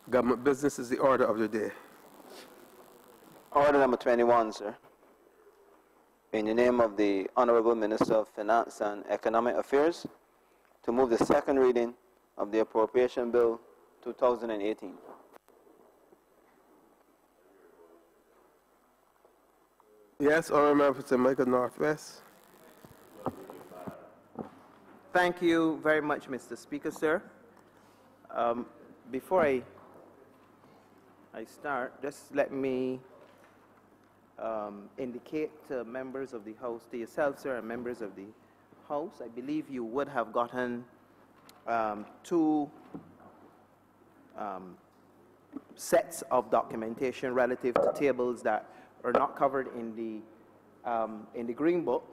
Government business is the order of the day. Order number 21, sir. In the name of the Honorable Minister of Finance and Economic Affairs, to move the second reading of the Appropriation Bill 2018. Yes, Honorable Member for St. Michael Northwest. Thank you very much, Mr. Speaker, sir. Before I start, just let me indicate to members of the House, to yourself, sir, and members of the House, I believe you would have gotten two sets of documentation relative to tables that are not covered in the Green Book,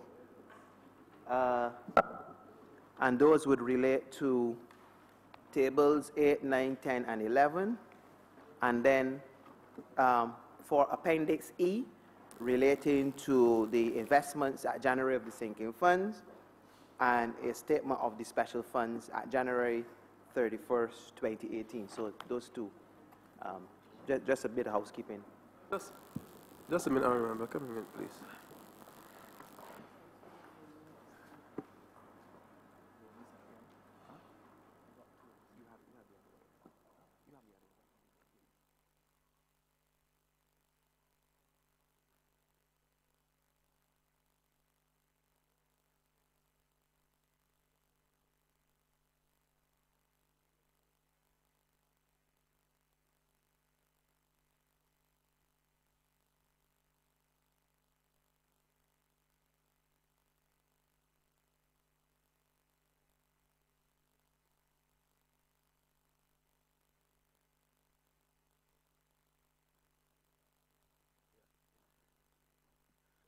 and those would relate to tables 8, 9, 10, and 11, and then for Appendix E, relating to the investments at January of the sinking funds, and a statement of the special funds at January 31st, 2018. So those two. Just a bit of housekeeping. Just a minute, Honorable Member. Come a minute, please.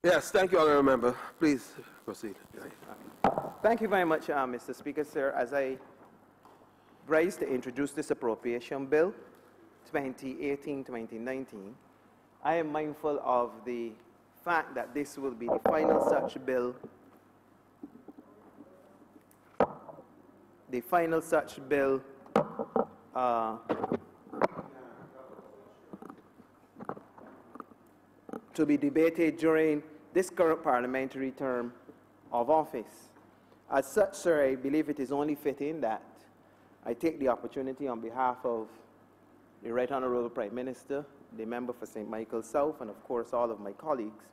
Yes, thank you, Honorable Member. Please proceed. Thank you very much, Mr. Speaker, sir. As I rise to introduce this appropriation bill 2018-2019, I am mindful of the fact that this will be the final such bill, to be debated during this current parliamentary term of office. As such, sir, I believe it is only fitting that I take the opportunity on behalf of the Right Honorable Prime Minister, the member for St. Michael South, and of course all of my colleagues,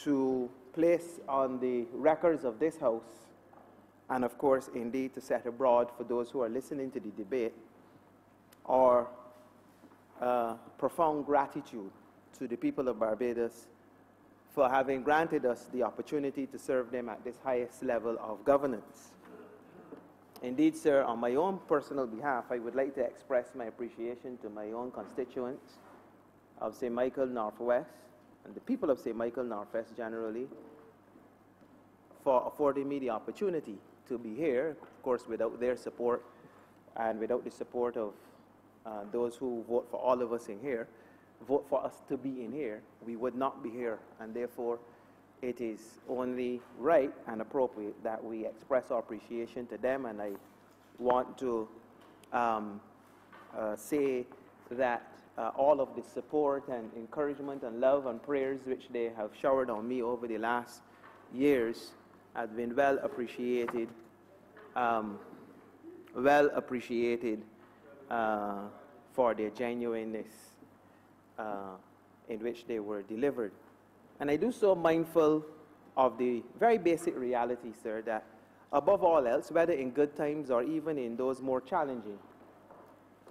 to place on the records of this House, and of course indeed to set abroad for those who are listening to the debate, our profound gratitude to the people of Barbados for having granted us the opportunity to serve them at this highest level of governance. Indeed, sir, on my own personal behalf, I would like to express my appreciation to my own constituents of St. Michael Northwest and the people of St. Michael Northwest generally for affording me the opportunity to be here. Of course, without their support and without the support of those who vote for all of us in here, vote for us to be in here, we would not be here, and therefore it is only right and appropriate that we express our appreciation to them. And I want to say that all of the support and encouragement and love and prayers which they have showered on me over the last years have been well appreciated for their genuineness in which they were delivered. And I do so mindful of the very basic reality, sir, that above all else, whether in good times or even in those more challenging,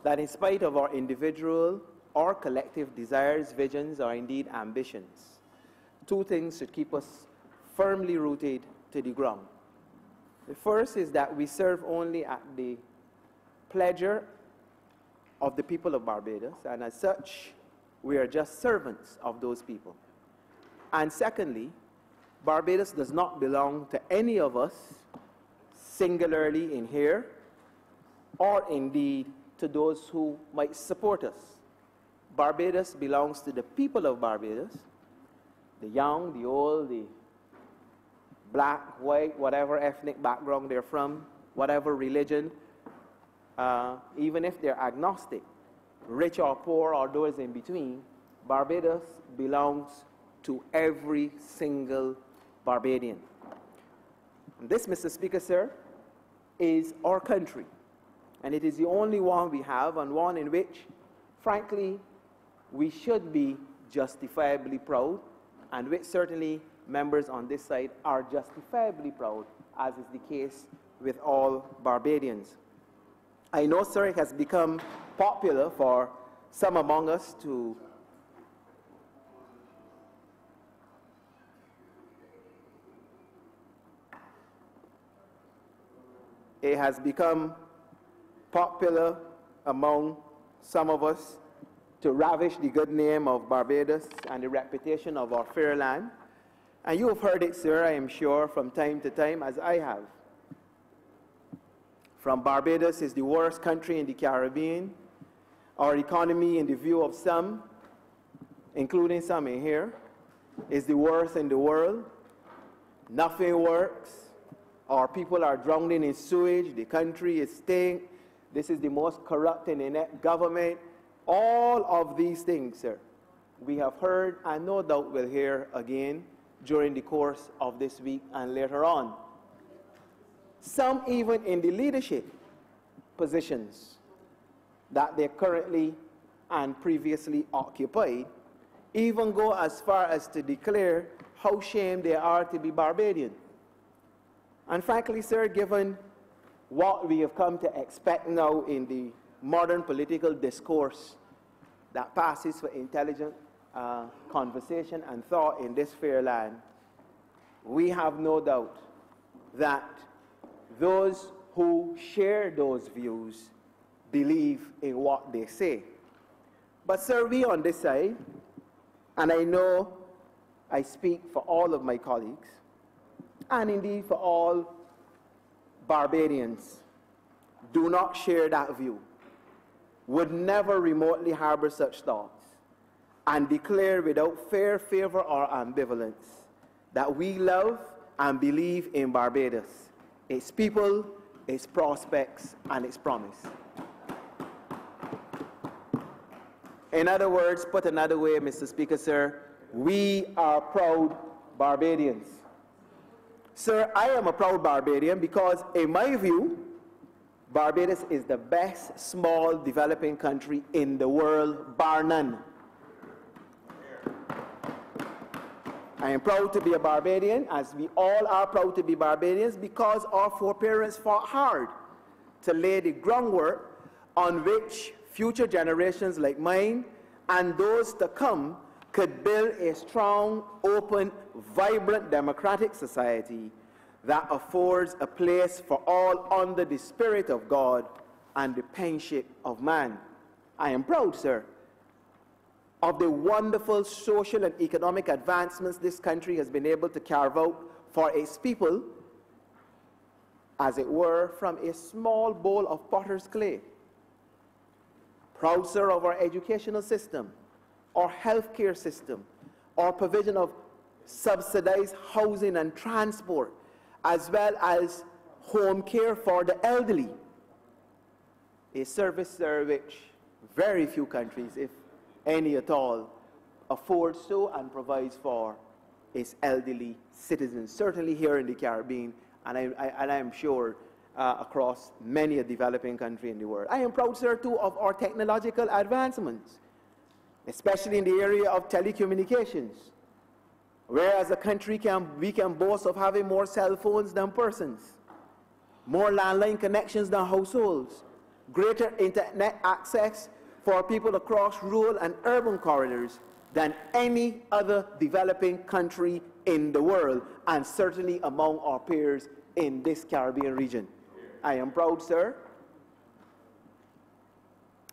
that in spite of our individual or collective desires, visions, or indeed ambitions, two things should keep us firmly rooted to the ground. The first is that we serve only at the pleasure of the people of Barbados, and as such, we are just servants of those people. And secondly, Barbados does not belong to any of us singularly in here, or indeed to those who might support us. Barbados belongs to the people of Barbados, the young, the old, the black, white, whatever ethnic background they're from, whatever religion even if they're agnostic, rich or poor or those in between, Barbados belongs to every single Barbadian. And this, Mr. Speaker, sir, is our country. And it is the only one we have, and one in which, frankly, we should be justifiably proud, and which certainly members on this side are justifiably proud, as is the case with all Barbadians. I know, sir, it has become popular for some among us to it has become popular among some of us to ravish the good name of Barbados and the reputation of our fair land. And you have heard it, sir, I am sure, from time to time, as I have. From Barbados is the worst country in the Caribbean. Our economy, in the view of some, including some in here, is the worst in the world. Nothing works. Our people are drowning in sewage. The country is stink. This is the most corrupt and inept government. All of these things, sir, we have heard and no doubt will hear again during the course of this week and later on. Some even in the leadership positions that they currently and previously occupied even go as far as to declare how ashamed they are to be Barbadian. And frankly, sir, given what we have come to expect now in the modern political discourse that passes for intelligent conversation and thought in this fair land, we have no doubt that those who share those views believe in what they say. But sir, we on this side, and I know I speak for all of my colleagues, and indeed for all Barbadians, do not share that view, would never remotely harbor such thoughts, and declare without fair favor or ambivalence that we love and believe in Barbados, its people, its prospects, and its promise. In other words, put another way, Mr. Speaker, sir, we are proud Barbadians. Sir, I am a proud Barbadian because, in my view, Barbados is the best small developing country in the world, bar none. I am proud to be a Barbadian, as we all are proud to be Barbadians, because our foreparents fought hard to lay the groundwork on which future generations like mine and those to come could build a strong, open, vibrant, democratic society that affords a place for all under the Spirit of God and the penship of man. I am proud, sir, of the wonderful social and economic advancements this country has been able to carve out for its people, as it were, from a small bowl of potter's clay. Proud, sir, of our educational system, our healthcare system, our provision of subsidized housing and transport, as well as home care for the elderly, a service, sir, which very few countries, if any at all, affords so and provides for its elderly citizens, certainly here in the Caribbean, and I am sure across many a developing country in the world. I am proud, sir, too, of our technological advancements, especially in the area of telecommunications, where as a country we can boast of having more cell phones than persons, more landline connections than households, greater internet access for people across rural and urban corridors than any other developing country in the world, and certainly among our peers in this Caribbean region. I am proud, sir,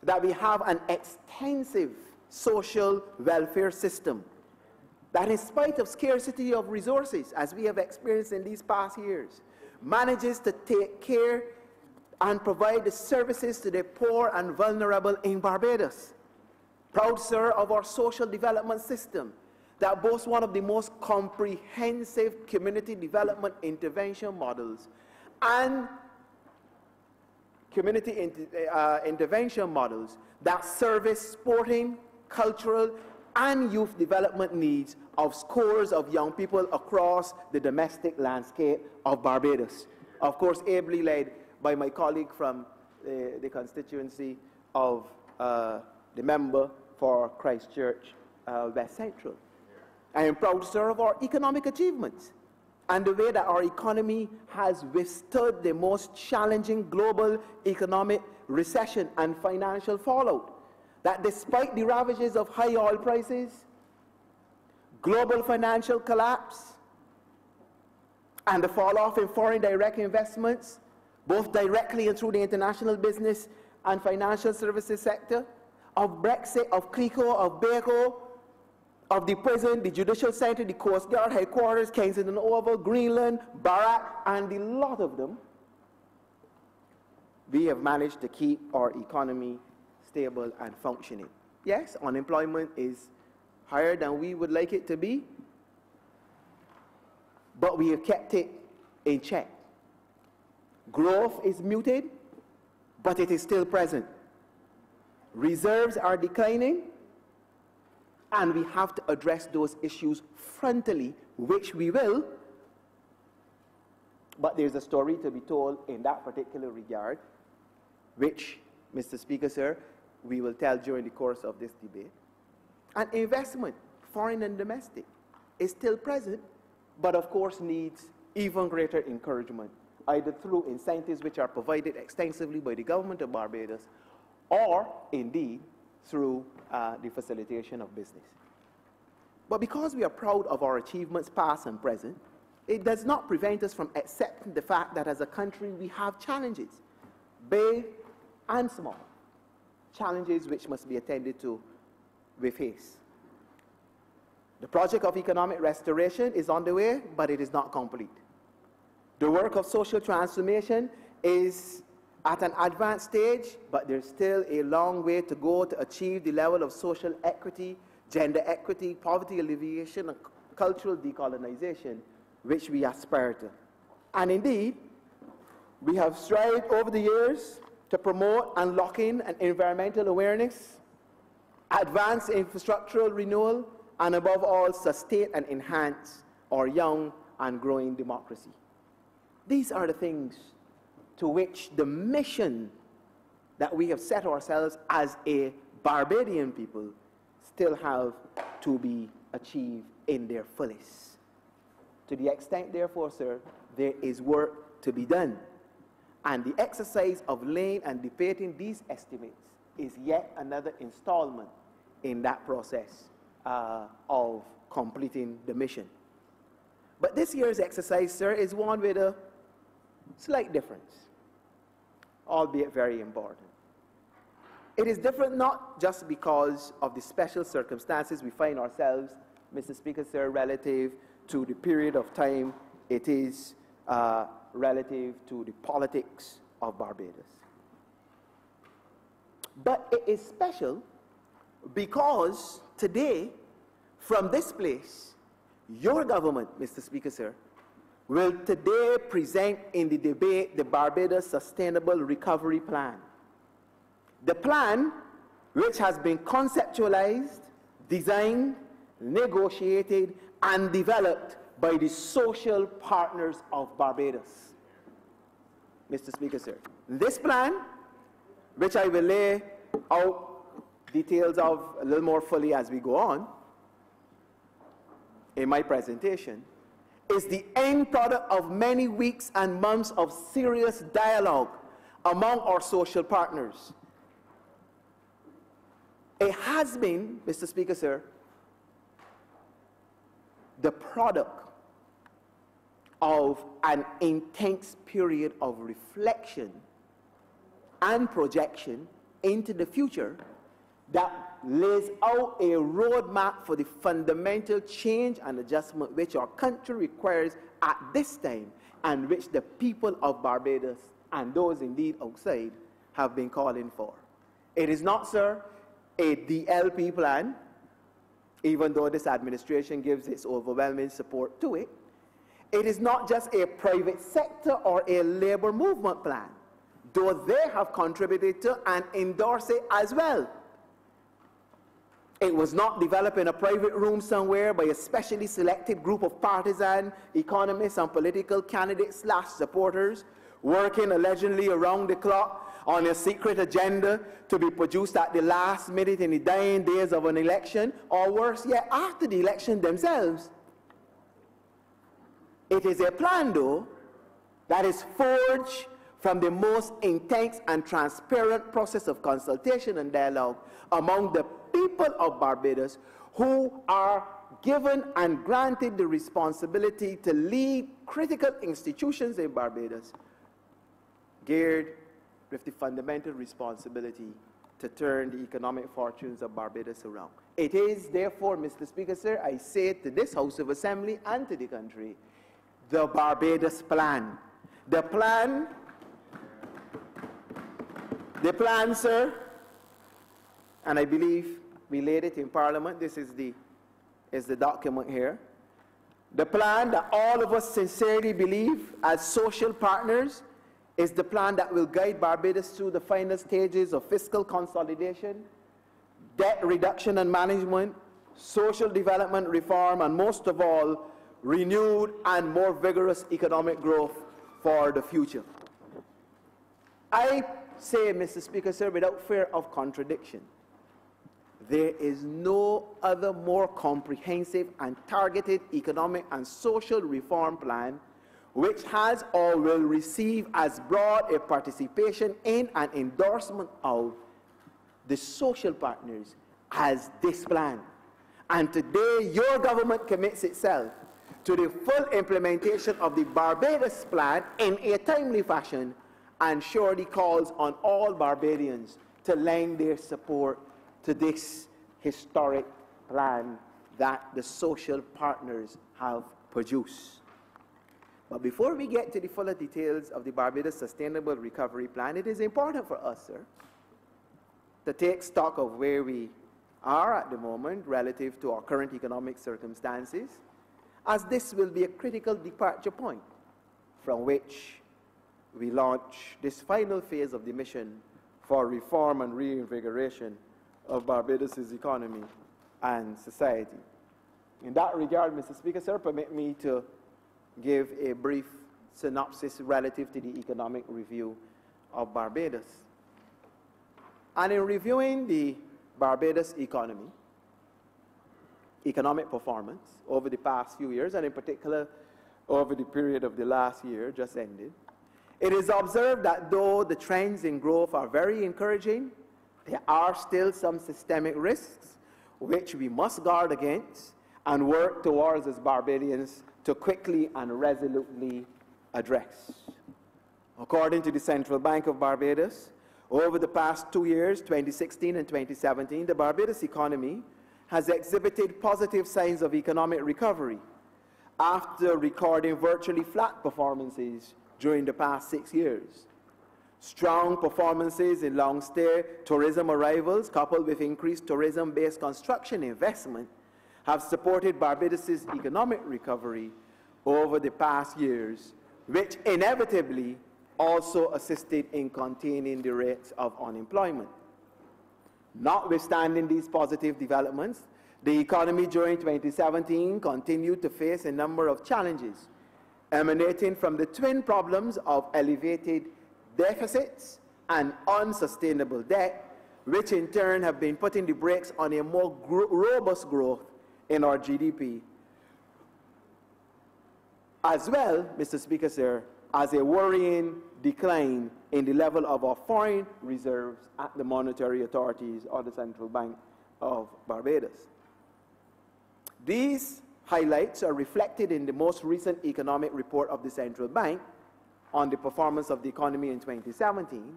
that we have an extensive social welfare system that, in spite of scarcity of resources, as we have experienced in these past years, manages to take care and provide the services to the poor and vulnerable in Barbados. Proud, sir, of our social development system that boasts one of the most comprehensive community development intervention models and community intervention models that service sporting, cultural, and youth development needs of scores of young people across the domestic landscape of Barbados. Of course, ably led by my colleague from the constituency of the member for Christchurch West Central. I am proud to serve our economic achievements and the way that our economy has withstood the most challenging global economic recession and financial fallout. That despite the ravages of high oil prices, global financial collapse, and the fall-off in foreign direct investments, both directly and through the international business and financial services sector, of Brexit, of CLICO, of BACO, of the prison, the judicial center, the Coast Guard headquarters, Kensington Oval, Greenland, Barak, and the lot of them, we have managed to keep our economy stable and functioning. Yes, unemployment is higher than we would like it to be, but we have kept it in check. Growth is muted, but it is still present. Reserves are declining, and we have to address those issues frontally, which we will. But there's a story to be told in that particular regard, which, Mr. Speaker, sir, we will tell during the course of this debate. And investment, foreign and domestic, is still present, but of course needs even greater encouragement, either through incentives which are provided extensively by the government of Barbados, or indeed through the facilitation of business. But because we are proud of our achievements past and present, it does not prevent us from accepting the fact that as a country we have challenges, big and small, challenges which must be attended to with haste. The project of economic restoration is on the way, but it is not complete. The work of social transformation is at an advanced stage, but there's still a long way to go to achieve the level of social equity, gender equity, poverty alleviation, and cultural decolonization which we aspire to. And indeed, we have strived over the years to promote unlocking and environmental awareness, advance infrastructural renewal, and above all, sustain and enhance our young and growing democracy. These are the things to which the mission that we have set ourselves as a Barbadian people still have to be achieved in their fullest. To the extent, therefore, sir, there is work to be done. And the exercise of laying and debating these estimates is yet another installment in that process of completing the mission. But this year's exercise, sir, is one with a slight difference, albeit very important. It is different not just because of the special circumstances we find ourselves, Mr. Speaker, sir, relative to the period of time it is relative to the politics of Barbados. But it is special because today, from this place, your government, Mr. Speaker, sir, will today present in the debate the Barbados Sustainable Recovery Plan. The plan, which has been conceptualized, designed, negotiated, and developed by the social partners of Barbados. Mr. Speaker, sir, this plan, which I will lay out details of a little more fully as we go on in my presentation, is the end product of many weeks and months of serious dialogue among our social partners. It has been, Mr. Speaker, sir, the product of an intense period of reflection and projection into the future that lays out a roadmap for the fundamental change and adjustment which our country requires at this time, and which the people of Barbados and those indeed outside have been calling for. It is not, sir, a DLP plan, even though this administration gives its overwhelming support to it. It is not just a private sector or a labor movement plan. though they have contributed to and endorse it as well. It was not developed in a private room somewhere by a specially selected group of partisan economists and political candidates / supporters working allegedly around the clock on a secret agenda to be produced at the last minute in the dying days of an election, or worse yet, after the election themselves. It is a plan, though, that is forged from the most intense and transparent process of consultation and dialogue among the people of Barbados, who are given and granted the responsibility to lead critical institutions in Barbados, geared with the fundamental responsibility to turn the economic fortunes of Barbados around. It is, therefore, Mr. Speaker, sir, I say to this House of Assembly and to the country, the Barbados Plan. The plan, sir, and I believe we laid it in Parliament. This is the document here. The plan that all of us sincerely believe as social partners is the plan that will guide Barbados through the final stages of fiscal consolidation, debt reduction and management, social development reform, and most of all, renewed and more vigorous economic growth for the future. I say, Mr. Speaker, sir, without fear of contradiction, there is no other more comprehensive and targeted economic and social reform plan which has or will receive as broad a participation in and endorsement of the social partners as this plan. And today, your government commits itself to the full implementation of the Barbados Plan in a timely fashion, and surely calls on all Barbadians to lend their support to this historic plan that the social partners have produced. But before we get to the fuller details of the Barbados Sustainable Recovery Plan, it is important for us, sir, to take stock of where we are at the moment relative to our current economic circumstances, as this will be a critical departure point from which we launch this final phase of the mission for reform and reinvigoration of Barbados' economy and society. In that regard, Mr. Speaker, sir, permit me to give a brief synopsis relative to the economic review of Barbados. And in reviewing the Barbados economic performance over the past few years, and in particular over the period of the last year just ended, it is observed that though the trends in growth are very encouraging, there are still some systemic risks which we must guard against and work towards as Barbadians to quickly and resolutely address. According to the Central Bank of Barbados, over the past 2 years, 2016 and 2017, the Barbados economy has exhibited positive signs of economic recovery after recording virtually flat performances during the past 6 years. Strong performances in long-stay tourism arrivals, coupled with increased tourism-based construction investment, have supported Barbados' economic recovery over the past years, which inevitably also assisted in containing the rates of unemployment. Notwithstanding these positive developments, the economy during 2017 continued to face a number of challenges emanating from the twin problems of elevated deficits and unsustainable debt, which in turn have been putting the brakes on a more robust growth in our GDP, as well, Mr. Speaker, sir, as a worrying decline in the level of our foreign reserves at the monetary authorities or the Central Bank of Barbados. These highlights are reflected in the most recent economic report of the Central Bank on the performance of the economy in 2017,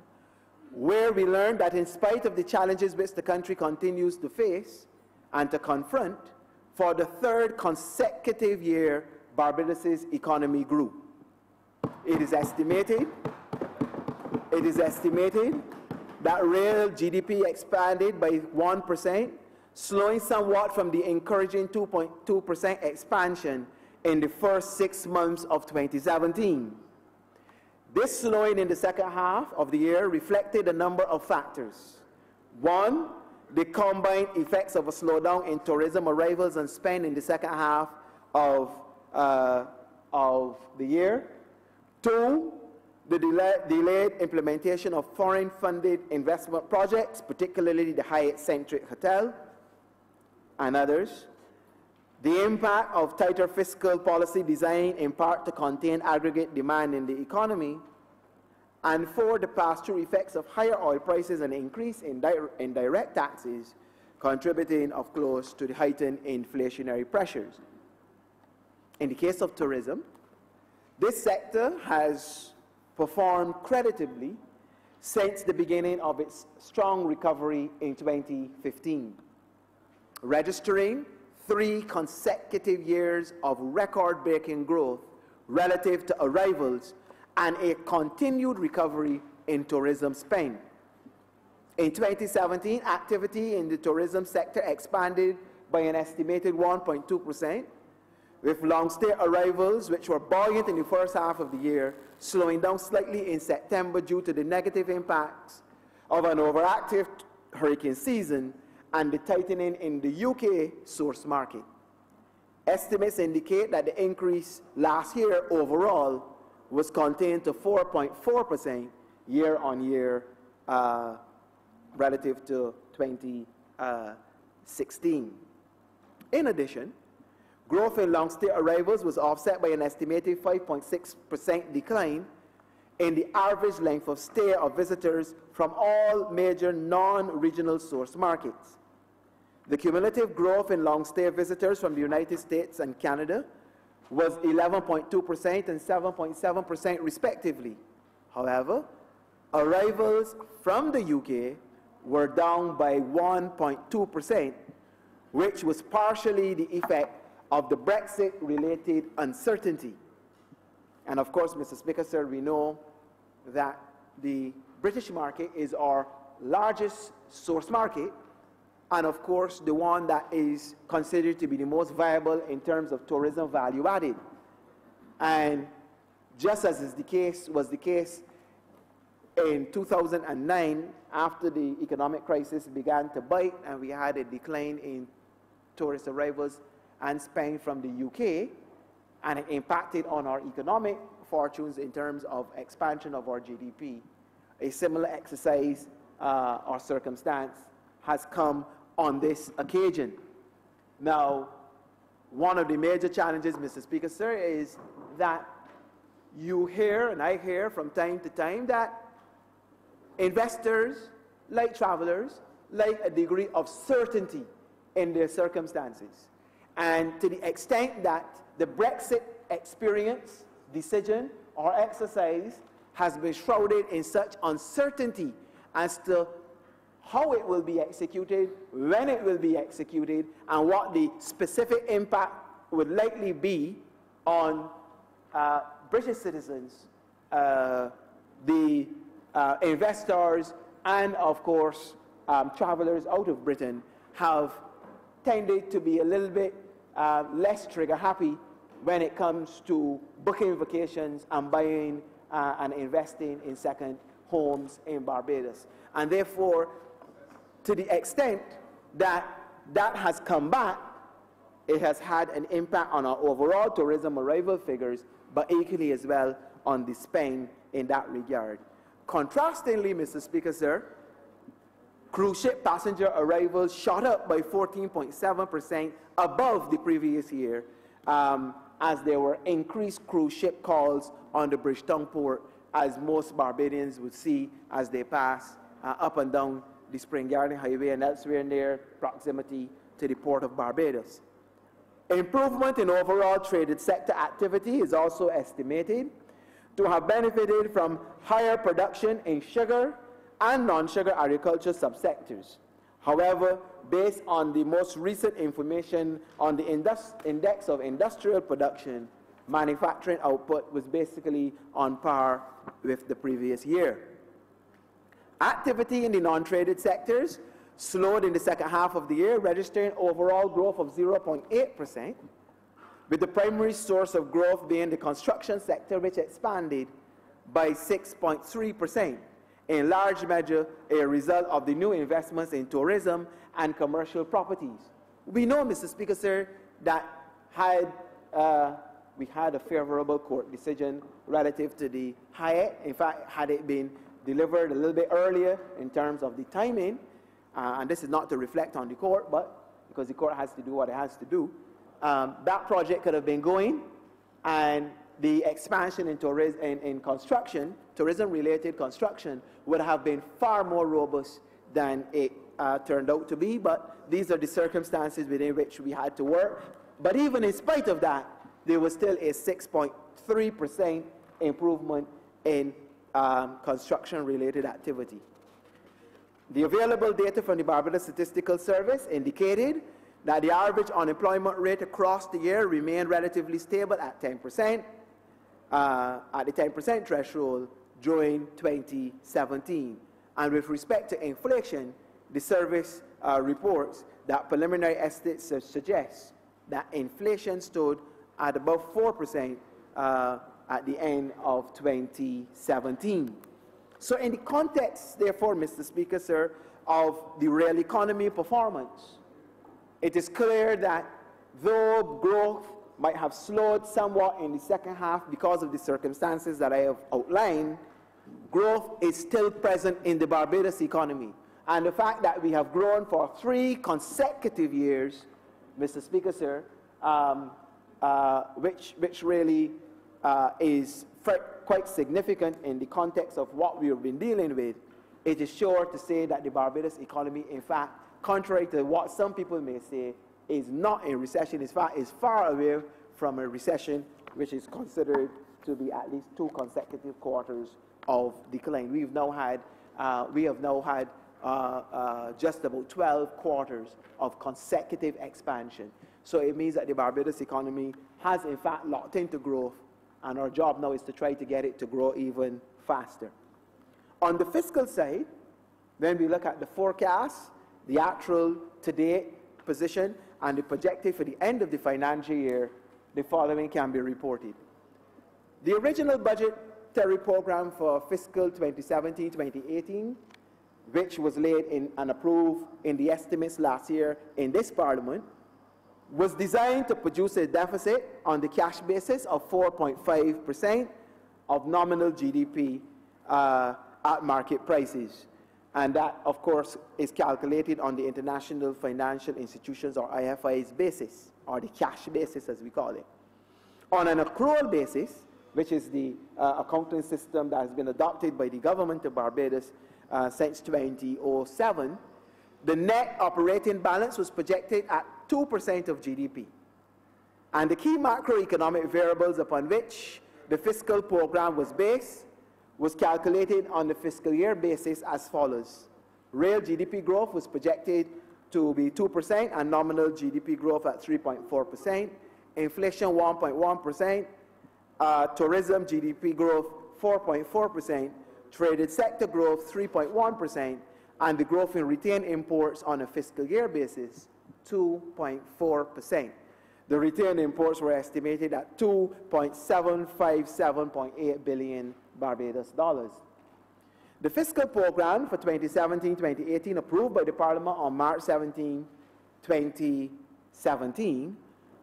where we learned that in spite of the challenges which the country continues to face and to confront, for the third consecutive year, Barbados' economy grew. It is estimated that real GDP expanded by 1%, slowing somewhat from the encouraging 2.2% expansion in the first 6 months of 2017. This slowing in the second half of the year reflected a number of factors. One, the combined effects of a slowdown in tourism arrivals and spend in the second half of the year. Two, the delayed implementation of foreign-funded investment projects, particularly the Hyatt-centric hotel and others. The impact of tighter fiscal policy designed in part to contain aggregate demand in the economy. And four, the pass-through effects of higher oil prices and increase in direct taxes, contributing, of course, to the heightened inflationary pressures. In the case of tourism, this sector has performed creditably since the beginning of its strong recovery in 2015, registering 3 consecutive years of record-breaking growth relative to arrivals and a continued recovery in tourism spend. In 2017, activity in the tourism sector expanded by an estimated 1.2%, with long-stay arrivals, which were buoyant in the first half of the year, slowing down slightly in September due to the negative impacts of an overactive hurricane season and the tightening in the UK source market. Estimates indicate that the increase last year overall was contained to 4.4% year-on-year relative to 2016. In addition, growth in long-stay arrivals was offset by an estimated 5.6% decline in the average length of stay of visitors from all major non-regional source markets. The cumulative growth in long-stay visitors from the United States and Canada was 11.2% and 7.7% respectively. However, arrivals from the UK were down by 1.2%, which was partially the effect of the Brexit-related uncertainty. And of course, Mr. Speaker, sir, we know that the British market is our largest source market, and of course, the one that is considered to be the most viable in terms of tourism value added. And just as was the case in 2009, after the economic crisis began to bite and we had a decline in tourist arrivals and spend from the UK, and it impacted on our economic fortunes in terms of expansion of our GDP. A similar exercise or circumstance has come on this occasion. Now, one of the major challenges, Mr. Speaker, sir, is that you hear, and I hear from time to time, that investors, like travelers, like a degree of certainty in their circumstances. And to the extent that the Brexit experience, decision, or exercise has been shrouded in such uncertainty as to how it will be executed, when it will be executed, and what the specific impact would likely be on British citizens, the investors, and of course, travelers out of Britain have tended to be a little bit less trigger happy when it comes to booking vacations and buying and investing in second homes in Barbados. And therefore, to the extent that that has come back, it has had an impact on our overall tourism arrival figures, but equally as well on the spend in that regard. Contrastingly, Mr. Speaker, sir, cruise ship passenger arrivals shot up by 14.7% above the previous year, as there were increased cruise ship calls on the Bridgetown port, as most Barbadians would see as they pass up and down the Spring Garden Highway and elsewhere near proximity to the port of Barbados. Improvement in overall traded sector activity is also estimated to have benefited from higher production in sugar and non-sugar agriculture subsectors. However, based on the most recent information on the index of industrial production, manufacturing output was basically on par with the previous year. Activity in the non-traded sectors slowed in the second half of the year, registering overall growth of 0.8%, with the primary source of growth being the construction sector, which expanded by 6.3%, in large measure a result of the new investments in tourism and commercial properties. We know, Mr. Speaker, sir, that we had a favorable court decision relative to the Hyatt. In fact, had it been delivered a little bit earlier in terms of the timing, and this is not to reflect on the court, but because the court has to do what it has to do, that project could have been going, and the expansion in construction, tourism-related construction, would have been far more robust than it turned out to be. But these are the circumstances within which we had to work. But even in spite of that, there was still a 6.3% improvement in construction-related activity. The available data from the Barbados Statistical Service indicated that the average unemployment rate across the year remained relatively stable at 10%, at the 10% threshold during 2017. And with respect to inflation, the service reports that preliminary estimates suggest that inflation stood at about 4% at the end of 2017. So in the context, therefore, Mr. Speaker, sir, of the real economy performance, it is clear that though growth might have slowed somewhat in the second half because of the circumstances that I have outlined, growth is still present in the Barbados economy. And the fact that we have grown for 3 consecutive years, Mr. Speaker, sir, which really is quite significant in the context of what we have been dealing with, it is sure to say that the Barbados economy, in fact, contrary to what some people may say, is not in recession. In fact, is far away from a recession, which is considered to be at least 2 consecutive quarters of decline. We have now had just about 12 quarters of consecutive expansion. So it means that the Barbados economy has, in fact, locked into growth, and our job now is to try to get it to grow even faster. On the fiscal side, when we look at the forecast, the actual to-date position, and the projected for the end of the financial year, the following can be reported. The original budgetary program for fiscal 2017-2018, which was laid in and approved in the estimates last year in this Parliament, was designed to produce a deficit on the cash basis of 4.5% of nominal GDP at market prices. And that, of course, is calculated on the International Financial Institutions, or IFI's basis, or the cash basis as we call it. On an accrual basis, which is the accounting system that has been adopted by the government of Barbados since 2007, the net operating balance was projected at 2% of GDP. And the key macroeconomic variables upon which the fiscal program was based was calculated on the fiscal year basis as follows. Real GDP growth was projected to be 2% and nominal GDP growth at 3.4%, inflation 1.1%, tourism GDP growth 4.4%, traded sector growth 3.1%, and the growth in retained imports on a fiscal year basis 2.4%. The retained imports were estimated at 2.757.8 billion Barbados dollars. The fiscal program for 2017-2018, approved by the Parliament on March 17, 2017,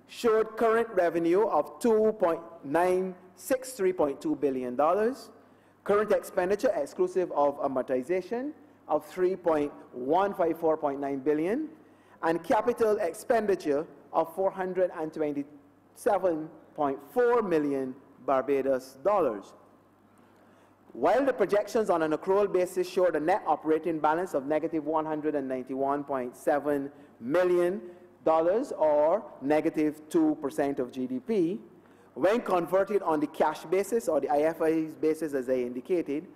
showed current revenue of $2.963.2 billion, current expenditure exclusive of amortization of $3.154.9 billion, and capital expenditure of $427.4 million Barbados dollars. While the projections on an accrual basis showed a net operating balance of negative $191.7 million, or negative 2% of GDP, when converted on the cash basis, or the IFI's basis as I indicated,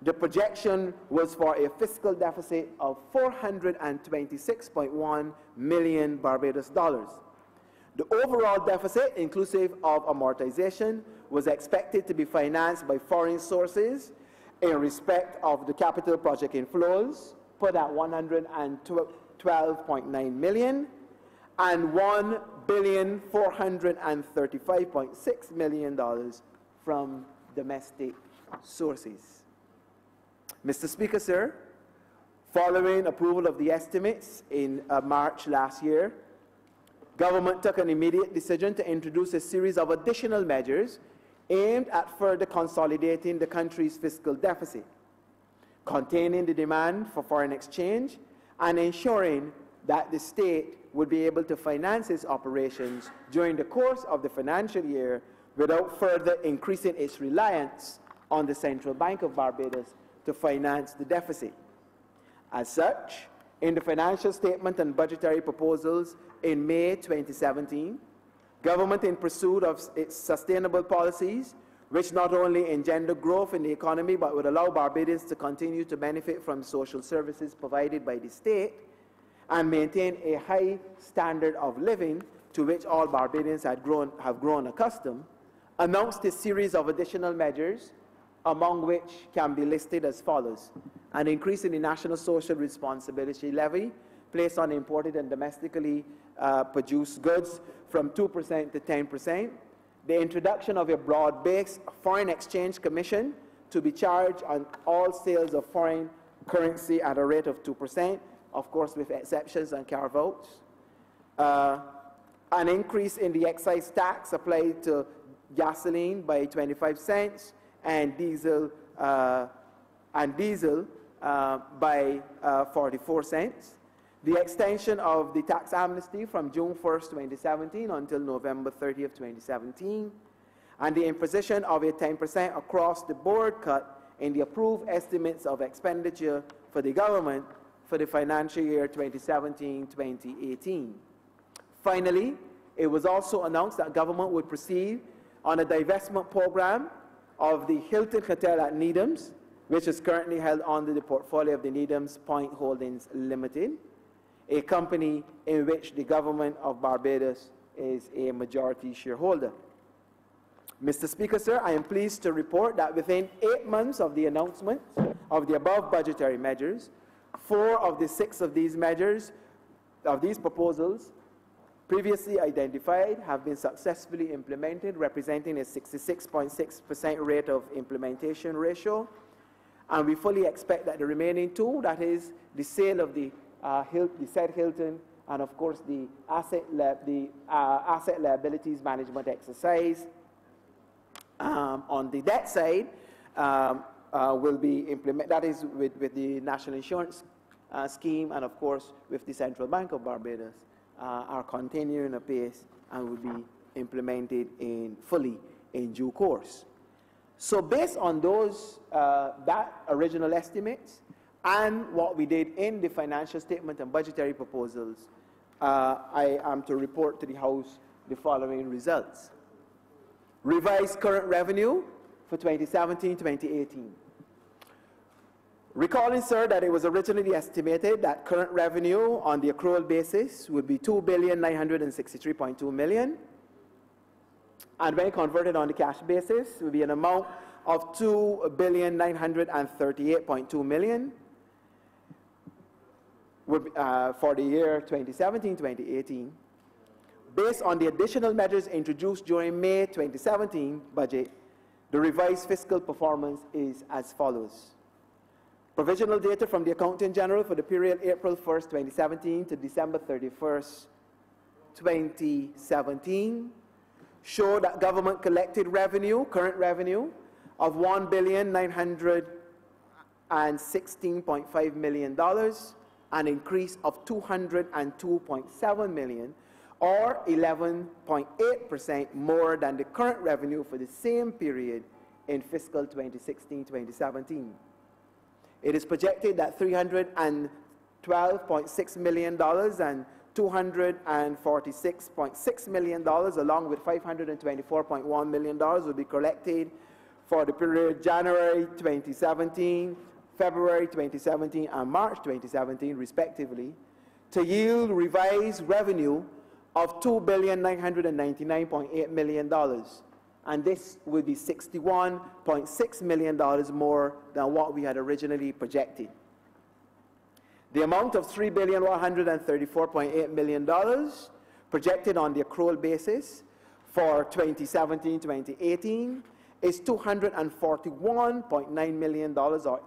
the projection was for a fiscal deficit of $426.1 million Barbados dollars. The overall deficit, inclusive of amortization, was expected to be financed by foreign sources in respect of the capital project inflows, put at $112.9 million, and $1,435.6 million from domestic sources. Mr. Speaker, sir, following approval of the estimates in March last year, government took an immediate decision to introduce a series of additional measures aimed at further consolidating the country's fiscal deficit, containing the demand for foreign exchange, and ensuring that the state would be able to finance its operations during the course of the financial year without further increasing its reliance on the Central Bank of Barbados to finance the deficit. As such, in the financial statement and budgetary proposals in May 2017, government, in pursuit of its sustainable policies, which not only engender growth in the economy but would allow Barbadians to continue to benefit from social services provided by the state and maintain a high standard of living to which all Barbadians have grown accustomed, announced a series of additional measures, among which can be listed as follows: an increase in the National Social Responsibility Levy placed on imported and domestically produced goods from 2% to 10%, the introduction of a broad-based foreign exchange commission to be charged on all sales of foreign currency at a rate of 2%, of course with exceptions and carve-outs, an increase in the excise tax applied to gasoline by 25 cents and diesel by 44 cents, the extension of the tax amnesty from June 1st, 2017 until November 30th, 2017, and the imposition of a 10% across-the-board cut in the approved estimates of expenditure for the government for the financial year 2017-2018. Finally, it was also announced that government would proceed on a divestment program of the Hilton Hotel at Needhams, which is currently held under the portfolio of the Needhams Point Holdings Limited, a company in which the government of Barbados is a majority shareholder. Mr. Speaker, sir, I am pleased to report that within 8 months of the announcement of the above budgetary measures, 4 of the 6 of these measures, of these proposals, previously identified have been successfully implemented, representing a 66.6% rate of implementation ratio. And we fully expect that the remaining 2, that is the sale of the said Hilton, and of course the asset liabilities management exercise on the debt side, will be implemented. That is with the National Insurance Scheme, and of course with the Central Bank of Barbados, are continuing apace and will be implemented fully in due course. So based on those that original estimates and what we did in the financial statement and budgetary proposals, I am to report to the House the following results. Revised current revenue for 2017-2018. Recalling, sir, that it was originally estimated that current revenue on the accrual basis would be $2,963.2 million, and when converted on the cash basis, would be an amount of $2,938.2 million for the year 2017-2018. Based on the additional measures introduced during May 2017 budget, the revised fiscal performance is as follows. Provisional data from the Accountant General for the period April 1st, 2017 to December 31st, 2017 show that government collected revenue, current revenue, of $1,916.5 million, an increase of $202.7 million, or 11.8% more than the current revenue for the same period in fiscal 2016-2017. It is projected that $312.6 million and $246.6 million, along with $524.1 million, will be collected for the period January 2017, February 2017, and March 2017, respectively, to yield revised revenue of $2,999.8 million. And this would be $61.6 million more than what we had originally projected. The amount of $3,134.8 million projected on the accrual basis for 2017-2018 is $241.9 million, or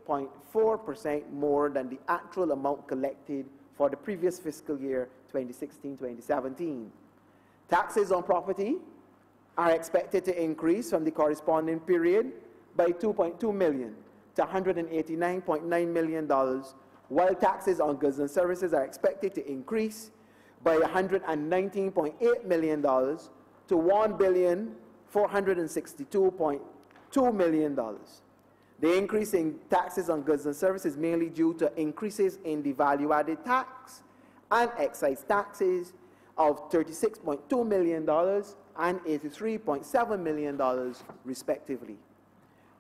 8.4% more than the actual amount collected for the previous fiscal year, 2016-2017. Taxes on property are expected to increase from the corresponding period by $2.2 million to $189.9 million, while taxes on goods and services are expected to increase by $119.8 million to $1,462.2 million. The increase in taxes on goods and services is mainly due to increases in the value-added tax and excise taxes of $36.2 million and $83.7 million, respectively.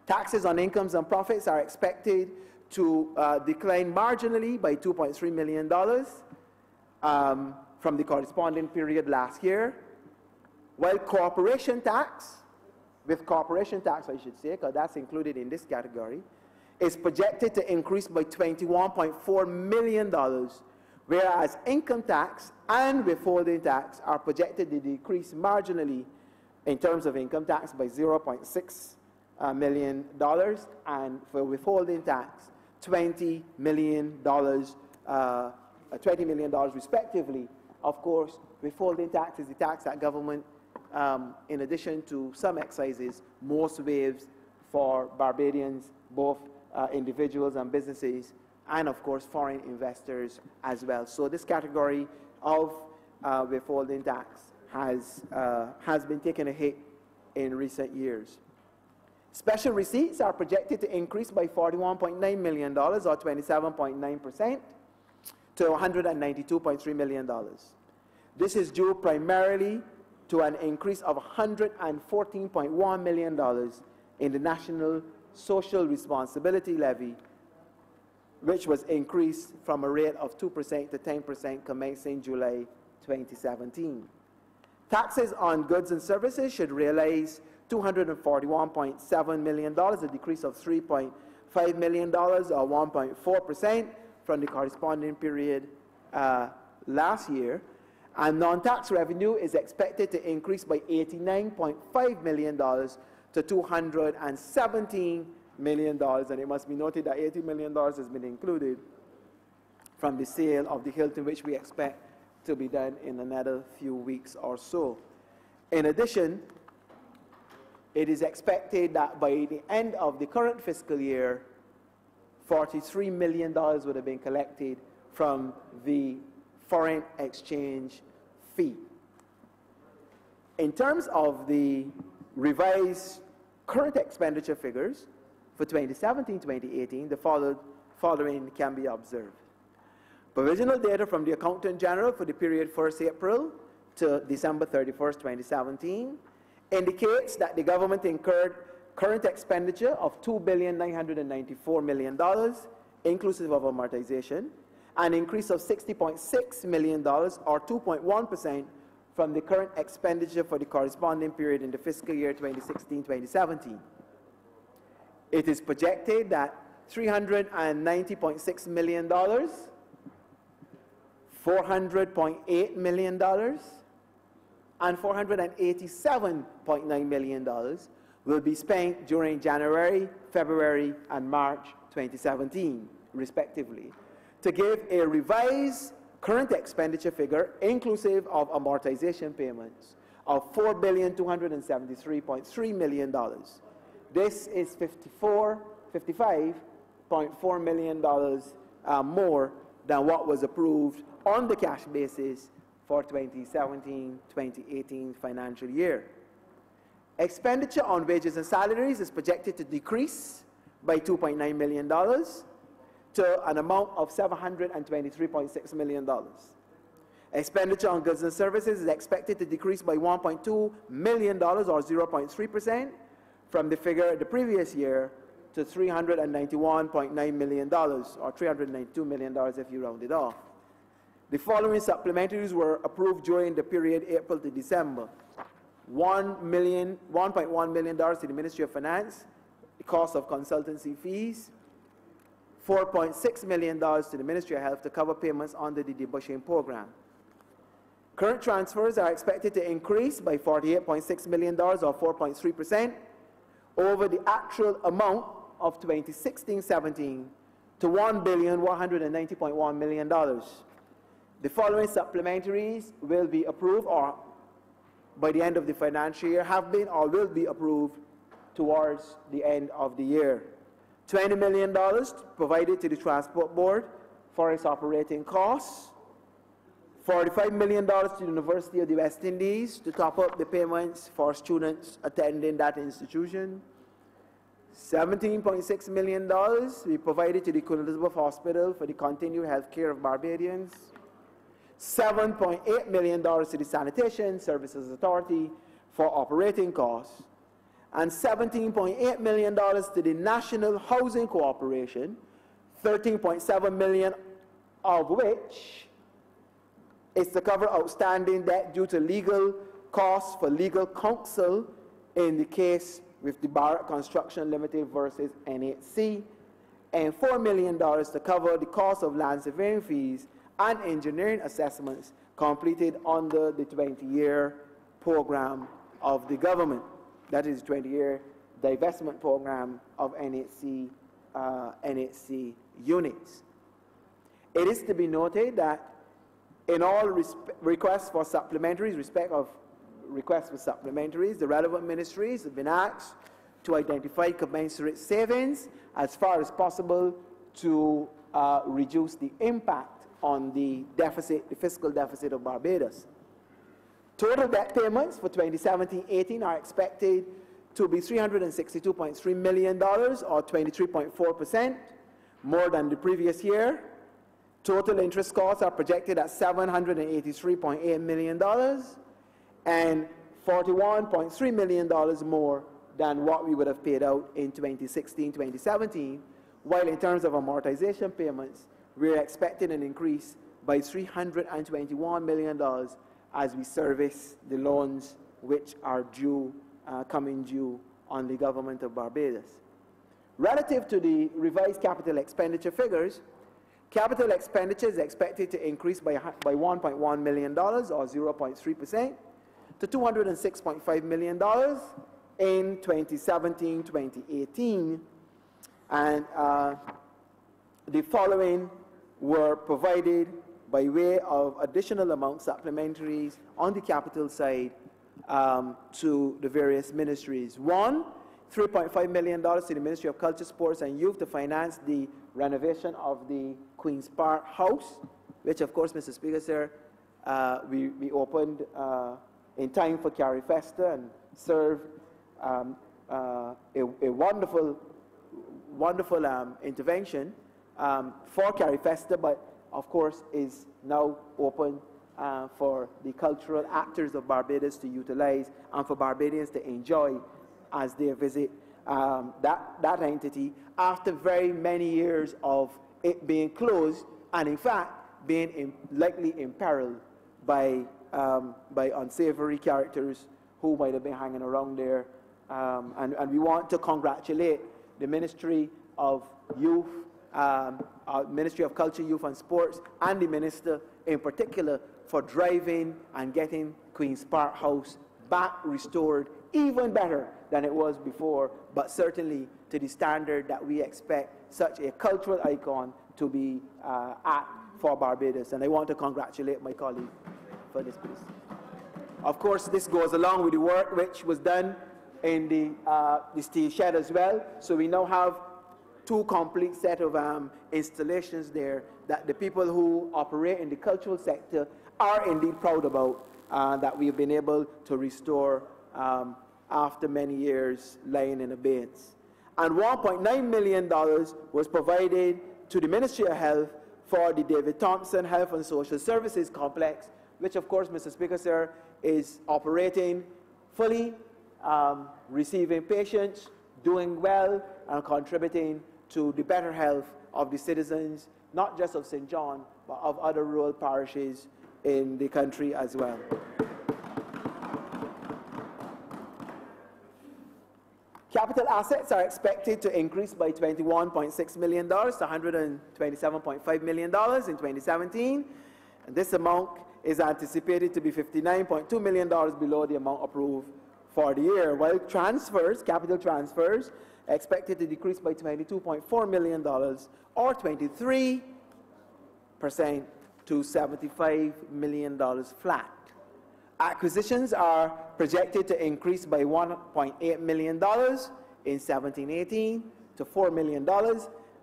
Taxes on incomes and profits are expected to decline marginally by $2.3 million from the corresponding period last year, while corporation tax, I should say, because that's included in this category, is projected to increase by $21.4 million, whereas income tax and withholding tax are projected to decrease marginally in terms of income tax by $0.6 million, and for withholding tax, $20 million respectively. Of course, withholding tax is the tax that government, in addition to some excises, most waives for Barbadians, both individuals and businesses, and of course foreign investors as well. So this category of withholding tax has been taking a hit in recent years. Special receipts are projected to increase by $41.9 million, or 27.9%, to $192.3 million. This is due primarily to an increase of $114.1 million in the National Social Responsibility Levy, which was increased from a rate of 2% to 10% commencing July 2017. Taxes on goods and services should realize $241.7 million, a decrease of $3.5 million, or 1.4% from the corresponding period last year. And non-tax revenue is expected to increase by $89.5 million to $217 million. And it must be noted that $80 million has been included from the sale of the Hilton, which we expect to be done in another few weeks or so. In addition, it is expected that by the end of the current fiscal year, $43 million would have been collected from the foreign exchange fee. In terms of the revised current expenditure figures for 2017-2018, the following can be observed. Provisional data from the Accountant General for the period 1st April to December 31st, 2017 indicates that the government incurred current expenditure of $2,994 million, inclusive of amortization, an increase of $60.6 million, or 2.1% from the current expenditure for the corresponding period in the fiscal year 2016-2017. It is projected that $390.6 million, $400.8 million, and $487.9 million will be spent during January, February, and March 2017, respectively, to give a revised current expenditure figure, inclusive of amortization payments, of $4,273.3 million. This is $55.4 million more than what was approved on the cash basis for 2017-2018 financial year. Expenditure on wages and salaries is projected to decrease by $2.9 million to an amount of $723.6 million. Expenditure on goods and services is expected to decrease by $1.2 million, or 0.3%, from the figure the previous year to $391.9 million, or $392 million if you round it off. The following supplementaries were approved during the period April to December. $1.1 million to the Ministry of Finance, the cost of consultancy fees. $4.6 million to the Ministry of Health to cover payments under the debushing program. Current transfers are expected to increase by $48.6 million, or 4.3%, over the actual amount of 2016-17 to $1,190.1 million. The following supplementaries will be approved or by the end of the financial year, have been or will be approved towards the end of the year. $20 million provided to the Transport Board for its operating costs. $45 million to the University of the West Indies to top up the payments for students attending that institution. $17.6 million we provided to the Queen Elizabeth Hospital for the continued health care of Barbadians. $7.8 million to the Sanitation Services Authority for operating costs, and $17.8 million to the National Housing Corporation, $13.7 million of which is to cover outstanding debt due to legal costs for legal counsel in the case with the Barrett Construction Limited versus NHC, and $4 million to cover the cost of land surveying fees and engineering assessments completed under the 20-year program of the government. That is the 20-year divestment program of NHC units. It is to be noted that in all requests for supplementaries, the relevant ministries have been asked to identify commensurate savings as far as possible to reduce the impact on the deficit, the fiscal deficit of Barbados. Total debt payments for 2017-18 are expected to be $362.3 million, or 23.4% more than the previous year. Total interest costs are projected at $783.8 million and $41.3 million more than what we would have paid out in 2016-2017, while in terms of amortization payments, we're expecting an increase by $321 million as we service the loans which are due, coming due on the government of Barbados. Relative to the revised capital expenditure figures, capital expenditure is expected to increase by $1.1 million, or 0.3%, to $206.5 million in 2017-2018, and the following were provided by way of additional amount supplementaries on the capital side to the various ministries. One, $3.5 million to the Ministry of Culture, Sports and Youth to finance the renovation of the Queen's Park House, which of course, Mr. Speaker, sir, we opened in time for Carrie Festa and served a wonderful intervention for Carrie Festa, but of course is now open for the cultural actors of Barbados to utilize and for Barbadians to enjoy as they visit that entity after very many years of it being closed and in fact being likely imperiled by unsavory characters who might have been hanging around there. And we want to congratulate the Ministry of Youth, Ministry of Culture, Youth and Sports, and the Minister in particular for driving and getting Queen's Park House back restored even better than it was before, but certainly to the standard that we expect such a cultural icon to be at for Barbados. And I want to congratulate my colleague for this piece. Of course, this goes along with the work which was done in the steel shed as well. So we now have two complete set of installations there that the people who operate in the cultural sector are indeed proud about, that we've been able to restore after many years lying in abeyance. And $1.9 million was provided to the Ministry of Health for the David Thompson Health and Social Services Complex, which of course, Mr. Speaker, sir, is operating fully, receiving patients, doing well, and contributing to the better health of the citizens, not just of St. John, but of other rural parishes in the country as well. Capital assets are expected to increase by $21.6 million to $127.5 million in 2017. And this amount is anticipated to be $59.2 million below the amount approved for the year, while transfers, capital transfers, expected to decrease by $22.4 million, or 23% to $75 million flat. Acquisitions are projected to increase by $1.8 million in 17-18 to $4 million,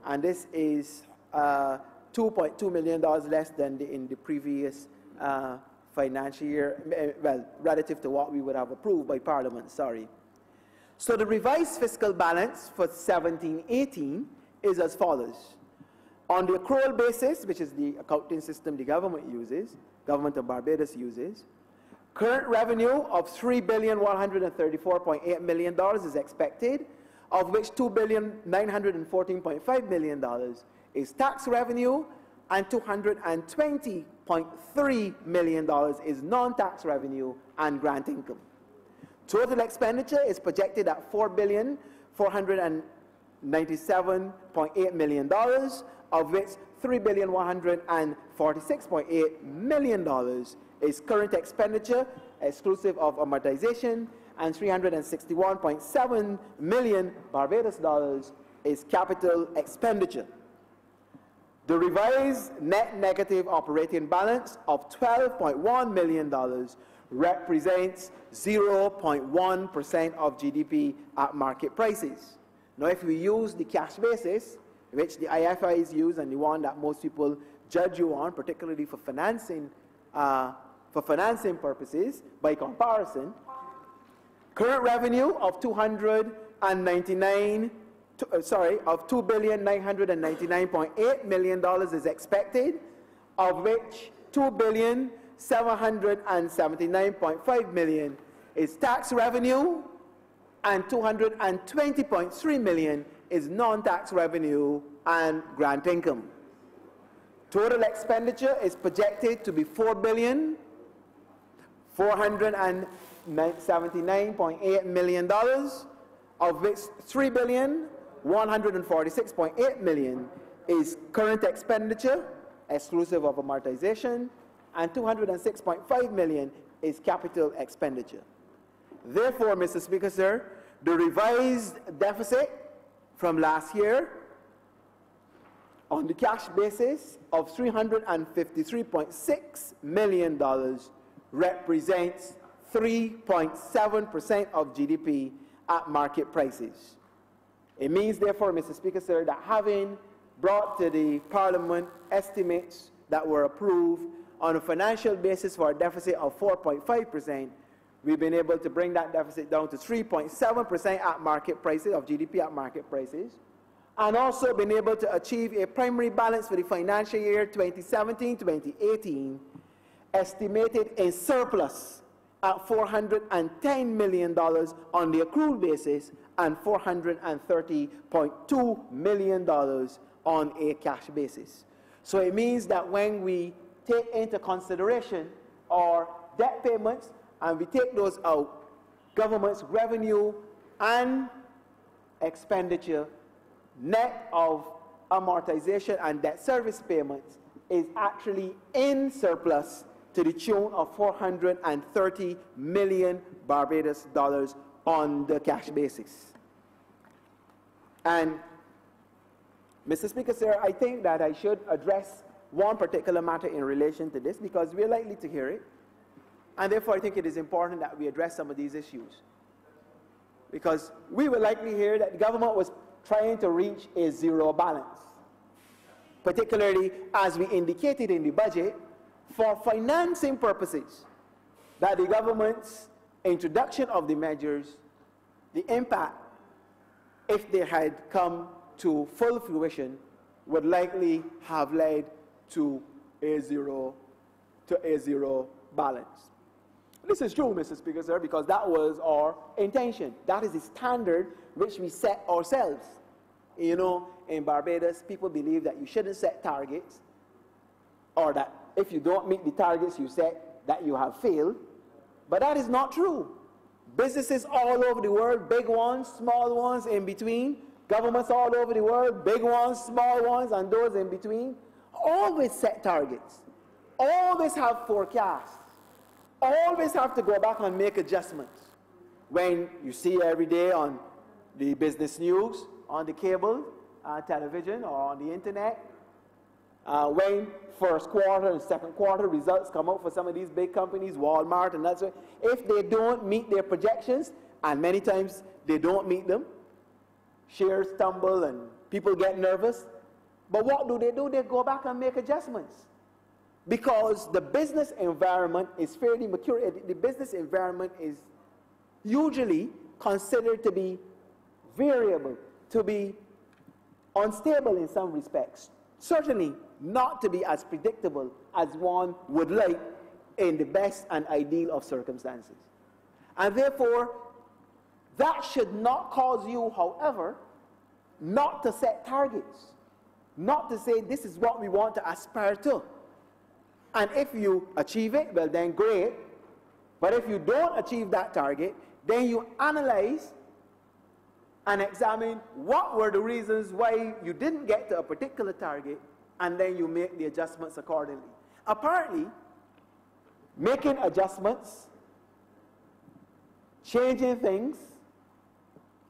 and this is $2.2 million less than in the previous financial year, well, relative to what we would have approved by Parliament, sorry. So the revised fiscal balance for 17-18 is as follows. On the accrual basis, which is the accounting system the government uses, government of Barbados uses, current revenue of $3,134.8 million is expected, of which $2,914.5 million is tax revenue, and $220.3 million is non-tax revenue and grant income. Total expenditure is projected at $4,497.8 million, of which $3,146.8 million is current expenditure, exclusive of amortization, and $361.7 million Barbados dollars is capital expenditure. The revised net negative operating balance of $12.1 million represents 0.1% of GDP at market prices. Now, if we use the cash basis, which the IFIs use and the one that most people judge you on, particularly for financing purposes, by comparison, current revenue of $2,999.8 million is expected, of which $2,779.5 million is tax revenue, and $220.3 million is non-tax revenue and grant income. Total expenditure is projected to be $4,479.8 million, of which $3,146.8 million is current expenditure, exclusive of amortization, and $206.5 million is capital expenditure. Therefore, Mr. Speaker, sir, the revised deficit from last year on the cash basis of $353.6 million represents 3.7% of GDP at market prices. It means, therefore, Mr. Speaker, sir, that having brought to the Parliament estimates that were approved on a financial basis for a deficit of 4.5%, we've been able to bring that deficit down to 3.7% at market prices, of GDP at market prices, and also been able to achieve a primary balance for the financial year 2017-2018, estimated in surplus at $410 million on the accrual basis and $430.2 million on a cash basis. So it means that when we take into consideration our debt payments and we take those out, government's revenue and expenditure, net of amortization and debt service payments, is actually in surplus to the tune of $430 million Barbados dollars on the cash basis. And, Mr. Speaker, sir, I think that I should address one particular matter in relation to this, because we're likely to hear it, and therefore I think it is important that we address some of these issues. Because we will likely hear that the government was trying to reach a zero balance, particularly as we indicated in the budget, for financing purposes, that the government's introduction of the measures, the impact, if they had come to full fruition, would likely have led to a zero balance. This is true, Mr. Speaker, sir, because that was our intention. That is the standard which we set ourselves. You know, in Barbados, people believe that you shouldn't set targets, or that if you don't meet the targets you set, that you have failed. But that is not true. Businesses all over the world, big ones, small ones in between, governments all over the world, big ones, small ones, and those in between, always set targets, always have forecasts, always have to go back and make adjustments. when you see every day on the business news, on the cable, television, or on the internet, when first quarter and second quarter results come out for some of these big companies, Walmart and that's if they don't meet their projections, and many times they don't meet them, shares tumble and people get nervous. But what do? They go back and make adjustments. Because the business environment is fairly mature. The business environment is usually considered to be variable, to be unstable in some respects. Certainly not to be as predictable as one would like in the best and ideal of circumstances. And therefore, that should not cause you, however, not to set targets, not to say this is what we want to aspire to. And if you achieve it, well then great. But if you don't achieve that target, then you analyze and examine what were the reasons why you didn't get to a particular target, and then you make the adjustments accordingly. Apparently, making adjustments, changing things,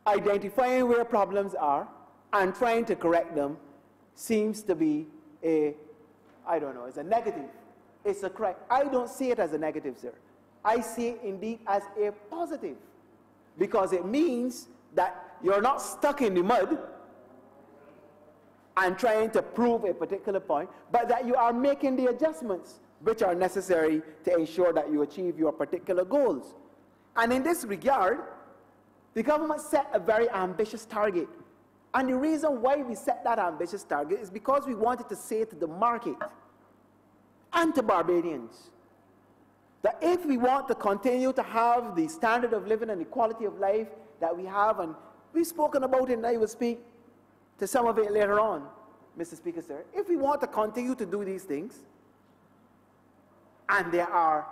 identifying where problems are, and trying to correct them seems to be it's a negative. It's a correct. I don't see it as a negative, sir. I see it indeed as a positive, because it means that you're not stuck in the mud and trying to prove a particular point, but that you are making the adjustments which are necessary to ensure that you achieve your particular goals. And in this regard, the government set a very ambitious target. And the reason why we set that ambitious target is because we wanted to say to the market and to Barbadians that if we want to continue to have the standard of living and the quality of life that we have, and we've spoken about it and I will speak to some of it later on, Mr. Speaker, sir, if we want to continue to do these things, and there are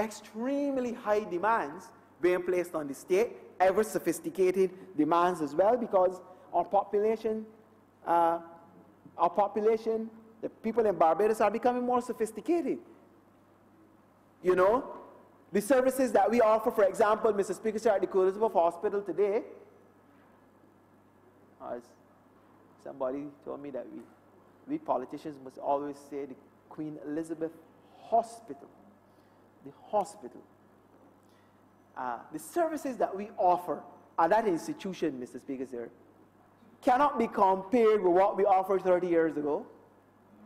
extremely high demands being placed on the state, ever sophisticated demands as well, because our population, the people in Barbados are becoming more sophisticated. You know, the services that we offer, for example, Mr. Speaker, sir, at the Queen Elizabeth Hospital today, as somebody told me that we politicians must always say the Queen Elizabeth Hospital, the hospital. The services that we offer at that institution, Mr. Speaker, sir, cannot be compared with what we offered 30 years ago.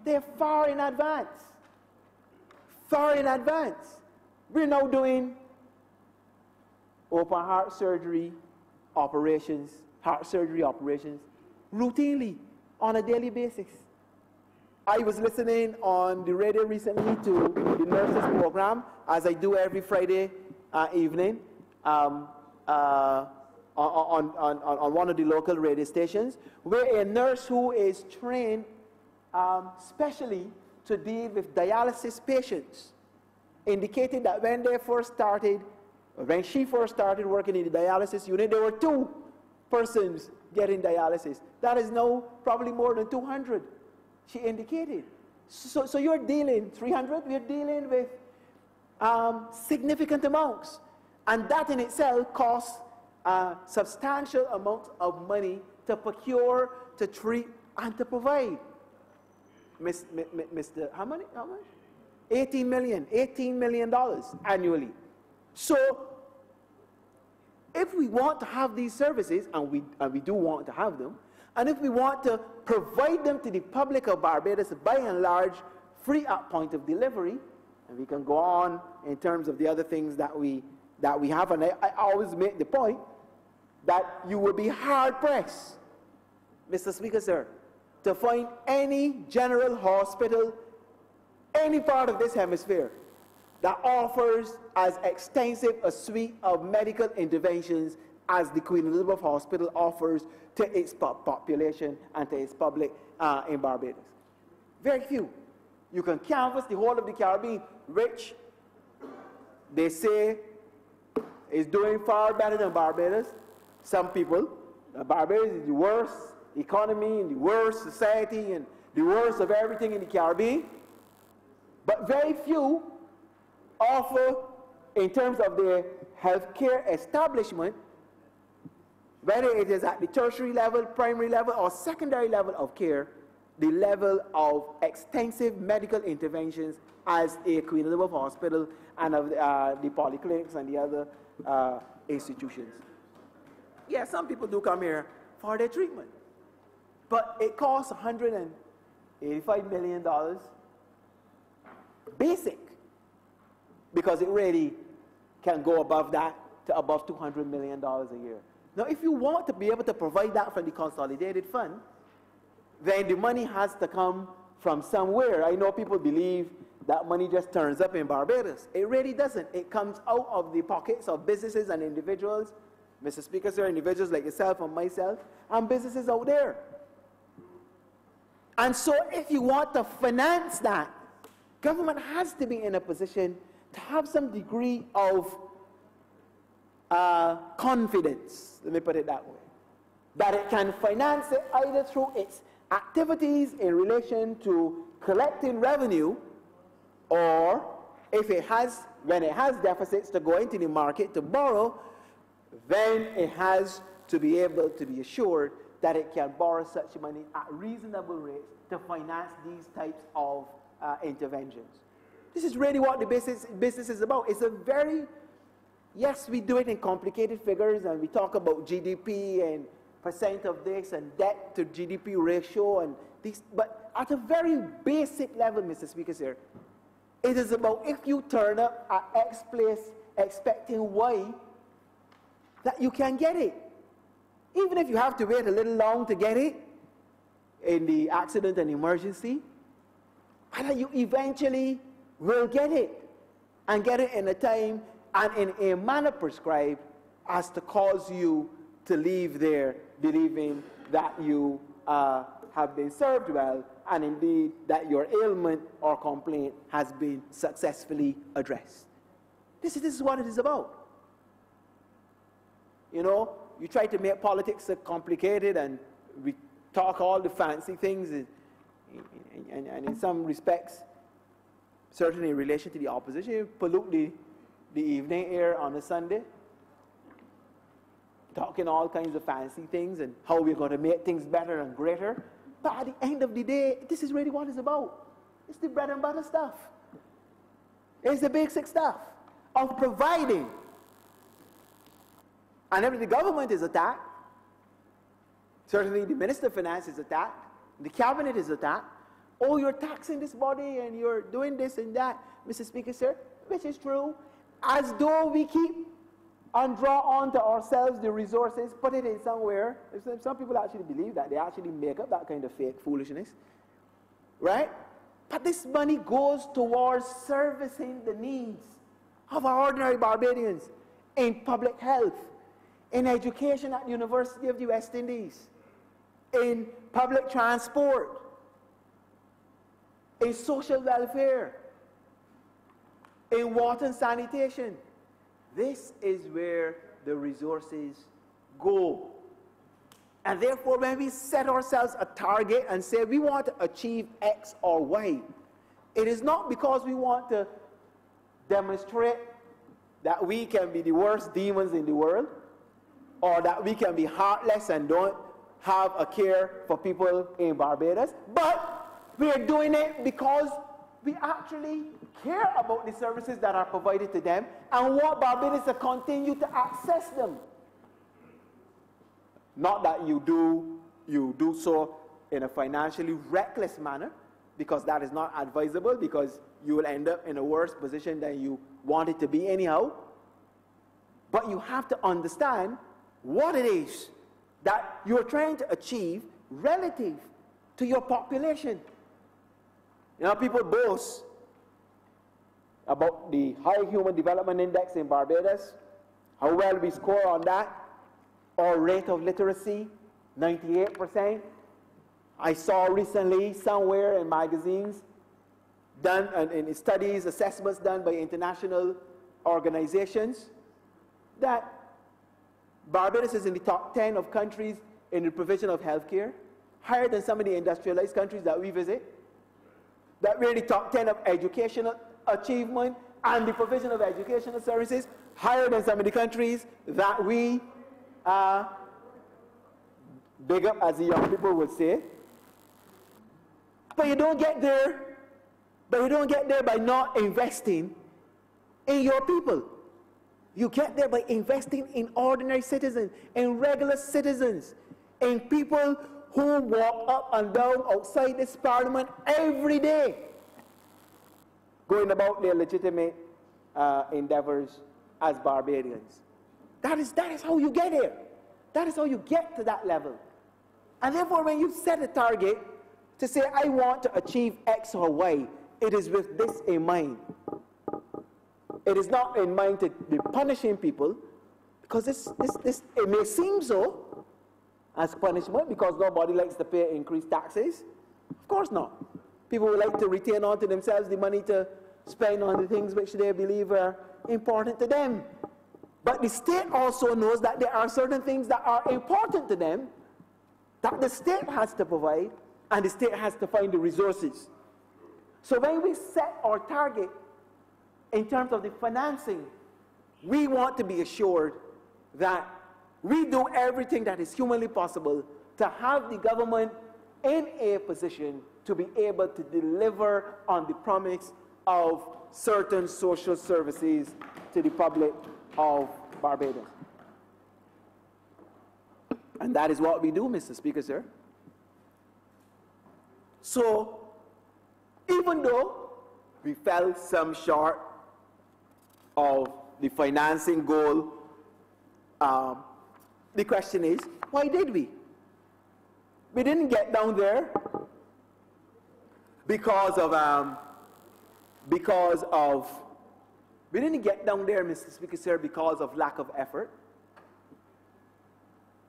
They're far in advance. Far in advance. We're now doing open heart surgery operations, routinely on a daily basis. I was listening on the radio recently to the nurses program, as I do every Friday evening, on one of the local radio stations, where a nurse who is trained specially to deal with dialysis patients indicated that when she first started working in the dialysis unit, there were 2 persons getting dialysis. That is now probably more than 200, she indicated. So you're dealing, 300, we're dealing with significant amounts. And that in itself costs substantial amounts of money to procure, to treat, and to provide. Mr. How much? $18 million annually. So, if we want to have these services, and we do want to have them, and if we want to provide them to the public of Barbados, by and large, free at point of delivery, and we can go on in terms of the other things that we have, and I always make the point that you will be hard-pressed, Mr. Speaker, sir, to find any general hospital, any part of this hemisphere, that offers as extensive a suite of medical interventions as the Queen Elizabeth Hospital offers to its population and to its public in Barbados. Very few. You can canvass the whole of the Caribbean, which they say is doing far better than Barbados. Some people, Barbados is the worst economy and the worst society and the worst of everything in the Caribbean. But very few offer in terms of their healthcare establishment, whether it is at the tertiary level, primary level, or secondary level of care, the level of extensive medical interventions as a Queen Elizabeth Hospital and of the polyclinics and the other institutions. Yeah, some people do come here for their treatment, but it costs $185 million basic, because it really can go above that to above $200 million a year. Now, if you want to be able to provide that from the consolidated fund, then the money has to come from somewhere. I know people believe that money just turns up in Barbados. It really doesn't. It comes out of the pockets of businesses and individuals, Mr. Speaker, sir, individuals like yourself and myself, and businesses out there. And so if you want to finance that, government has to be in a position to have some degree of confidence, let me put it that way, that it can finance it either through its activities in relation to collecting revenue, or if it has, when it has deficits to go into the market to borrow, then it has to be able to be assured that it can borrow such money at reasonable rates to finance these types of interventions. This is really what the business is about. It's a very, yes, we do it in complicated figures, and we talk about GDP and percent of this and debt to GDP ratio and these, but at a very basic level, Mr. Speaker, sir, it is about if you turn up at X place expecting Y, that you can get it. Even if you have to wait a little long to get it in the accident and emergency, and that you eventually will get it, and get it in a time and in a manner prescribed as to cause you to leave there believing that you have been served well, and indeed that your ailment or complaint has been successfully addressed. This is what it is about. You know, you try to make politics so complicated, and we talk all the fancy things, and in some respects, certainly in relation to the opposition, you pollute the evening air on a Sunday, talking all kinds of fancy things and how we're going to make things better and greater. But at the end of the day, this is really what it's about. It's the bread and butter stuff. It's the basic stuff of providing. And if the government is attacked, certainly the Minister of Finance is attacked, the Cabinet is attacked, oh, you're taxing this body and you're doing this and that, Mr. Speaker, sir, which is true, as though we keep and draw on to ourselves the resources, put it in somewhere. Some people actually believe that. They actually make up that kind of fake foolishness, right? But this money goes towards servicing the needs of our ordinary Barbadians in public health, in education at the University of the West Indies, in public transport, in social welfare, in water and sanitation. This is where the resources go. And therefore, when we set ourselves a target and say we want to achieve X or Y, it is not because we want to demonstrate that we can be the worst demons in the world, or that we can be heartless and don't have a care for people in Barbados, but we are doing it because we actually care about the services that are provided to them and want Barbados to continue to access them. Not that you do so in a financially reckless manner, because that is not advisable, because you will end up in a worse position than you wanted to be anyhow. But you have to understand what it is that you're trying to achieve relative to your population. You know, people boast about the High Human Development Index in Barbados, how well we score on that, our rate of literacy, 98%. I saw recently somewhere in magazines done, and in studies, assessments done by international organizations, that Barbados is in the top 10 of countries in the provision of healthcare, higher than some of the industrialized countries that we visit, that we're in the top 10 of educational achievement and the provision of educational services higher than some of the countries that we big up, as the young people would say. But you don't get there. By not investing in your people. You get there by investing in ordinary citizens, in regular citizens, in people who walk up and down outside this parliament every day, going about their legitimate endeavors as Barbadians. That is how you get here. That is how you get to that level. And therefore, when you set a target to say, I want to achieve X or Y, it is with this in mind. It is not in mind to be punishing people, because it may seem so as punishment, because nobody likes to pay increased taxes. Of course not. People would like to retain onto themselves the money to spend on the things which they believe are important to them. But the state also knows that there are certain things that are important to them that the state has to provide, and the state has to find the resources. So when we set our target in terms of the financing, we want to be assured that we do everything that is humanly possible to have the government in a position to be able to deliver on the promise of certain social services to the public of Barbados. And that is what we do, Mr. Speaker, sir. So, even though we fell some short of the financing goal, the question is, why did we? We didn't get down there because we didn't get down there, Mr. Speaker, sir, because of lack of effort.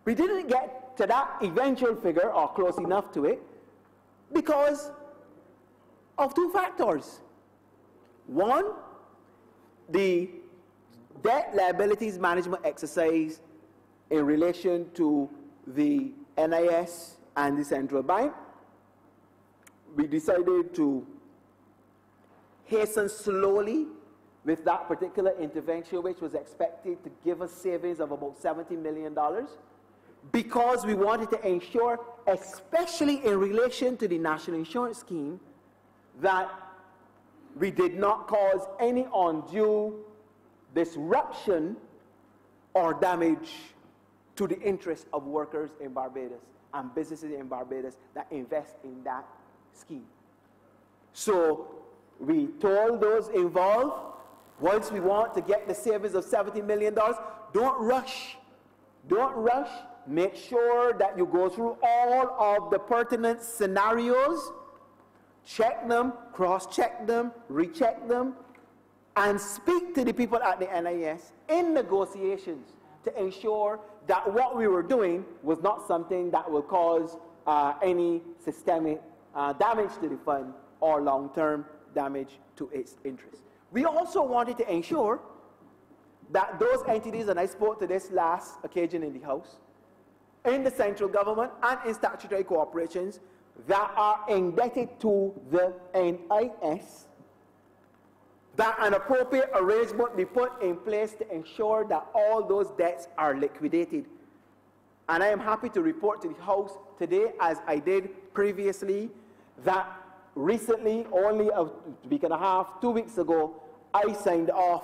We didn't get to that eventual figure, or close enough to it, because of two factors. One, the debt liabilities management exercise in relation to the NIS and the central bank. We decided to hasten slowly with that particular intervention, which was expected to give us savings of about $70 million, because we wanted to ensure, especially in relation to the national insurance scheme, that we did not cause any undue disruption or damage to the interests of workers in Barbados and businesses in Barbados that invest in that scheme. So we told those involved, once we want to get the savings of $70 million, don't rush. Don't rush. Make sure that you go through all of the pertinent scenarios, check them, cross-check them, recheck them, and speak to the people at the NIS in negotiations to ensure that what we were doing was not something that will cause any systemic damage to the fund or long-term damage to its interests. We also wanted to ensure that those entities, and I spoke to this last occasion in the House, in the central government and in statutory corporations that are indebted to the NIS, that an appropriate arrangement be put in place to ensure that all those debts are liquidated. And I am happy to report to the House today, as I did previously, that recently, only a week and a half, 2 weeks ago, I signed off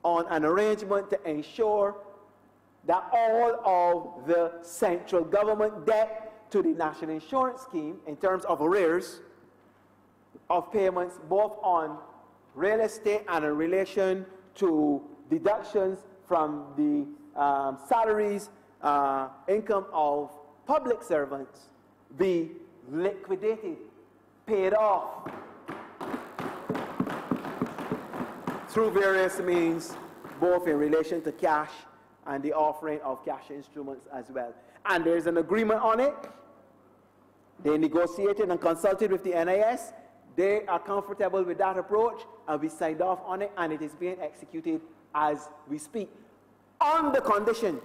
on an arrangement to ensure that all of the central government debt to the national insurance scheme, in terms of arrears of payments, both on real estate and in relation to deductions from the salaries, income of public servants, be liquidated, paid off through various means, both in relation to cash and the offering of cash instruments as well. And there's an agreement on it. They negotiated and consulted with the NIS. They are comfortable with that approach, and we signed off on it, and it is being executed as we speak, on the condition,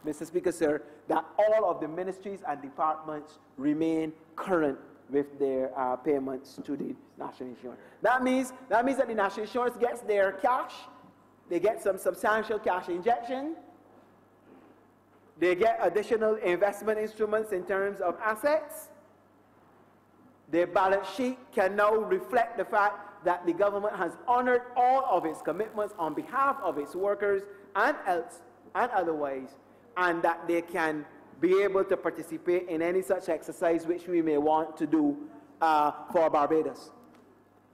Mr. Speaker, sir, that all of the ministries and departments remain current with their payments to the national insurance. That means that the national insurance gets their cash, they get some substantial cash injection, they get additional investment instruments in terms of assets. Their balance sheet can now reflect the fact that the government has honored all of its commitments on behalf of its workers and otherwise, and that they can be able to participate in any such exercise which we may want to do for Barbados.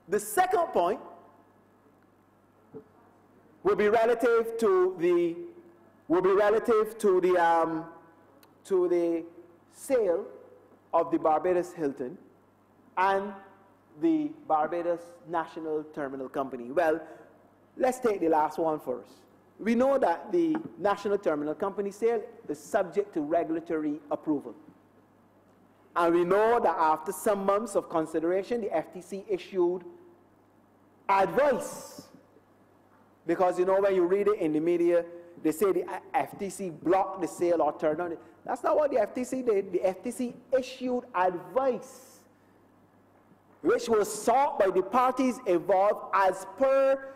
The second point will be relative to the sale of the Barbados Hilton and the Barbados National Terminal Company. Well, let's take the last one first. We know that the National Terminal Company sale is subject to regulatory approval. And we know that after some months of consideration, the FTC issued advice. Because you know, when you read it in the media, they say the FTC blocked the sale or turned on it. That's not what the FTC did. The FTC issued advice, which was sought by the parties involved as per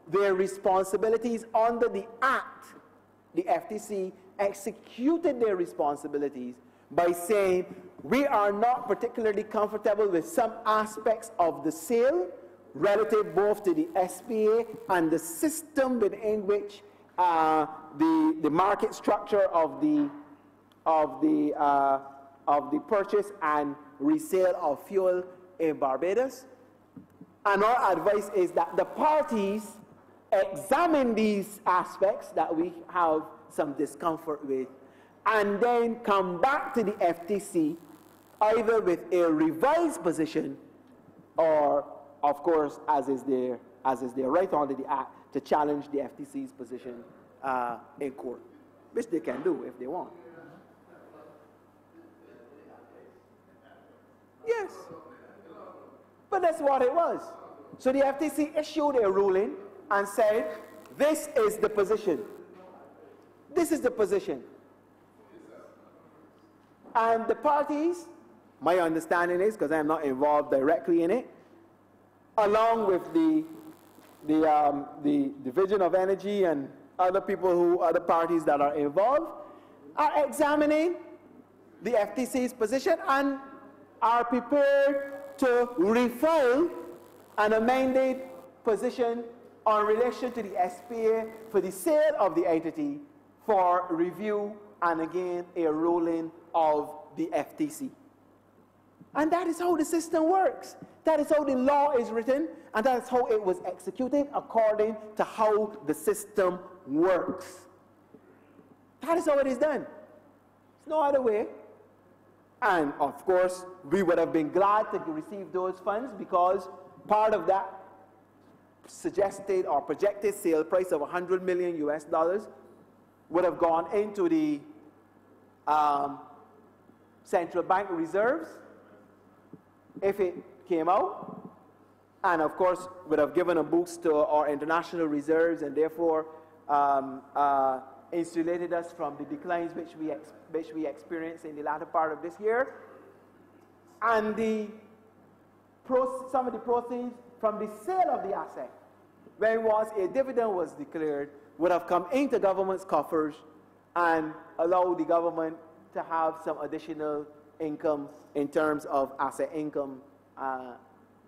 their responsibilities under the Act. The FTC executed their responsibilities by saying, we are not particularly comfortable with some aspects of the sale relative both to the SPA and the system within which the market structure of the purchase and resale of fuel in Barbados. And our advice is that the parties examine these aspects that we have some discomfort with, and then come back to the FTC either with a revised position or, of course, as is their right under the Act, to challenge the FTC's position in court, which they can do if they want. Yes. But that's what it was. So the FTC issued a ruling and said, this is the position. This is the position. And the parties, my understanding is, because I'm not involved directly in it, along with the Division of Energy and other parties that are involved, are examining the FTC's position and are prepared to refile an amended position on relation to the SPA for the sale of the entity for review and again a ruling of the FTC. And that is how the system works. That is how the law is written, and that is how it was executed according to how the system works. That is how it is done. There's no other way. And of course, we would have been glad to receive those funds because part of that suggested or projected sale price of $100 million would have gone into the central bank reserves if it came out, and of course would have given a boost to our international reserves and therefore insulated us from the declines which we experienced in the latter part of this year. And some of the proceeds from the sale of the asset, when once a dividend was declared, would have come into government's coffers and allowed the government to have some additional income in terms of asset income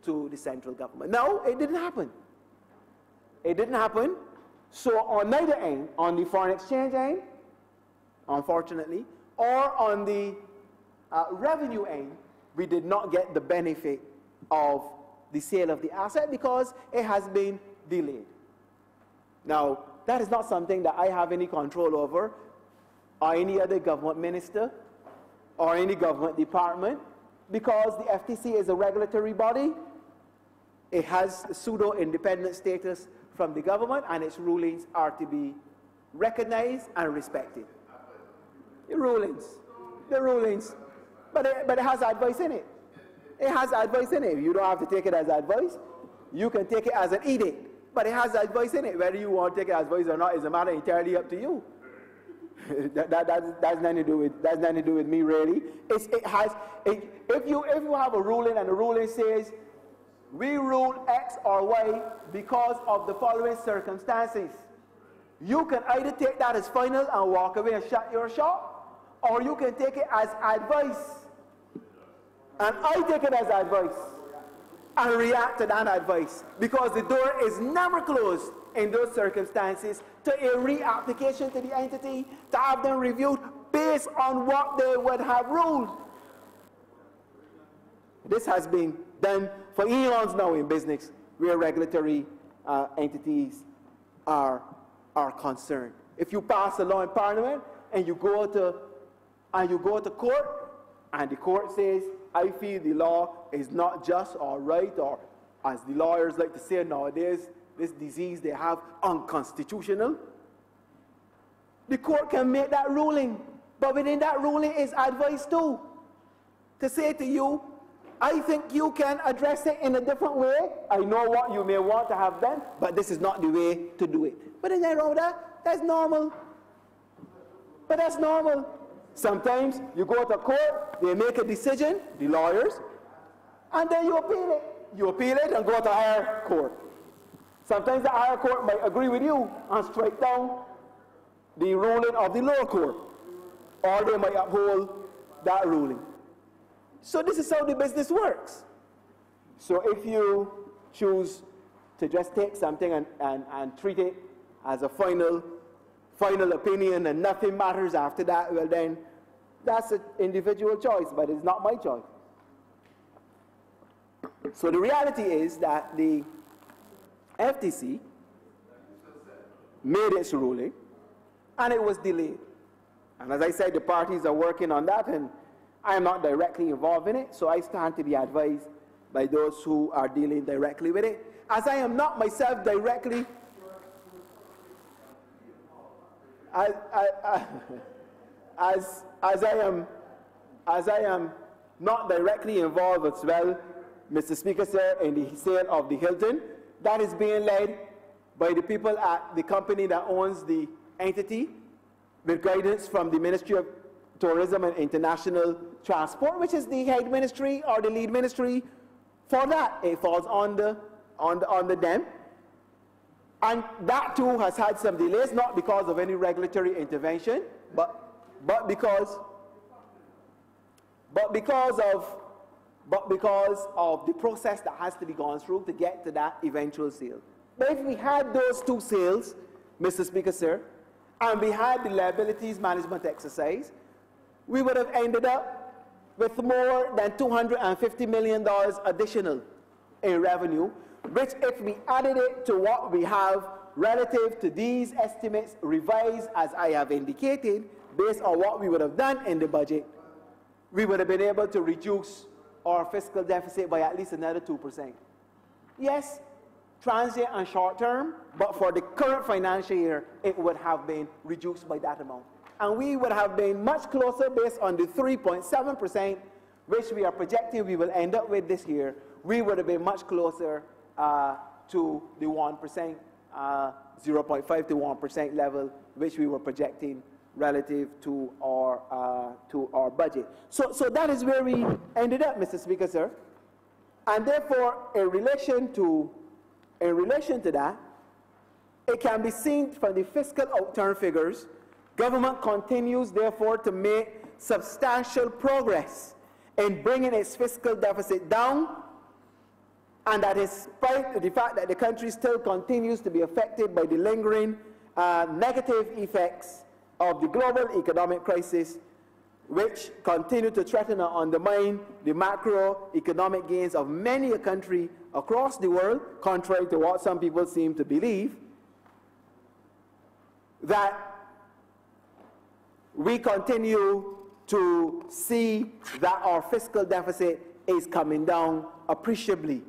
to the central government. No, it didn't happen. It didn't happen. So on neither end, on the foreign exchange end, unfortunately, or on the revenue end, we did not get the benefit of the sale of the asset because it has been delayed. Now, that is not something that I have any control over, or any other government minister, or any government department, because the FTC is a regulatory body. It has pseudo-independent status from the government, and its rulings are to be recognized and respected. The rulings. But it has advice in it. It has advice in it. You don't have to take it as advice. You can take it as an edict. But it has advice in it. Whether you want to take it as advice or not is a matter entirely up to you. That's nothing to do with me really. If you have a ruling and the ruling says we rule X or Y because of the following circumstances, you can either take that as final and walk away and shut your shop, or you can take it as advice. And I take it as advice and react to that advice, because the door is never closed in those circumstances to a reapplication to the entity to have them reviewed based on what they would have ruled. This has been done for eons now in business where regulatory entities are concerned. If you pass a law in Parliament and you go to court and the court says, I feel the law is not just or right, or as the lawyers like to say nowadays, this disease they have unconstitutional, the court can make that ruling. But within that ruling is advice too, to say to you, I think you can address it in a different way. I know what you may want to have done, but this is not the way to do it. But in that, that's normal. But that's normal. Sometimes you go to court, they make a decision, the lawyers, and then you appeal it. You appeal it and go to higher court. Sometimes the higher court might agree with you and strike down the ruling of the lower court, or they might uphold that ruling. So this is how the business works. So if you choose to just take something and treat it as a final opinion and nothing matters after that, well then, that's an individual choice, but it's not my choice. So the reality is that the FTC made its ruling, and it was delayed. And as I said, the parties are working on that, and I am not directly involved in it, so I stand to be advised by those who are dealing directly with it. As I am not myself directly, as I am not directly involved as well, Mr. Speaker, sir, in the sale of the Hilton, that is being led by the people at the company that owns the entity, with guidance from the Ministry of Tourism and International Transport, which is the head ministry or the lead ministry for that. It falls on them. And that too has had some delays, not because of any regulatory intervention, but because of the process that has to be gone through to get to that eventual sale. But if we had those two sales, Mr. Speaker, sir, and we had the liabilities management exercise, we would have ended up with more than $250 million additional in revenue, which if we added it to what we have relative to these estimates revised, as I have indicated, based on what we would have done in the budget, we would have been able to reduce our fiscal deficit by at least another 2%. Yes, transient and short term, but for the current financial year, it would have been reduced by that amount. And we would have been much closer based on the 3.7%, which we are projecting we will end up with this year. We would have been much closer to the 1%, 0.5 to 1% level, which we were projecting relative to our budget. So that is where we ended up, Mr. Speaker, sir. And therefore, in relation to that, it can be seen from the fiscal outturn figures, government continues, therefore, to make substantial progress in bringing its fiscal deficit down, and that despite the fact that the country still continues to be affected by the lingering negative effects of the global economic crisis, which continue to threaten and undermine the macroeconomic gains of many a country across the world, contrary to what some people seem to believe, that we continue to see that our fiscal deficit is coming down appreciably,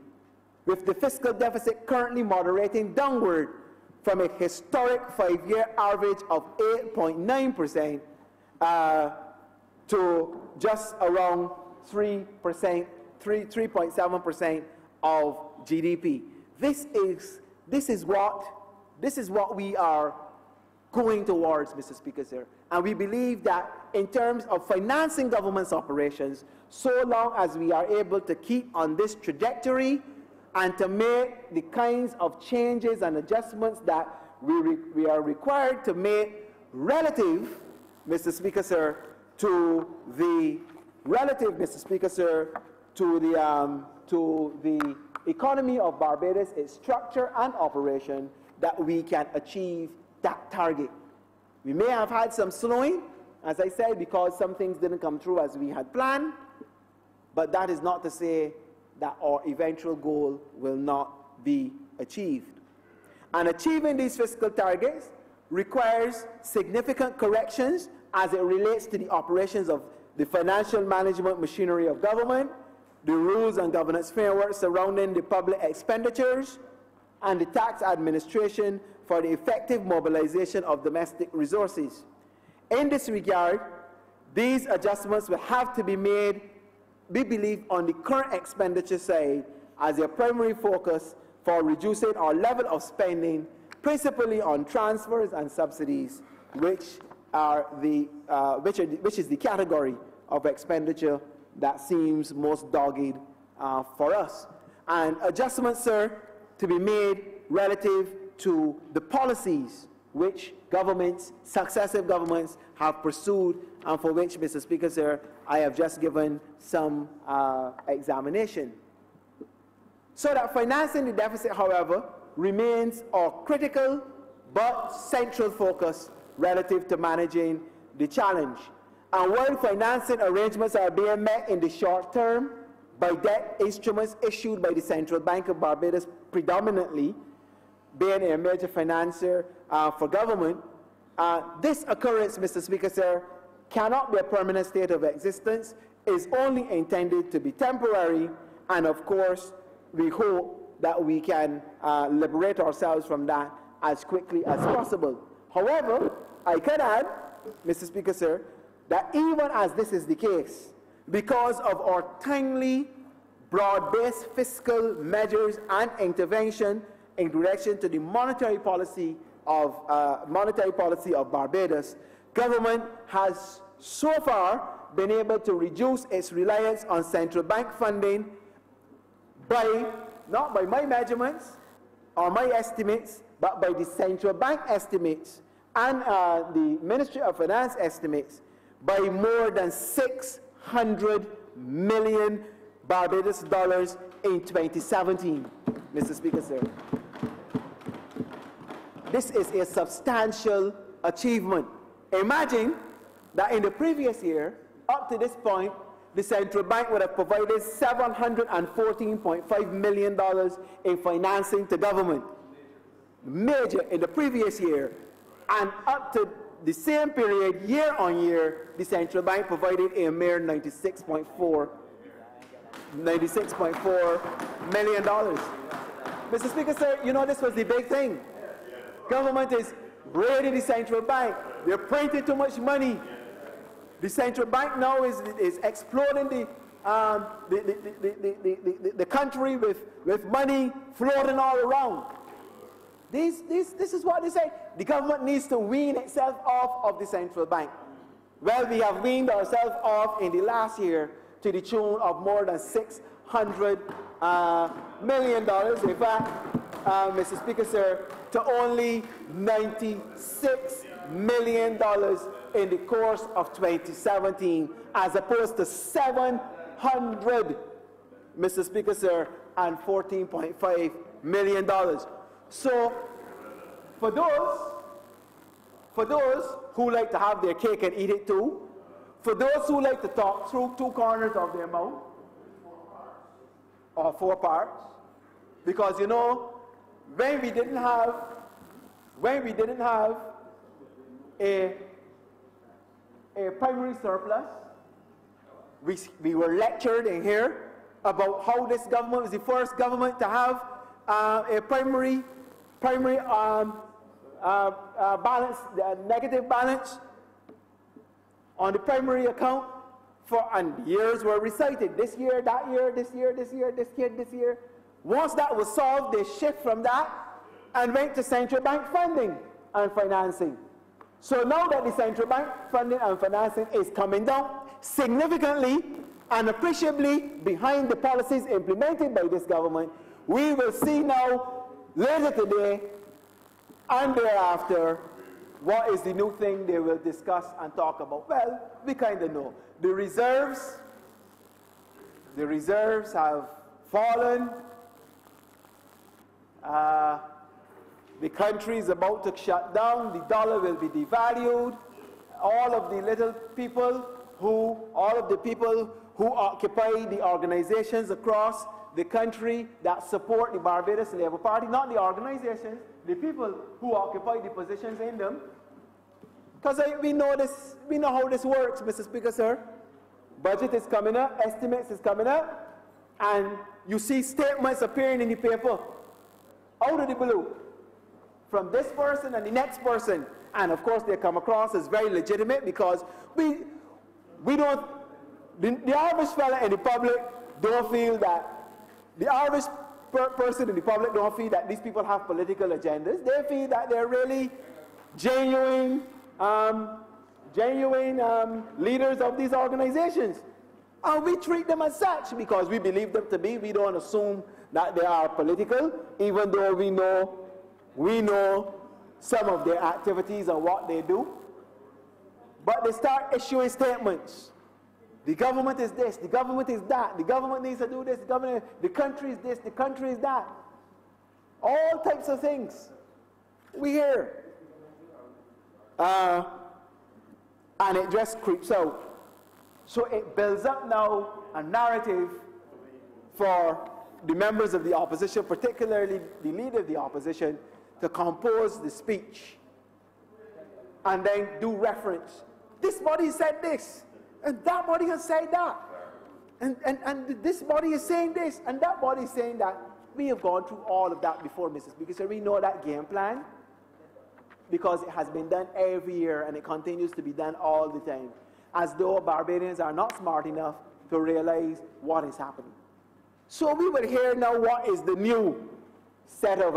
with the fiscal deficit currently moderating downward from a historic 5-year average of 8.9% to just around 3.7% of GDP. This is what we are going towards, Mr. Speaker, sir. And we believe that in terms of financing government's operations, so long as we are able to keep on this trajectory and to make the kinds of changes and adjustments that we are required to make relative, Mr. Speaker, sir, to the economy of Barbados, its structure and operation, that we can achieve that target. We may have had some slowing, as I said, because some things didn't come through as we had planned, but that is not to say that our eventual goal will not be achieved. And achieving these fiscal targets requires significant corrections as it relates to the operations of the financial management machinery of government, the rules and governance framework surrounding the public expenditures, and the tax administration for the effective mobilization of domestic resources. In this regard, these adjustments will have to be made, we believe, on the current expenditure side as a primary focus for reducing our level of spending, principally on transfers and subsidies, which is the category of expenditure that seems most dogged for us. And adjustments, sir, to be made relative to the policies which governments, successive governments, have pursued, and for which, Mr. Speaker, sir, I have just given some examination. So that financing the deficit, however, remains our critical but central focus relative to managing the challenge. And while financing arrangements are being met in the short term by debt instruments issued by the Central Bank of Barbados, predominantly being a major financier for government, this occurrence, Mr. Speaker, sir, cannot be a permanent state of existence, is only intended to be temporary, and of course, we hope that we can liberate ourselves from that as quickly as possible. However, I can add, Mr. Speaker, sir, that even as this is the case, because of our timely, broad-based fiscal measures and intervention in relation to the monetary policy of Barbados, government has so far been able to reduce its reliance on central bank funding by, not by my measurements or my estimates, but by the central bank estimates and the Ministry of Finance estimates, by more than 600 million Barbados dollars in 2017, Mr. Speaker, sir. This is a substantial achievement. Imagine that in the previous year, up to this point, the central bank would have provided $714.5 million in financing to government. Major in the previous year. And up to the same period, year on year, the central bank provided a mere $96.4 million. Mr. Speaker, sir, you know this was the big thing. Government is raiding the central bank. They're printing too much money. The central bank now is exploding the country with money floating all around. This is what they say. The government needs to wean itself off of the central bank. Well, we have weaned ourselves off in the last year to the tune of more than $600 million. In fact, Mr. Speaker, sir, to only $96 million in the course of 2017, as opposed to 700, Mr. Speaker, sir, and $14.5 million. So, for those who like to have their cake and eat it too, for those who like to talk through two corners of their mouth, or four parts, because you know, when we didn't have a primary surplus, we were lectured in here about how this government was the first government to have a primary balance, negative balance on the primary account, and years were recited. This year, that year, this year, this year, this year, this year. Once that was solved, they shift from that and went to central bank funding and financing. So now that the central bank funding and financing is coming down significantly and appreciably behind the policies implemented by this government, we will see now, later today and thereafter, what is the new thing they will discuss and talk about. Well, we kind of know. The reserves have fallen. The country is about to shut down. The dollar will be devalued. All of the people who occupy the organizations across the country that support the Barbados Labour Party, not the organizations, the people who occupy the positions in them. Because we know how this works, Mr. Speaker, sir. Budget is coming up, estimates is coming up, and you see statements appearing in the paper out of the blue from this person and the next person. And of course, they come across as very legitimate because we don't, the average fella in the public don't feel that, the average person in the public don't feel that these people have political agendas. They feel that they're really genuine leaders of these organizations. And we treat them as such because we believe them to be. We don't assume that they are political, even though we know some of their activities and what they do. But they start issuing statements. The government is this, the government is that, the government needs to do this, the country is this, the country is that. All types of things we hear. And it just creeps out. So it builds up now a narrative for the members of the opposition, particularly the leader of the opposition, to compose the speech and then do reference. This body said this, and that body has said that. And this body is saying this, and that body is saying that. We have gone through all of that before, Mrs. Speaker, so we know that game plan because it has been done every year and it continues to be done all the time, as though Barbadians are not smart enough to realize what is happening. So we will hear now what is the new set of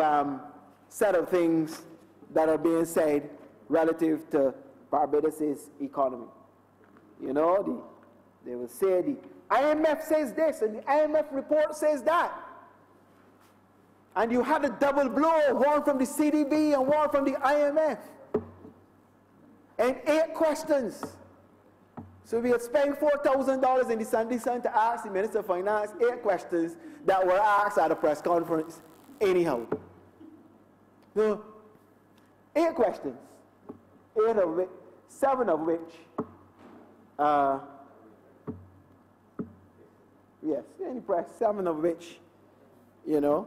things that are being said relative to Barbados' economy. You know, they will say the IMF says this and the IMF report says that. And you had a double blow, one from the CDB and one from the IMF. And 8 questions. So we had spent $4,000 in the Sunday Sun to ask the Minister of Finance 8 questions that were asked at a press conference anyhow. So, 8 questions, 7 of which, yes, in the press, 7 of which, you know,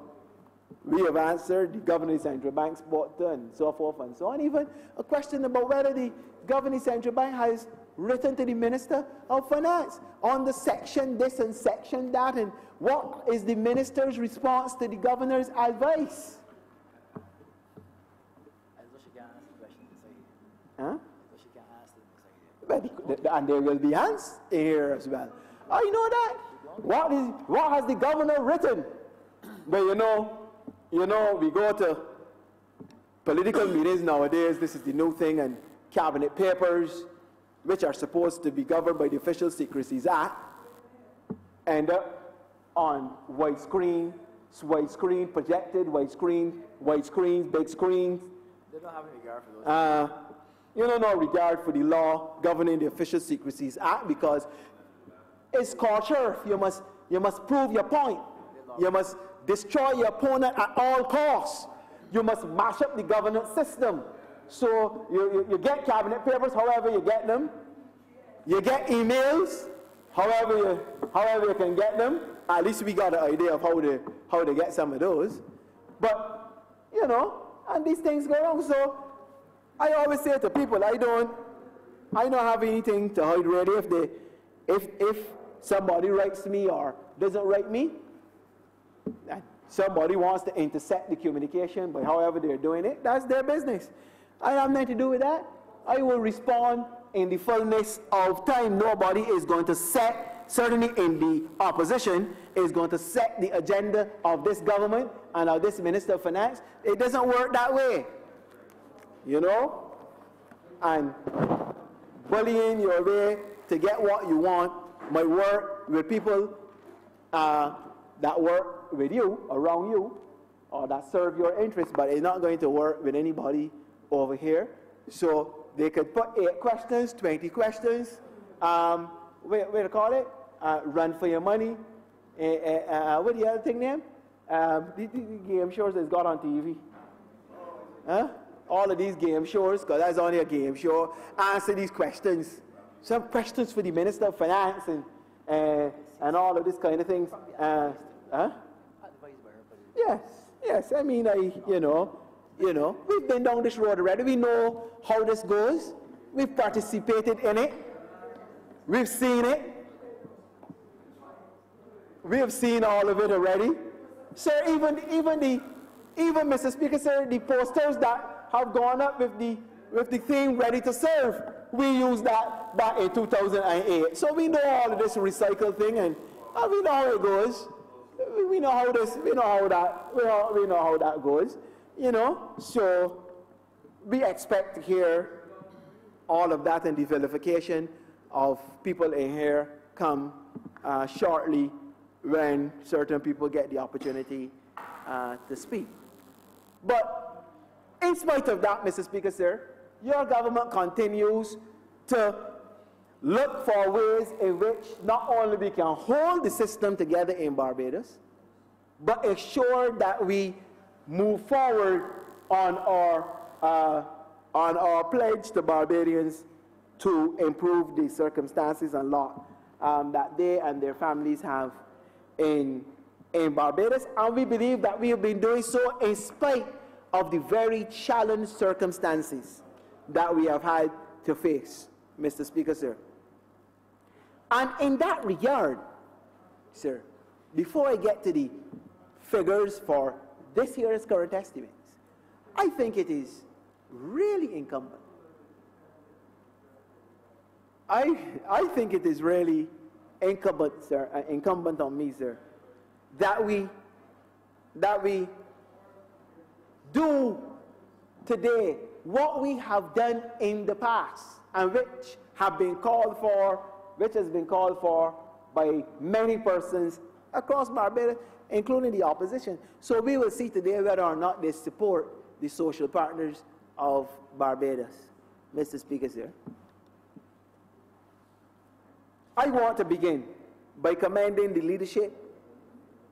we have answered, the Governor of the Central Bank spoke to, and so forth and so on. Even a question about whether the Governor of the Central Bank has written to the Minister of Finance on the section this and section that, and what is the Minister's response to the Governor's advice? Huh? And there will be answers here as well. Oh, you know that? What has the Governor written? But you know, we go to political meetings nowadays. This is the new thing, and cabinet papers, which are supposed to be governed by the Official Secrecies Act, end up on widescreen, projected, widescreens, big screens. They don't have any regard for those. No regard for the law governing the Official Secrecies Act, because it's culture. You must prove your point. You must destroy your opponent at all costs. You must mash up the governance system. So you get cabinet papers, however you get them. You get emails, however you can get them. At least we got an idea of how to get some of those. But, and these things go wrong. So I always say to people, I don't have anything to hide really. If somebody writes me or doesn't write me, somebody wants to intercept the communication by however they're doing it, that's their business. I have nothing to do with that. I will respond in the fullness of time. Nobody is going to set, certainly in the opposition, is going to set the agenda of this government and of this Minister of Finance. It doesn't work that way. and bullying your way to get what you want might work with people that work with you, around you, or that serve your interests, but it's not going to work with anybody over here. So they could put 8 questions, 20 questions, what do you call it? Run for your money. What the other thing name? The game shows that's got on TV. Huh? All of these game shows, because that's only a game show, answer these questions. Some questions for the Minister of Finance and all of this kind of things. Huh? Yes. I mean, you know, we've been down this road already. We know how this goes. We've participated in it. We've seen it. We have seen all of it already. So even Mr. Speaker, sir, the posters that have gone up with the thing ready to serve, we used that back in 2008. So we know all of this recycle thing, and we know how it goes. We know how that goes. You know, so we expect to hear all of that, and the vilification of people in here come shortly when certain people get the opportunity to speak. But in spite of that, Mr. Speaker, sir, your government continues to look for ways in which not only we can hold the system together in Barbados, but ensure that we move forward on our pledge to Barbadians to improve the circumstances and lot that they and their families have in Barbados. And we believe that we have been doing so in spite of the very challenged circumstances that we have had to face, Mr. Speaker, sir. And in that regard, sir, before I get to the figures for this year's current estimates, I think it is really incumbent. I think it is really incumbent, sir, incumbent on me, sir, that we do today what we have done in the past, and which has been called for by many persons across Barbados, including the opposition. So we will see today whether or not they support the social partners of Barbados. Mr. Speaker, sir, I want to begin by commending the leadership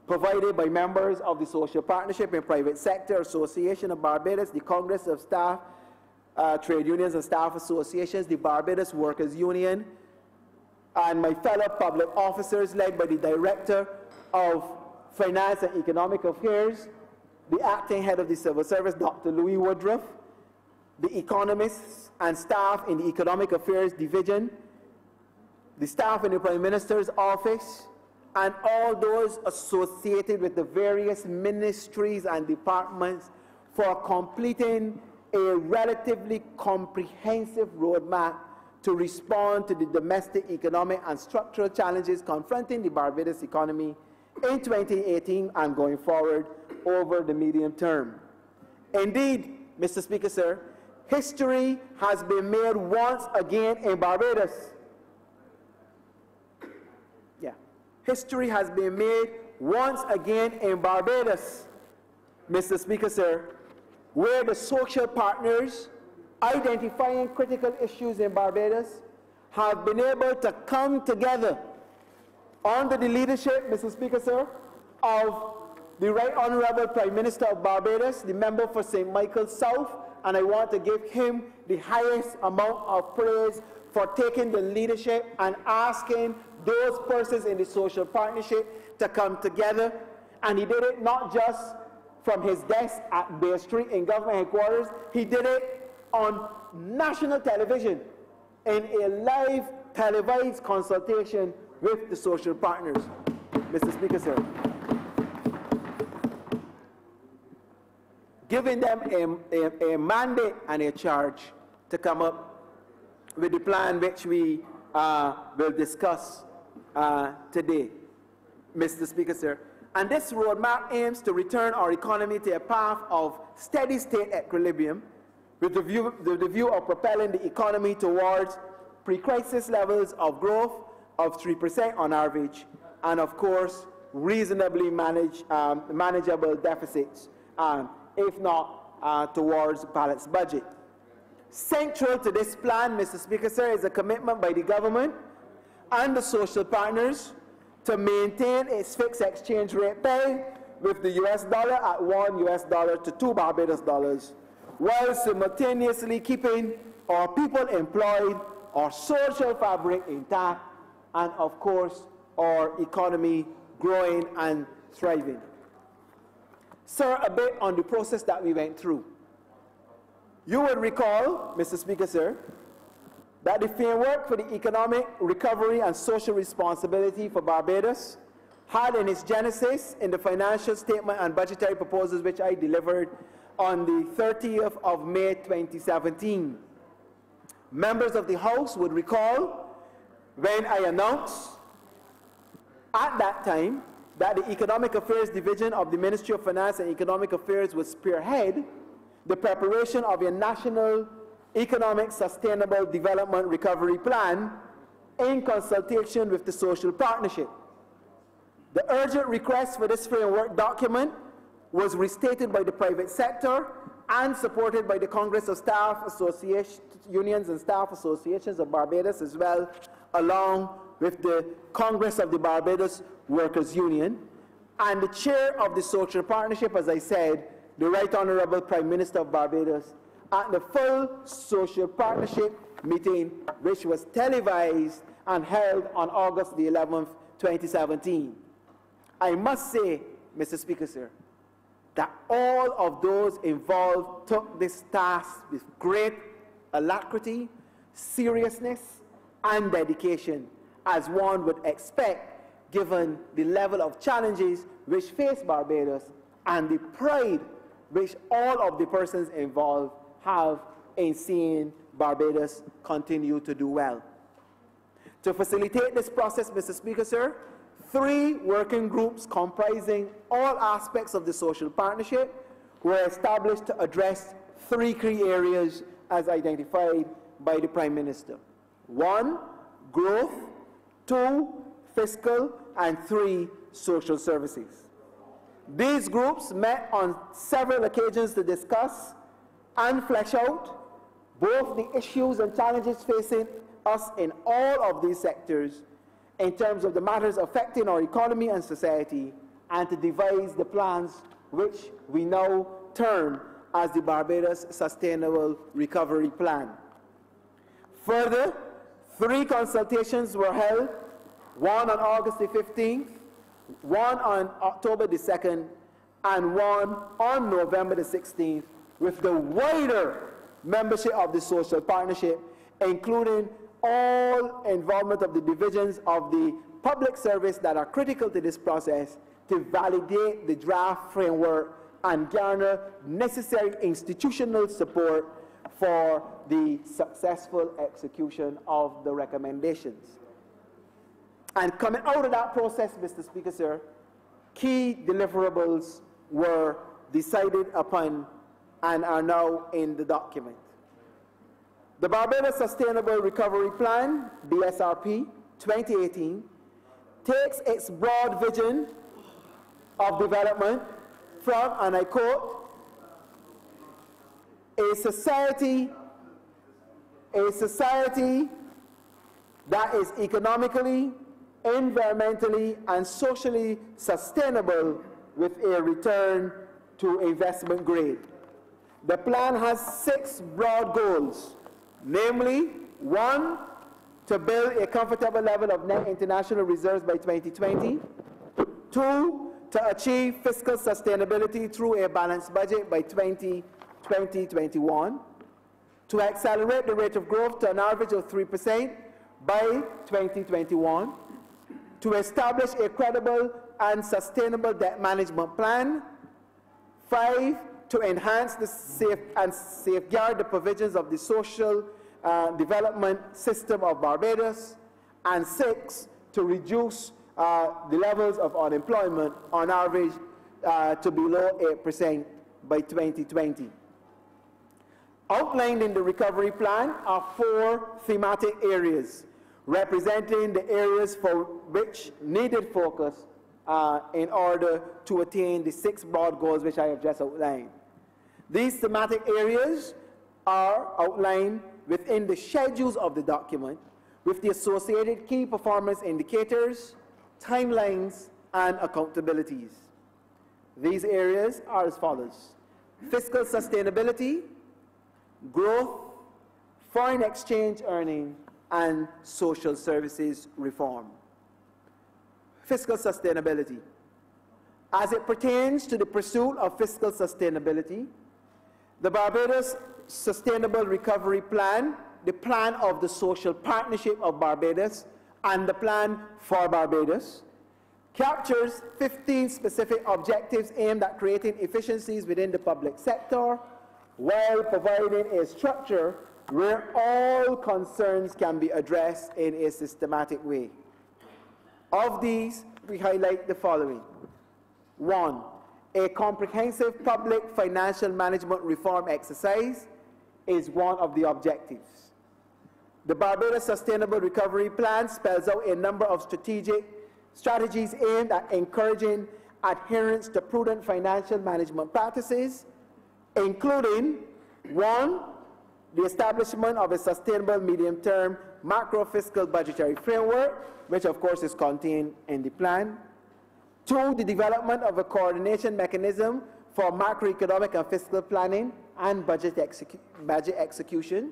provided by members of the Social Partnership and Private Sector Association of Barbados, the Congress of Staff, Trade Unions and Staff Associations, the Barbados Workers Union, and my fellow public officers led by the Director of Finance and Economic Affairs, the Acting Head of the Civil Service, Dr. Louis Woodruff, the economists and staff in the Economic Affairs Division, the staff in the Prime Minister's Office, and all those associated with the various ministries and departments for completing a relatively comprehensive roadmap to respond to the domestic economic and structural challenges confronting the Barbados economy in 2018 and going forward over the medium term. Indeed, Mr. Speaker, sir, history has been made once again in Barbados. History has been made once again in Barbados, Mr. Speaker, sir, where the social partners identifying critical issues in Barbados have been able to come together under the leadership, Mr. Speaker, sir, of the Right Honorable Prime Minister of Barbados, the member for St. Michael South, and I want to give him the highest amount of praise for taking the leadership and asking those persons in the social partnership to come together. And he did it not just from his desk at Bay Street in government headquarters, he did it on national television in a live televised consultation with the social partners. Mr. Speaker, sir, giving them a mandate and a charge to come up with the plan which we will discuss today, Mr. Speaker, sir. And this roadmap aims to return our economy to a path of steady state equilibrium with the view of propelling the economy towards pre-crisis levels of growth of 3% on average, and of course, reasonably manageable deficits, if not towards balanced budget. Central to this plan, Mr. Speaker, sir, is a commitment by the government and the social partners to maintain its fixed exchange rate pair with the US dollar at $1 to 2 Barbados dollars, while simultaneously keeping our people employed, our social fabric intact, and of course, our economy growing and thriving. Sir, a bit on the process that we went through. You would recall, Mr. Speaker, sir, that the framework for the economic recovery and social responsibility for Barbados had in its genesis in the financial statement and budgetary proposals which I delivered on the 30th of May 2017. Members of the House would recall when I announced at that time that the Economic Affairs Division of the Ministry of Finance and Economic Affairs would spearhead the preparation of a national economic sustainable development recovery plan in consultation with the social partnership. The urgent request for this framework document was restated by the private sector and supported by the Congress of Staff Association, Unions and Staff Associations of Barbados as well, along with the Congress of the Barbados Workers' Union, and the chair of the social partnership, as I said, the Right Honourable Prime Minister of Barbados, at the full social partnership meeting, which was televised and held on August the 11th, 2017. I must say, Mr. Speaker, sir, that all of those involved took this task with great alacrity, seriousness, and dedication, as one would expect, given the level of challenges which face Barbados and the pride which all of the persons involved have in seeing Barbados continue to do well. To facilitate this process, Mr. Speaker, sir, 3 working groups comprising all aspects of the social partnership were established to address 3 key areas as identified by the Prime Minister. 1, growth, 2, fiscal, and 3, social services. These groups met on several occasions to discuss and flesh out both the issues and challenges facing us in all of these sectors in terms of the matters affecting our economy and society, and to devise the plans which we now term as the Barbados Sustainable Recovery Plan. Further, 3 consultations were held, one on August the 15th, one on October the 2nd, and one on November the 16th, with the wider membership of the social partnership, including all involvement of the divisions of the public service that are critical to this process, to validate the draft framework and garner necessary institutional support for the successful execution of the recommendations. And coming out of that process, Mr. Speaker, sir, key deliverables were decided upon and are now in the document. The Barbados Sustainable Recovery Plan, BSRP 2018, takes its broad vision of development from, and I quote, a society that is economically, environmentally, and socially sustainable with a return to investment grade. The plan has 6 broad goals, namely, 1, to build a comfortable level of net international reserves by 2020, 2, to achieve fiscal sustainability through a balanced budget by 2021, to accelerate the rate of growth to an average of 3% by 2021, to establish a credible and sustainable debt management plan, 5, to enhance the safeguard the provisions of the social development system of Barbados, and 6, to reduce the levels of unemployment on average to below 8% by 2020. Outlined in the recovery plan are 4 thematic areas, representing the areas for which needed focus in order to attain the 6 broad goals which I have just outlined. These thematic areas are outlined within the schedules of the document with the associated key performance indicators, timelines, and accountabilities. These areas are as follows: fiscal sustainability, growth, foreign exchange earning, and social services reform. Fiscal sustainability. As it pertains to the pursuit of fiscal sustainability, the Barbados Sustainable Recovery Plan, the plan of the Social Partnership of Barbados, and the plan for Barbados, captures 15 specific objectives aimed at creating efficiencies within the public sector, while providing a structure where all concerns can be addressed in a systematic way. Of these, we highlight the following. 1. A comprehensive public financial management reform exercise is one of the objectives. The Barbados Sustainable Recovery Plan spells out a number of strategies aimed at encouraging adherence to prudent financial management practices, including 1. The establishment of a sustainable medium-term macro-fiscal budgetary framework, which of course is contained in the plan. 2. The development of a coordination mechanism for macroeconomic and fiscal planning and budget execution.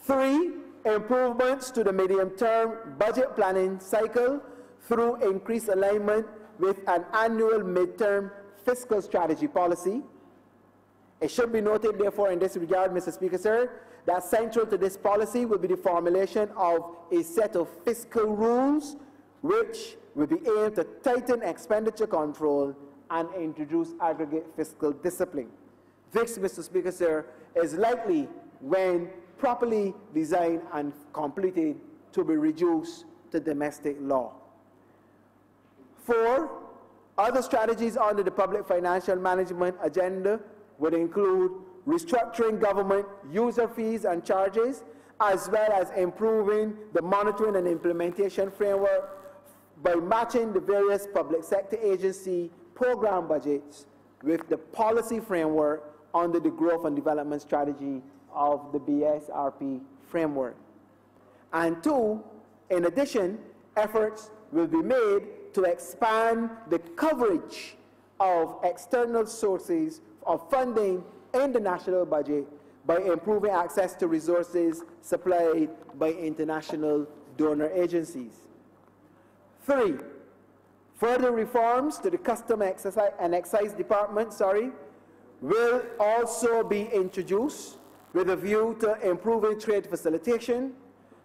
3. Improvements to the medium-term budget planning cycle through increased alignment with an annual midterm fiscal strategy policy. It should be noted, therefore, in this regard, Mr. Speaker, sir, that central to this policy will be the formulation of a set of fiscal rules which will be aimed to tighten expenditure control and introduce aggregate fiscal discipline. This, Mr. Speaker, sir, is likely, when properly designed and completed, to be reduced to domestic law. 4. Other strategies under the public financial management agenda would include restructuring government user fees and charges, as well as improving the monitoring and implementation framework by matching the various public sector agency program budgets with the policy framework under the growth and development strategy of the BSRP framework. And 2, in addition, efforts will be made to expand the coverage of external sources of funding in the national budget by improving access to resources supplied by international donor agencies. 3. Further reforms to the Custom and Excise Department, will also be introduced with a view to improving trade facilitation,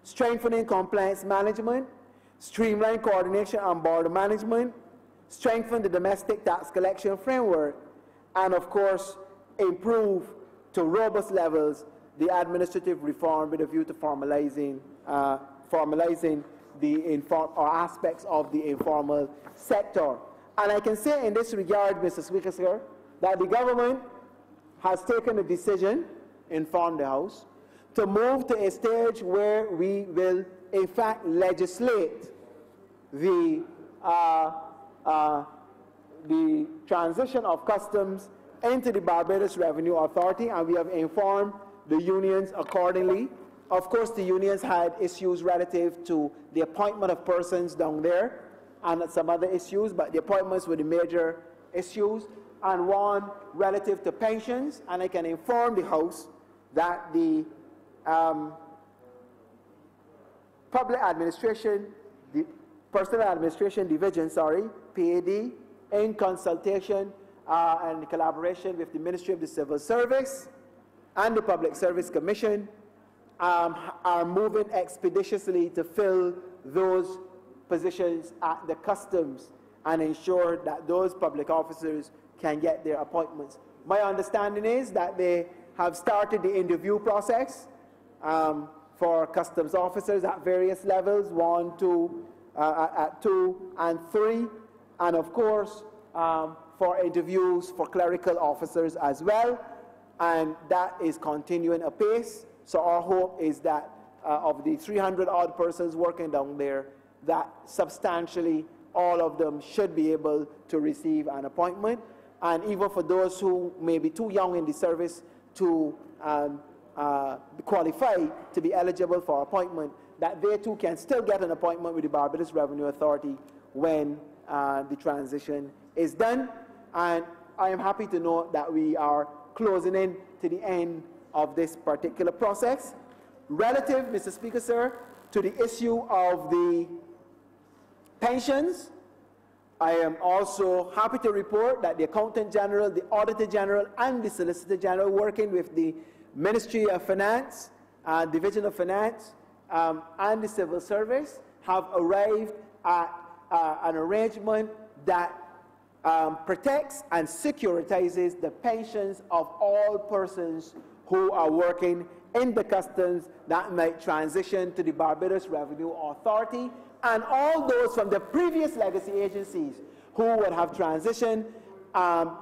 strengthening compliance management, streamline coordination and border management, strengthen the domestic tax collection framework, and of course, improve to robust levels the administrative reform with a view to formalizing the aspects of the informal sector. And I can say in this regard, Mr. Speaker, sir, that the government has taken a decision, informed the House, to move to a stage where we will, in fact, legislate the transition of customs into the Barbados Revenue Authority, and we have informed the unions accordingly. Of course, the unions had issues relative to the appointment of persons down there and some other issues, but the appointments were the major issues, and one relative to pensions. And I can inform the House that the Public Administration, the Personal Administration Division, PAD, in consultation and collaboration with the Ministry of the Civil Service and the Public Service Commission, are moving expeditiously to fill those positions at the customs and ensure that those public officers can get their appointments. My understanding is that they have started the interview process for customs officers at various levels, 1, 2, at 2 and 3, and of course for interviews for clerical officers as well. and that is continuing apace. So our hope is that of the 300-odd persons working down there, that substantially all of them should be able to receive an appointment. And even for those who may be too young in the service to qualify to be eligible for appointment, that they too can still get an appointment with the Barbados Revenue Authority when the transition is done. And I am happy to note that we are closing in to the end of this particular process. Relative, Mr. Speaker, sir, to the issue of the pensions, I am also happy to report that the Accountant General, the Auditor General, and the Solicitor General, working with the Ministry of Finance, Division of Finance, and the Civil Service, have arrived at an arrangement that protects and securitizes the pensions of all persons who are working in the customs that might transition to the Barbados Revenue Authority, and all those from the previous legacy agencies who would have transitioned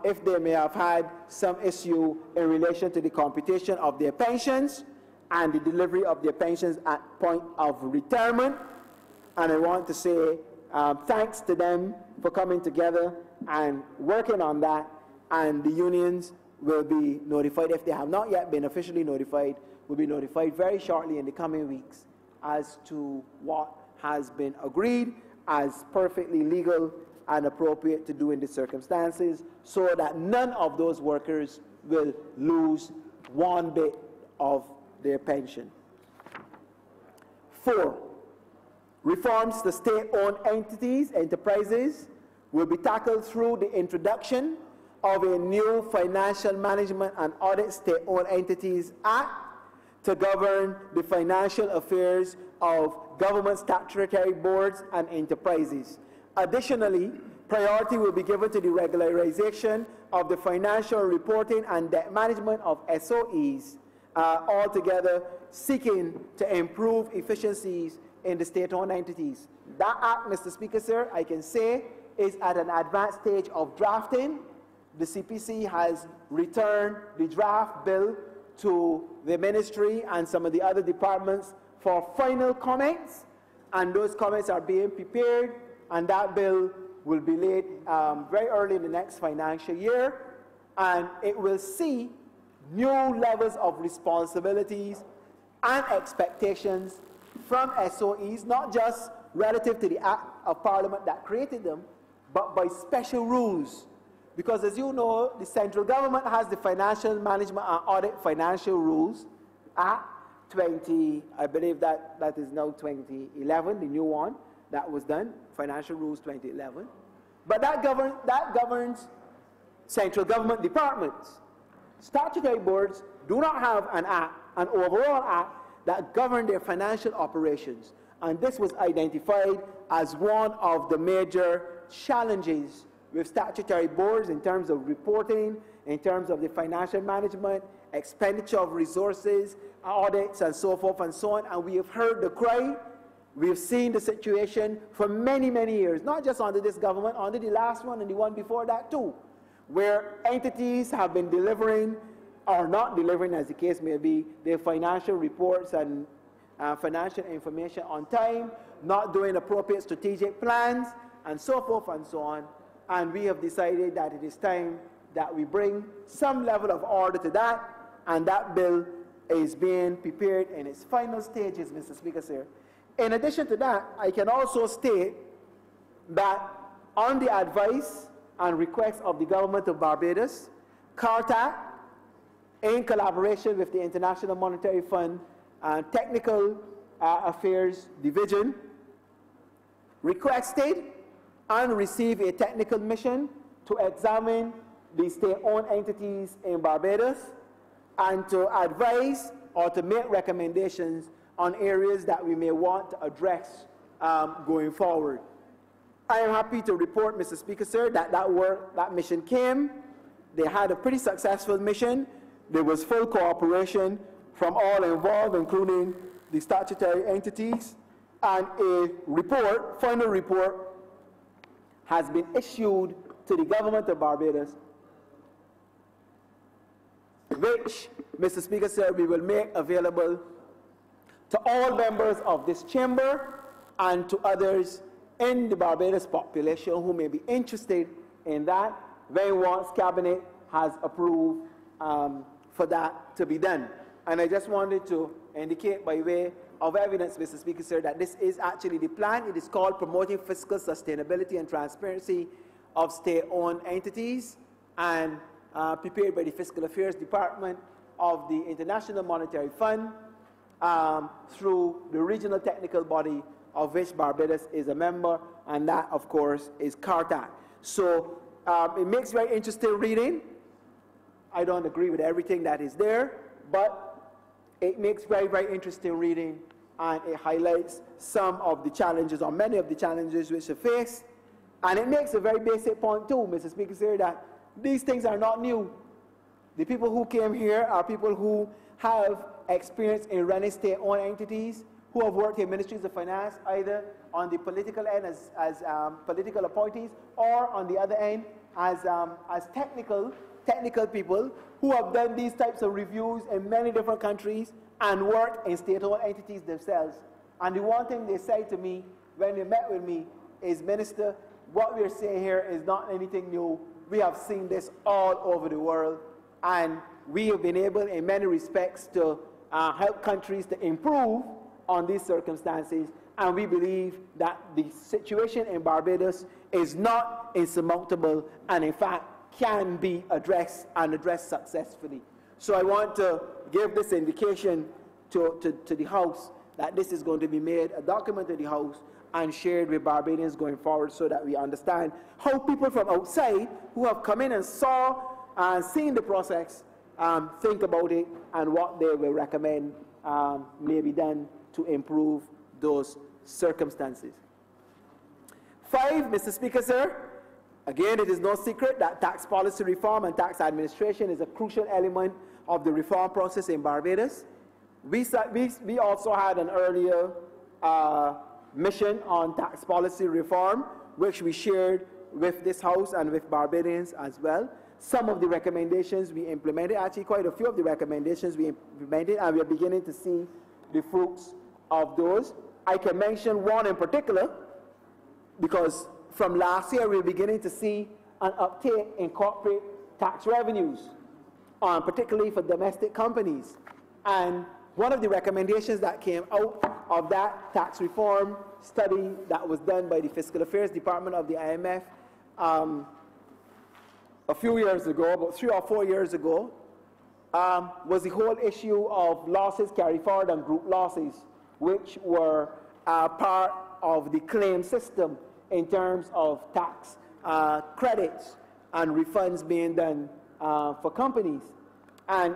if they may have had some issue in relation to the computation of their pensions and the delivery of their pensions at point of retirement. And I want to say thanks to them for coming together and working on that, and the unions will be notified, if they have not yet been officially notified, will be notified very shortly in the coming weeks as to what has been agreed as perfectly legal and appropriate to do in the circumstances, so that none of those workers will lose one bit of their pension. 4, reforms to state-owned entities, enterprises, will be tackled through the introduction of a new Financial Management and Audit State-Owned Entities Act to govern the financial affairs of government statutory boards and enterprises. Additionally, priority will be given to the regularization of the financial reporting and debt management of SOEs, altogether seeking to improve efficiencies in the state-owned entities. That act, Mr. Speaker, sir, I can say is at an advanced stage of drafting. The CPC has returned the draft bill to the ministry and some of the other departments for final comments, and those comments are being prepared, and that bill will be laid very early in the next financial year, and it will see new levels of responsibilities and expectations from SOEs, not just relative to the Act of Parliament that created them, but by special rules. Because as you know, the central government has the Financial Management and Audit Financial Rules Act 20, I believe that is now 2011, the new one that was done, Financial Rules 2011. But that governs central government departments. Statutory boards do not have an act, an overall act, that govern their financial operations. And this was identified as one of the major challenges with statutory boards in terms of reporting, in terms of the financial management, expenditure of resources, audits, and so forth and so on. And we have heard the cry. We have seen the situation for many, many years, not just under this government, under the last one and the one before that too, where entities have been delivering or not delivering, as the case may be, their financial reports and financial information on time, not doing appropriate strategic plans, and so forth and so on. And we have decided that it is time that we bring some level of order to that, and that bill is being prepared in its final stages, Mr. Speaker, sir. In addition to that, I can also state that on the advice and request of the government of Barbados, CARTAC, in collaboration with the International Monetary Fund and Technical Affairs Division, requested and received a technical mission to examine the state-owned entities in Barbados and to advise or to make recommendations on areas that we may want to address going forward. I am happy to report, Mr. Speaker, sir, that mission came. They had a pretty successful mission. There was full cooperation from all involved, including the statutory entities, and a report, final report, has been issued to the government of Barbados which, Mr. Speaker, sir, we will make available to all members of this chamber and to others in the Barbados population who may be interested in that when once Cabinet has approved for that to be done. And I just wanted to indicate by way of evidence, Mr. Speaker, sir, that this is actually the plan. It is called Promoting Fiscal Sustainability and Transparency of State-Owned Entities, and prepared by the Fiscal Affairs Department of the International Monetary Fund through the regional technical body of which Barbados is a member, and that, of course, is CARTAC. So it makes very interesting reading. I don't agree with everything that is there, but it makes very, very interesting reading, and it highlights some of the challenges, or many of the challenges which are faced. And it makes a very basic point too, Mr. Speaker, sir, that these things are not new. The people who came here are people who have experience in running state-owned entities, who have worked in ministries of finance, either on the political end as political appointees, or on the other end as technical people who have done these types of reviews in many different countries and worked in state-owned entities themselves. And the one thing they said to me when they met with me is, Minister, what we're saying here is not anything new. We have seen this all over the world, and we have been able in many respects to help countries to improve on these circumstances, and we believe that the situation in Barbados is not insurmountable and in fact can be addressed and addressed successfully. So I want to give this indication to the House that this is going to be made a document to the House and shared with Barbadians going forward, so that we understand how people from outside who have come in and saw and seen the process think about it and what they will recommend may be done to improve those circumstances. 5, Mr. Speaker, sir, again, it is no secret that tax policy reform and tax administration is a crucial element of the reform process in Barbados. We also had an earlier mission on tax policy reform, which we shared with this House and with Barbadians as well. Some of the recommendations we implemented, actually quite a few of the recommendations we implemented, and we are beginning to see the fruits of those. I can mention one in particular, because from last year we're beginning to see an uptake in corporate tax revenues, particularly for domestic companies. And one of the recommendations that came out of that tax reform study that was done by the Fiscal Affairs Department of the IMF a few years ago, about 3 or 4 years ago, was the whole issue of losses carried forward and group losses, which were part of the claim system in terms of tax credits and refunds being done for companies. And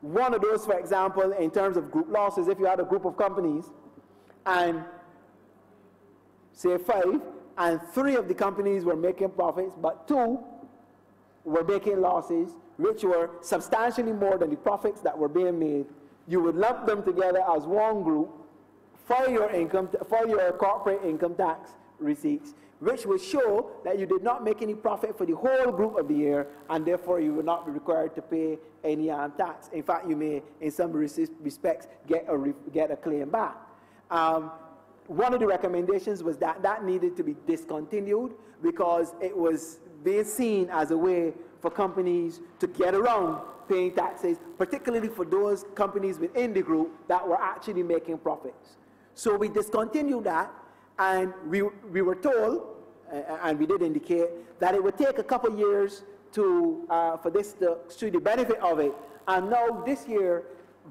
one of those, for example, in terms of group losses, if you had a group of companies and say 5, and 3 of the companies were making profits, but 2 were making losses, which were substantially more than the profits that were being made, you would lump them together as one group, file your corporate income tax receipts, which would show that you did not make any profit for the whole group of the year, and therefore you would not be required to pay any tax. In fact, you may, in some respects, get a claim back. One of the recommendations was that that needed to be discontinued because it was being seen as a way for companies to get around paying taxes, particularly for those companies within the group that were actually making profits. So we discontinued that, and we were told, and we did indicate, that it would take a couple years for this to see the benefit of it. And now this year,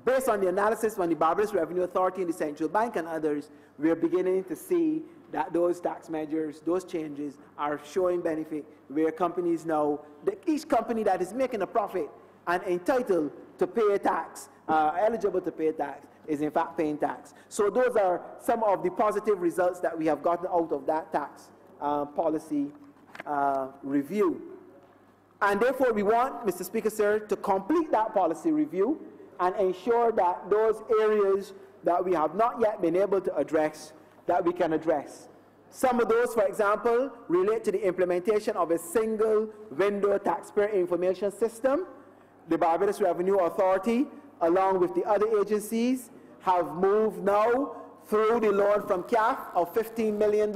based on the analysis from the Barbados Revenue Authority and the Central Bank and others, we are beginning to see that those tax measures, those changes are showing benefit, where companies now, each company that is making a profit and entitled to pay a tax, eligible to pay tax, is in fact paying tax. So those are some of the positive results that we have gotten out of that tax policy review. And therefore we want, Mr. Speaker, sir, to complete that policy review and ensure that those areas that we have not yet been able to address, that we can address. Some of those, for example, relate to the implementation of a single window taxpayer information system the Barbados Revenue Authority, along with the other agencies, have moved now through the loan from CAF of $15 million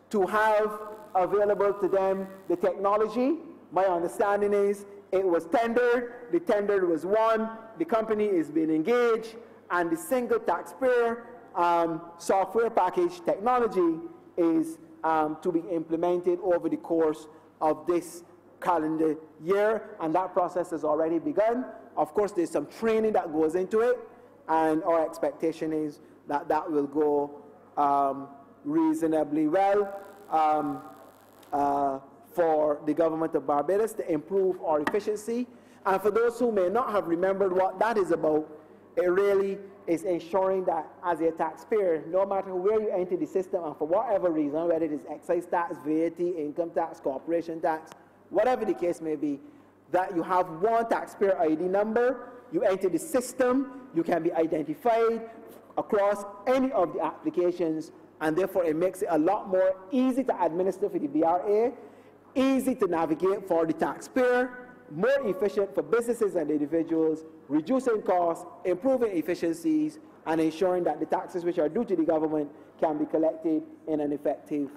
to have available to them the technology. My understanding is it was tendered, the tender was won, the company is being engaged, and the single taxpayer software package technology is to be implemented over the course of this calendar year, and that process has already begun. Of course, there's some training that goes into it, and our expectation is that that will go reasonably well for the government of Barbados to improve our efficiency. And for those who may not have remembered what that is about, it really is ensuring that as a taxpayer, no matter where you enter the system and for whatever reason, whether it is excise tax, VAT, income tax, corporation tax, whatever the case may be, that you have one taxpayer ID number, you enter the system, you can be identified across any of the applications, and therefore it makes it a lot more easy to administer for the BRA, easy to navigate for the taxpayer, more efficient for businesses and individuals, reducing costs, improving efficiencies, and ensuring that the taxes which are due to the government can be collected in an effective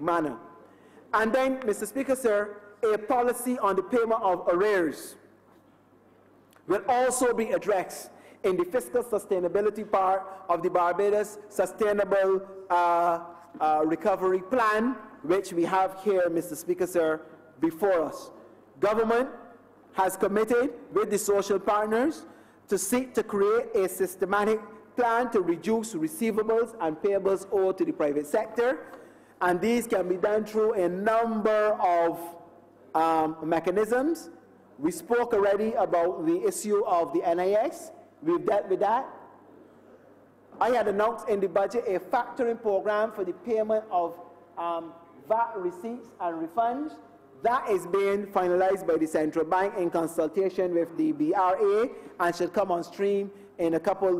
manner. And then, Mr. Speaker, sir, a policy on the payment of arrears will also be addressed in the fiscal sustainability part of the Barbados Sustainable Recovery Plan, which we have here, Mr. Speaker, sir, before us. Government has committed with the social partners to seek to create a systematic plan to reduce receivables and payables owed to the private sector, and these can be done through a number of mechanisms. We spoke already about the issue of the NIS. We've dealt with that. I had announced in the budget a factoring program for the payment of VAT receipts and refunds. That is being finalized by the Central Bank in consultation with the BRA and should come on stream in a couple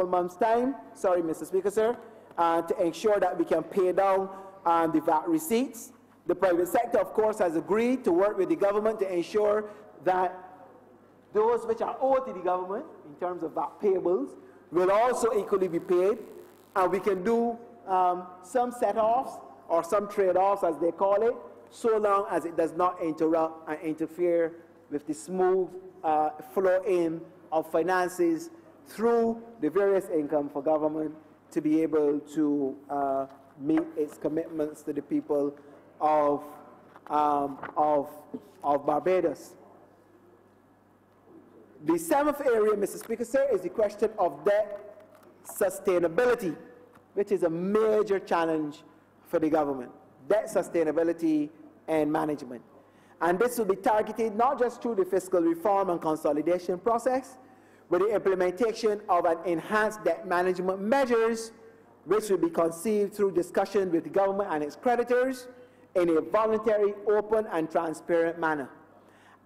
months' time. Sorry, Mr. Speaker, sir, to ensure that we can pay down the VAT receipts. The private sector, of course, has agreed to work with the government to ensure that those which are owed to the government in terms of VAT payables will also equally be paid, and we can do some set-offs or some trade-offs, as they call it, so long as it does not interrupt and interfere with the smooth flow in of finances through the various income for government to be able to meet its commitments to the people of Barbados. The seventh area, Mr. Speaker, sir, is the question of debt sustainability, which is a major challenge for the government. Debt sustainability and management. And this will be targeted not just through the fiscal reform and consolidation process, but the implementation of an enhanced debt management measures, which will be conceived through discussion with the government and its creditors in a voluntary, open, and transparent manner.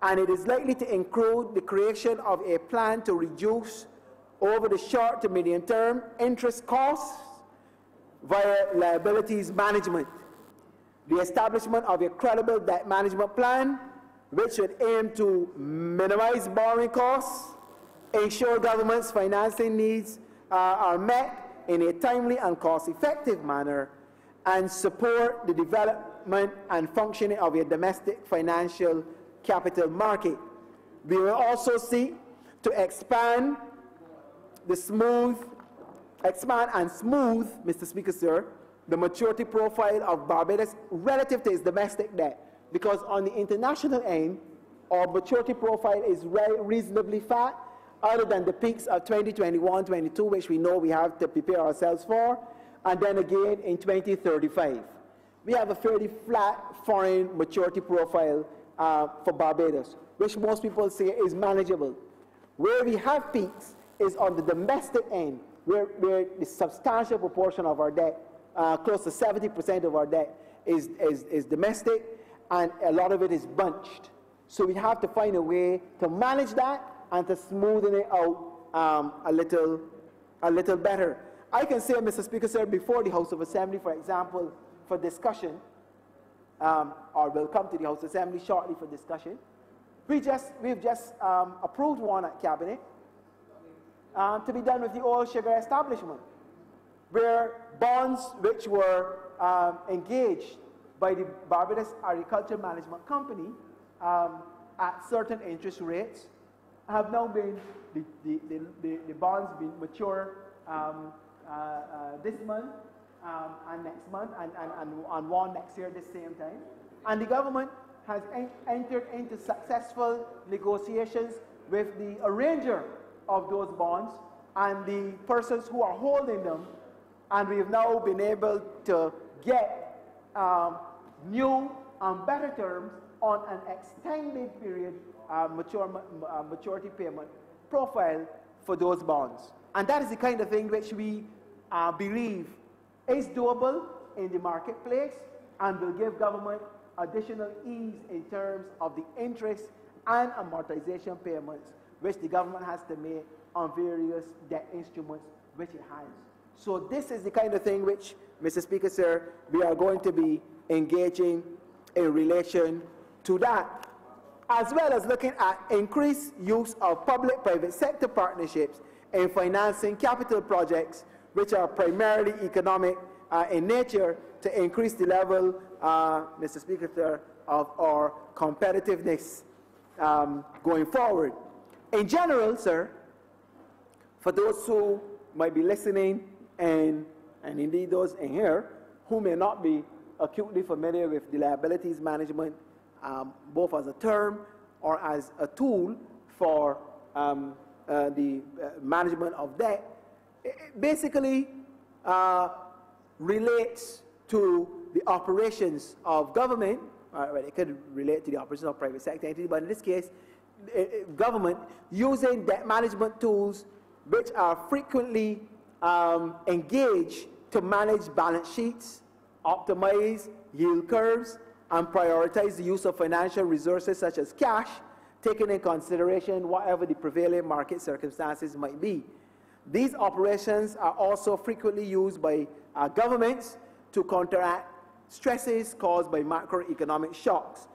And it is likely to include the creation of a plan to reduce, over the short to medium term, interest costs via liabilities management, the establishment of a credible debt management plan, which should aim to minimize borrowing costs, ensure government's financing needs are met in a timely and cost-effective manner, and support the development and functioning of a domestic financial capital market. We will also seek to expand and smooth, Mr. Speaker, sir, the maturity profile of Barbados relative to its domestic debt, because on the international end, our maturity profile is reasonably fat, other than the peaks of 2021, 22, which we know we have to prepare ourselves for, and then again in 2035. We have a fairly flat foreign maturity profile for Barbados, which most people say is manageable. Where we have peaks is on the domestic end, where the substantial proportion of our debt, close to 70% of our debt, is domestic, and a lot of it is bunched. So we have to find a way to manage that and to smoothen it out a little better. I can say, Mr. Speaker, sir, before the House of Assembly, for example, for discussion, or will come to the House Assembly shortly for discussion. We've just approved one at Cabinet to be done with the oil sugar establishment, where bonds which were engaged by the Barbados Agriculture Management Company at certain interest rates have now been, the bonds been mature this month and next month and one next year at the same time. And the government has entered into successful negotiations with the arranger of those bonds and the persons who are holding them, and we've now been able to get new and better terms on an extended period maturity payment profile for those bonds. And that is the kind of thing which we believe is doable in the marketplace and will give government additional ease in terms of the interest and amortization payments which the government has to make on various debt instruments which it has. So this is the kind of thing which, Mr. Speaker, sir, we are going to be engaging in relation to that, as well as looking at increased use of public-private sector partnerships in financing capital projects which are primarily economic in nature to increase the level, Mr. Speaker, sir, of our competitiveness going forward. In general, sir, for those who might be listening and indeed those in here who may not be acutely familiar with the liabilities management, both as a term or as a tool for the management of debt, it basically relates to the operations of government. Well, it could relate to the operations of private sector entities, but in this case, government using debt management tools which are frequently engaged to manage balance sheets, optimize yield curves, and prioritize the use of financial resources such as cash, taking in consideration whatever the prevailing market circumstances might be. These operations are also frequently used by governments to counteract stresses caused by macroeconomic shocks,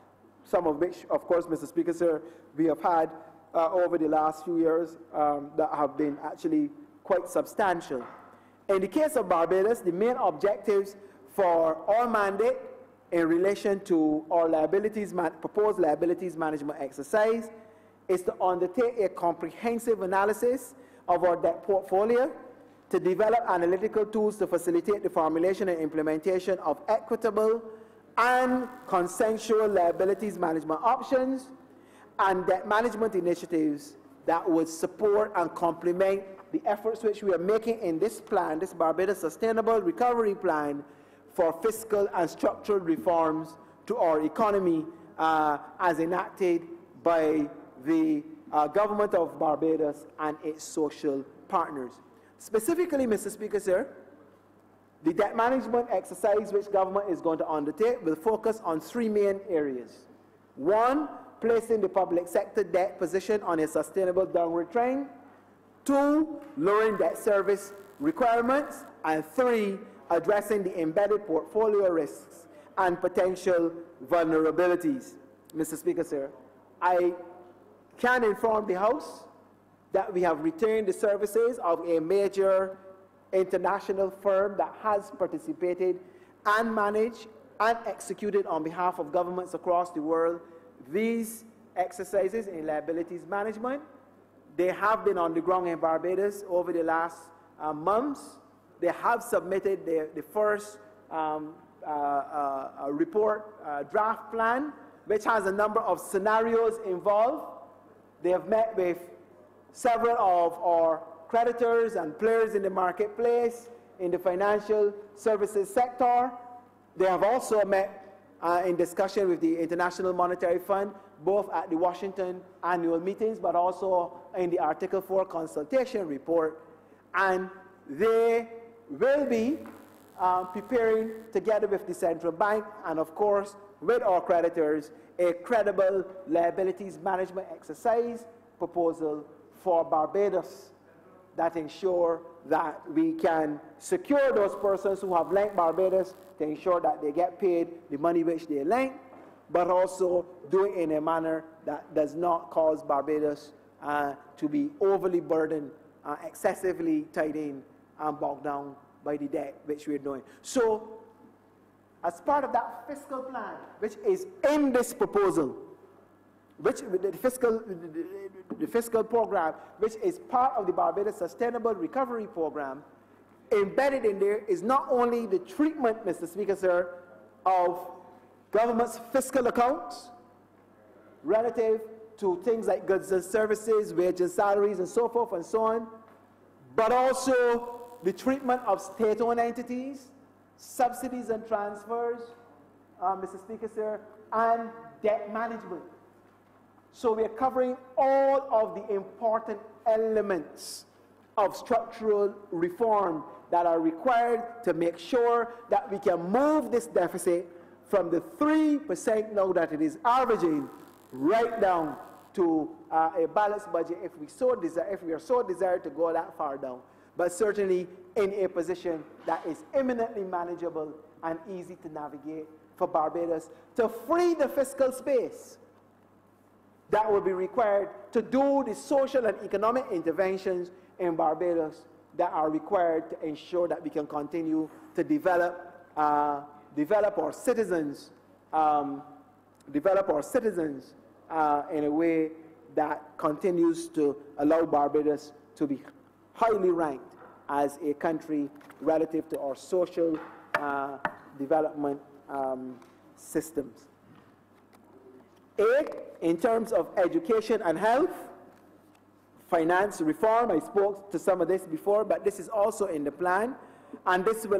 some of which, of course, Mr. Speaker, sir, we have had over the last few years that have been actually quite substantial. In the case of Barbados, the main objectives for our mandate in relation to our proposed liabilities management exercise is to undertake a comprehensive analysis of our debt portfolio, to develop analytical tools to facilitate the formulation and implementation of equitable and consensual liabilities management options, and debt management initiatives that would support and complement the efforts which we are making in this plan, this Barbados Sustainable Recovery Plan, for fiscal and structural reforms to our economy as enacted by the government of Barbados and its social partners. Specifically, Mr. Speaker, sir, the debt management exercise which government is going to undertake will focus on three main areas. One, placing the public sector debt position on a sustainable downward trend. Two, lowering debt service requirements. And three, addressing the embedded portfolio risks and potential vulnerabilities. Mr. Speaker, sir, I can inform the House that we have retained the services of a major international firm that has participated and managed and executed on behalf of governments across the world these exercises in liabilities management. They have been on the ground in Barbados over the last months. They have submitted the first report draft plan, which has a number of scenarios involved. They have met with several of our creditors and players in the marketplace, in the financial services sector. They have also met in discussion with the International Monetary Fund, both at the Washington annual meetings, but also in the Article 4 consultation report. And they will be preparing, together with the central bank and, of course, with our creditors, a credible liabilities management exercise proposal for Barbados that ensure that we can secure those persons who have lent Barbados to ensure that they get paid the money which they lend, but also do it in a manner that does not cause Barbados to be overly burdened, excessively tied in and bogged down by the debt which we're doing. So, as part of that fiscal plan, which is in this proposal, which the fiscal program, which is part of the Barbados Sustainable Recovery Program, embedded in there is not only the treatment, Mr. Speaker, sir, of government's fiscal accounts relative to things like goods and services, wages, salaries, and so forth and so on, but also the treatment of state-owned entities, subsidies and transfers, Mr. Speaker, sir, and debt management. So we are covering all of the important elements of structural reform that are required to make sure that we can move this deficit from the 3% now that it is averaging right down to a balanced budget if we are so desired to go that far down, but certainly in a position that is eminently manageable and easy to navigate for Barbados to free the fiscal space that will be required to do the social and economic interventions in Barbados that are required to ensure that we can continue to develop our citizens, in a way that continues to allow Barbados to be highly ranked as a country relative to our social development systems. In terms of education and health, finance reform, I spoke to some of this before, but this is also in the plan, and this will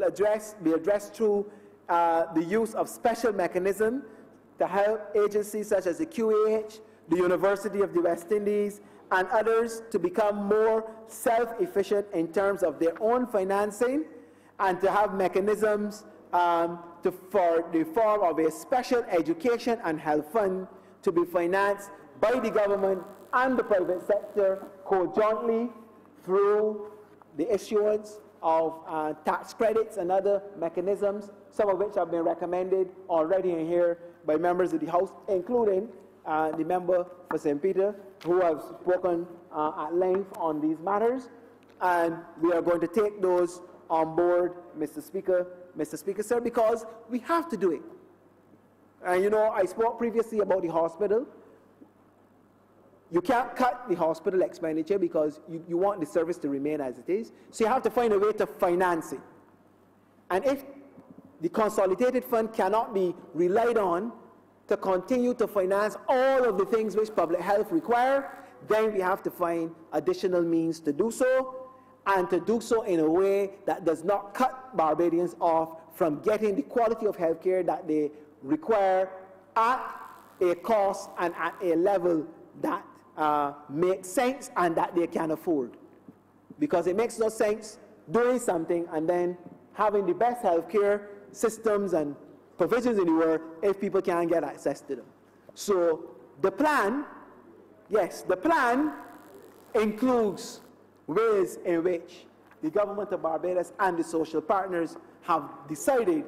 be addressed through the use of special mechanisms to help agencies such as the QAH, the University of the West Indies, and others to become more self-efficient in terms of their own financing, and to have mechanisms for the form of a special education and health fund to be financed by the government and the private sector conjointly through the issuance of tax credits and other mechanisms, some of which have been recommended already in here by members of the House, including the member for St. Peter, who have spoken at length on these matters. And we are going to take those on board, Mr. Speaker, sir, because we have to do it. And you know, I spoke previously about the hospital. You can't cut the hospital expenditure because you want the service to remain as it is. So you have to find a way to finance it. And if the consolidated fund cannot be relied on to continue to finance all of the things which public health require, then we have to find additional means to do so, and to do so in a way that does not cut Barbadians off from getting the quality of health care that they require at a cost and at a level that makes sense and that they can afford. Because it makes no sense doing something and then having the best health care systems and provisions in the world if people can't get access to them. So the plan, yes, the plan includes ways in which the government of Barbados and the social partners have decided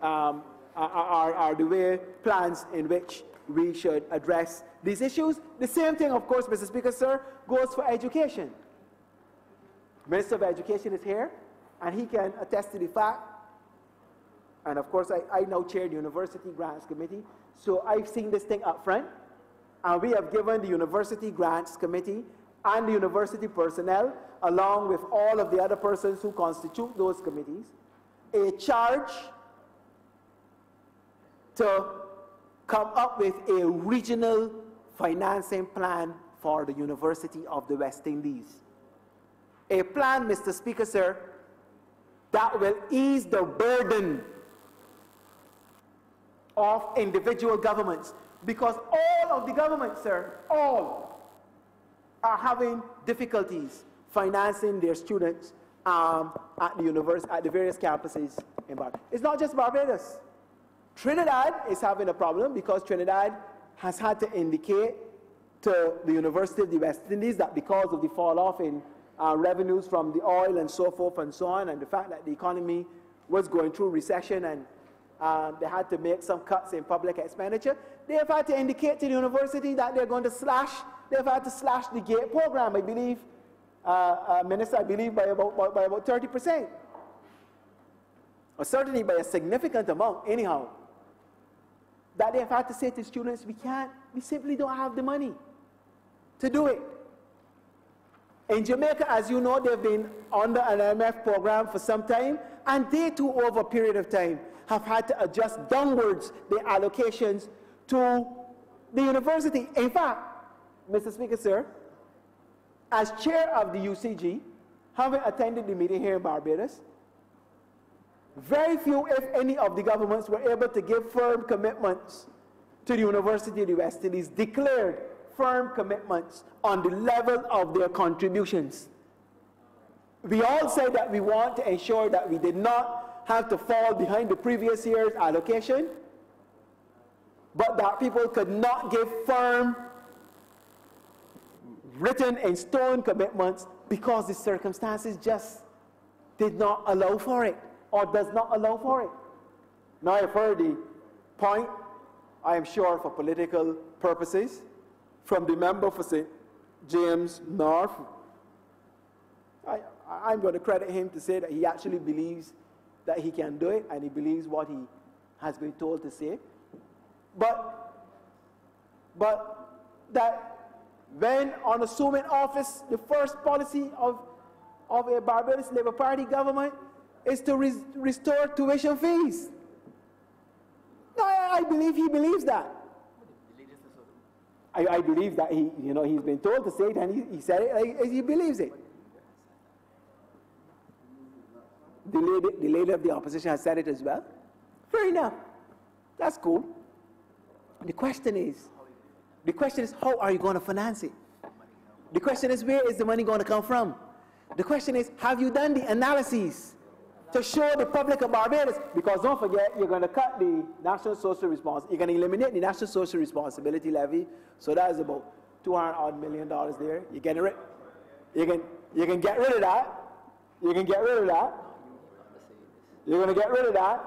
are the way plans in which we should address these issues. The same thing, of course, Mr. Speaker, sir, goes for education. Minister of Education is here, and he can attest to the fact, and of course I now chair the University Grants Committee, so I've seen this thing up front, and we have given the University Grants Committee and the university personnel, along with all of the other persons who constitute those committees, a charge to come up with a regional financing plan for the University of the West Indies. A plan, Mr. Speaker, sir, that will ease the burden of individual governments, because all of the governments, sir, all are having difficulties financing their students at the various campuses in Barbados. It's not just Barbados. Trinidad is having a problem because Trinidad has had to indicate to the University of the West Indies that because of the fall off in revenues from the oil and so forth and so on, and the fact that the economy was going through recession and they had to make some cuts in public expenditure, they have had to indicate to the university that they've had to slash the GATE program, I believe, Minister, I believe by about 30%. Or certainly by a significant amount, anyhow. That they've had to say to students, we simply don't have the money to do it. In Jamaica, as you know, they've been under an IMF program for some time, and they too, over a period of time, have had to adjust downwards their allocations to the university. In fact, Mr. Speaker, sir, as chair of the UCG, having attended the meeting here in Barbados, very few, if any, of the governments were able to give firm commitments to the University of the West Indies, declared firm commitments on the level of their contributions. We all said that we want to ensure that we did not have to fall behind the previous year's allocation, but that people could not give firm, written in stone commitments because the circumstances just did not allow for it, or does not allow for it. Now I've heard the point, I am sure for political purposes, from the member for St. James North. I'm going to credit him to say that he actually believes that he can do it, and he believes what he has been told to say. But that when on assuming office, the first policy of a Barbados Labour Party government is to restore tuition fees. No, I believe he believes that. I believe that he's been told to say it, and he said it as he believes it. The leader of the opposition has said it as well. Fair enough. That's cool. The question is, how are you going to finance it? The question is, where is the money going to come from? The question is, have you done the analyses to show the public of Barbados? Because don't forget, you're going to cut the national social responsibility. You're going to eliminate the national social responsibility levy. So that is about $200 million there. You can get rid of that. You can get rid of that. You're going to get rid of that.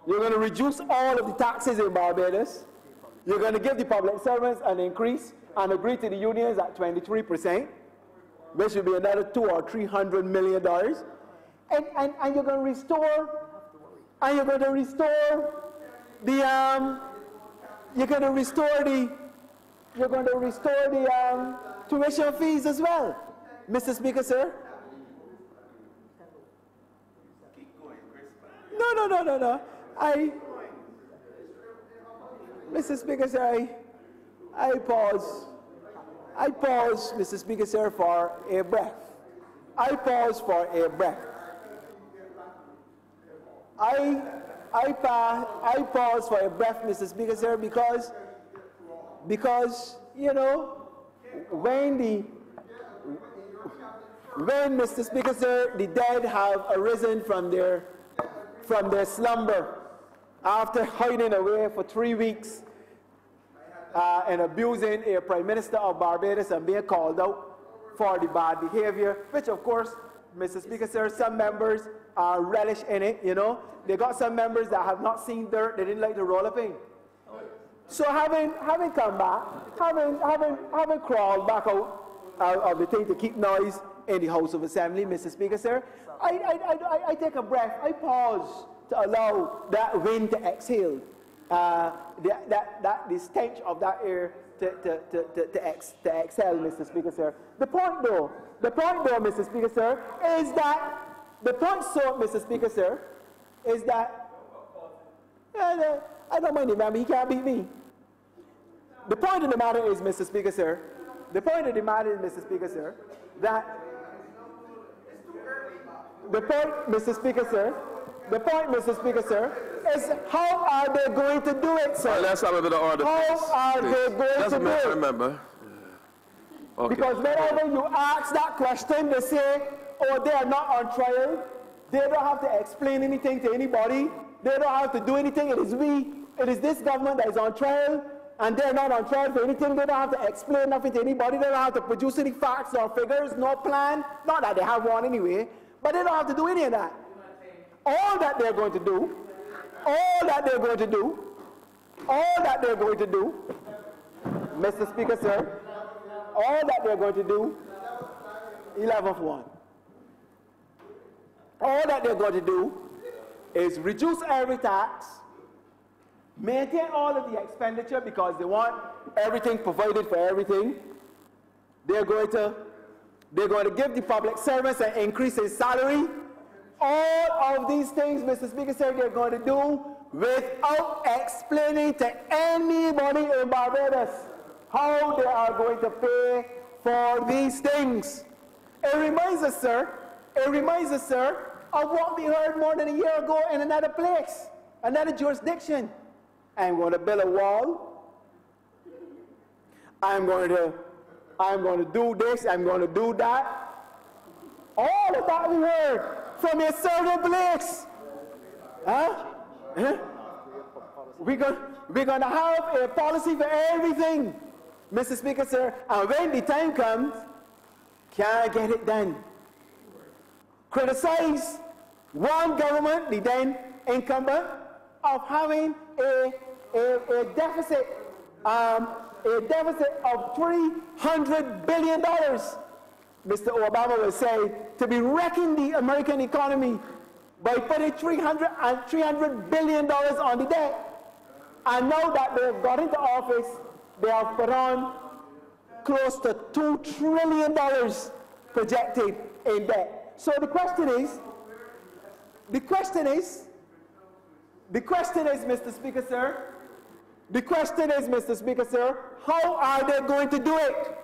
You're going to reduce all of the taxes in Barbados. You're going to give the public servants an increase and agree to the unions at 23%, which will be another $200 or $300 million. And you're going to restore, the tuition fees as well, Mr. Speaker, sir. No. Mr. Speaker, sir, I pause, Mr. Speaker, sir, for a breath. I pause for a breath. I pause for a breath, Mr. Speaker, sir, because when Mr. Speaker, sir, the dead have arisen from their slumber after hiding away for 3 weeks and abusing a Prime Minister of Barbados and being called out for the bad behavior, which of course, Mr. Speaker, sir, some members relish in it, They got some members that have not seen dirt, they didn't like to roll up in. So having come back, having crawled back out of the thing to keep noise in the House of Assembly, Mr. Speaker, sir, I take a breath, I pause to allow that wind to exhale, the stench of that air to exhale, Mr. Speaker, sir. The point though, Mr. Speaker, sir, is that, Mr. Speaker, sir, is that, I don't mind him, he can't beat me. The point of the matter is, Mr. Speaker, sir, that the point, Mr. Speaker, sir, is how are they going to do it, sir? Well, let's have a bit of order, How are they going to do it? Remember. Okay. Because whenever you ask that question, they say, oh, they are not on trial. They don't have to explain anything to anybody. They don't have to do anything. It is this government that is on trial, and they're not on trial for anything. They don't have to explain nothing to anybody. They don't have to produce any facts or figures, no plan. Not that they have one anyway, but they don't have to do any of that. all that they're going to do, Mr. Speaker, sir, all that they're going to do, 11th one. All that they're going to do is reduce every tax, maintain all of the expenditure because they want everything provided for everything. They're going to give the public servants an increase in salary. All of these things, Mr. Speaker, sir, they're going to do without explaining to anybody in Barbados how they are going to pay for these things. It reminds us, sir, of what we heard more than a year ago in another place, another jurisdiction. I'm going to build a wall. I'm going to do this, I'm going to do that. All of that we heard from a certain place. Huh? We're going to have a policy for everything, Mr. Speaker, sir. And when the time comes, can't get it done. Criticize one government, the then incumbent, of having a deficit of $300 billion. Mr. Obama will say, to be wrecking the American economy by putting $300 billion on the debt. And now that they've got into office, they have put on close to $2 trillion projected in debt. So the question is, Mr. Speaker, sir, how are they going to do it?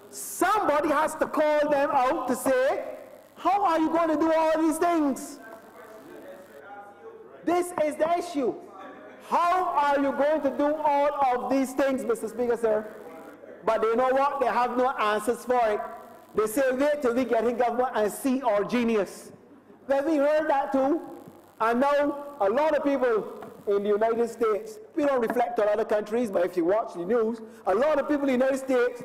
Somebody has to call them out to say, how are you going to do all these things? This is the issue. How are you going to do all of these things, Mr. Speaker, sir? But you know what? They have no answers for it. They say, wait till we get in government and see our genius. Well, we heard that too. And now a lot of people in the United States, we don't reflect on other countries, but if you watch the news, a lot of people in the United States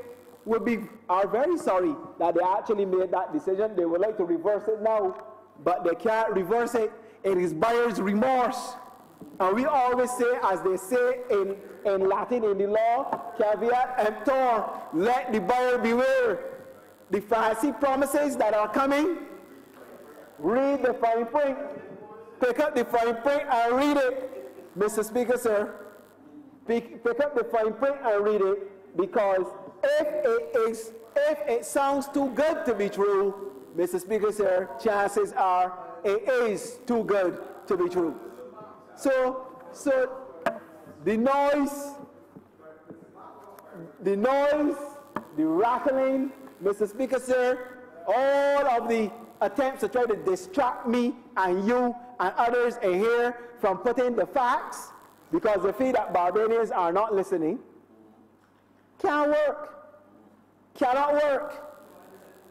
are very sorry that they actually made that decision. They would like to reverse it now, but they can't reverse it. It is buyer's remorse. And we always say, as they say in Latin in the law, caveat emptor, let the buyer beware. The fancy promises that are coming, read the fine print. Pick up the fine print and read it. Mr. Speaker, sir, pick up the fine print and read it, because if it sounds too good to be true, Mr. Speaker, sir, chances are it is too good to be true. So the noise, the rattling, Mr. Speaker, sir, all of the attempts to try to distract me and you and others in here from putting the facts, because they feel that Barbadians are not listening, can't work, cannot work.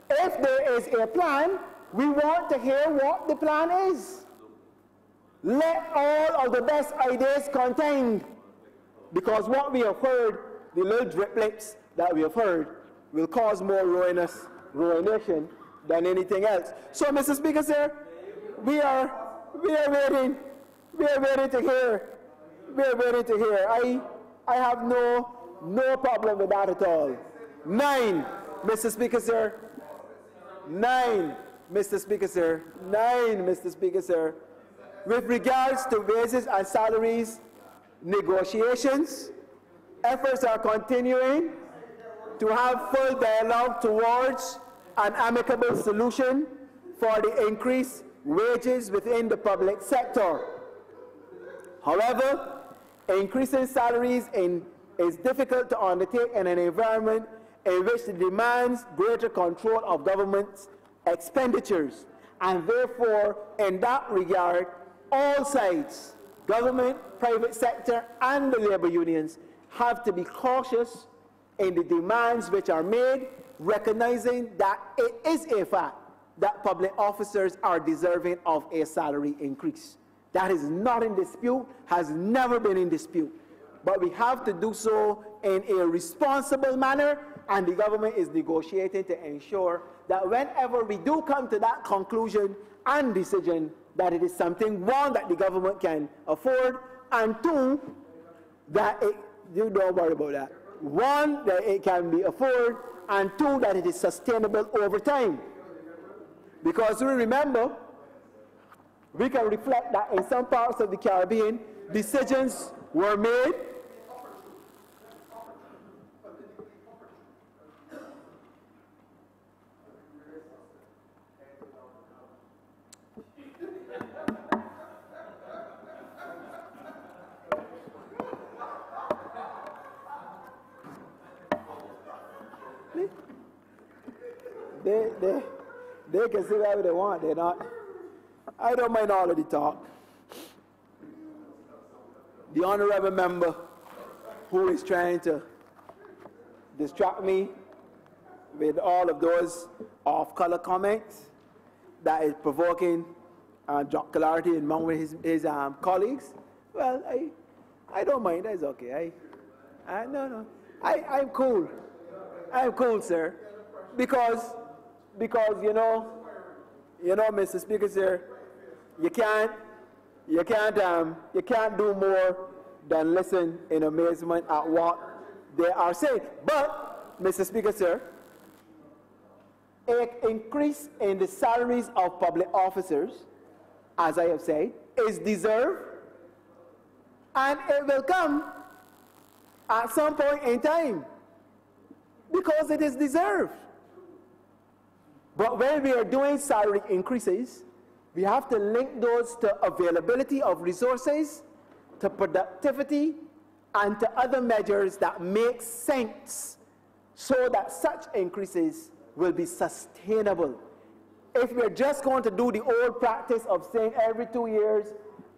If there is a plan, we want to hear what the plan is. Let all of the best ideas contained, because what we have heard, the little driplets that we have heard, will cause more ruination than anything else. So, Mr. Speaker, sir, we are waiting to hear. I have no problem with that at all. 9, Mr. Speaker, sir. 9, Mr. Speaker, sir. 9, Mr. Speaker, sir. With regards to wages and salaries negotiations, efforts are continuing to have full dialogue towards an amicable solution for the increased wages within the public sector. However, increasing salaries is difficult to undertake in an environment in which it demands greater control of government's expenditures. And therefore, in that regard, all sides, government, private sector, and the labor unions, have to be cautious in the demands which are made, recognizing that it is a fact that public officers are deserving of a salary increase. That is not in dispute, has never been in dispute. But we have to do so in a responsible manner and the government is negotiating to ensure that whenever we do come to that conclusion and decision, that it is something, one, that the government can afford, and two, that you don't worry about that. One, that it can be afforded, and two, that it is sustainable over time. Because we remember, we can reflect that in some parts of the Caribbean, decisions were made They can say whatever they want, they're not. I don't mind all of the talk. The honorable member who is trying to distract me with all of those off-color comments that is provoking jocularity among his colleagues, well, I don't mind, that's okay. No, I'm cool. I'm cool, sir. Because you know, Mr. Speaker, sir, you can't do more than listen in amazement at what they are saying. But, Mr. Speaker, sir, an increase in the salaries of public officers, as I have said, is deserved, and it will come at some point in time, because it is deserved. But when we are doing salary increases, we have to link those to availability of resources, to productivity, and to other measures that make sense so that such increases will be sustainable. If we're just going to do the old practice of saying every 2 years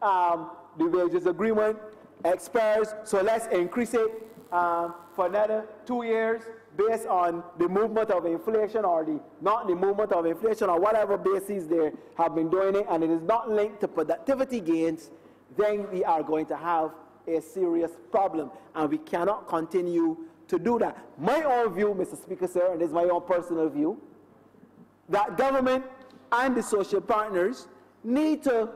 the wages agreement expires, so let's increase it for another 2 years, based on the movement of inflation or not the movement of inflation or whatever basis they have been doing it, and it is not linked to productivity gains, then we are going to have a serious problem, and we cannot continue to do that. My own view, Mr. Speaker, sir, and this is my own personal view, that government and the social partners need to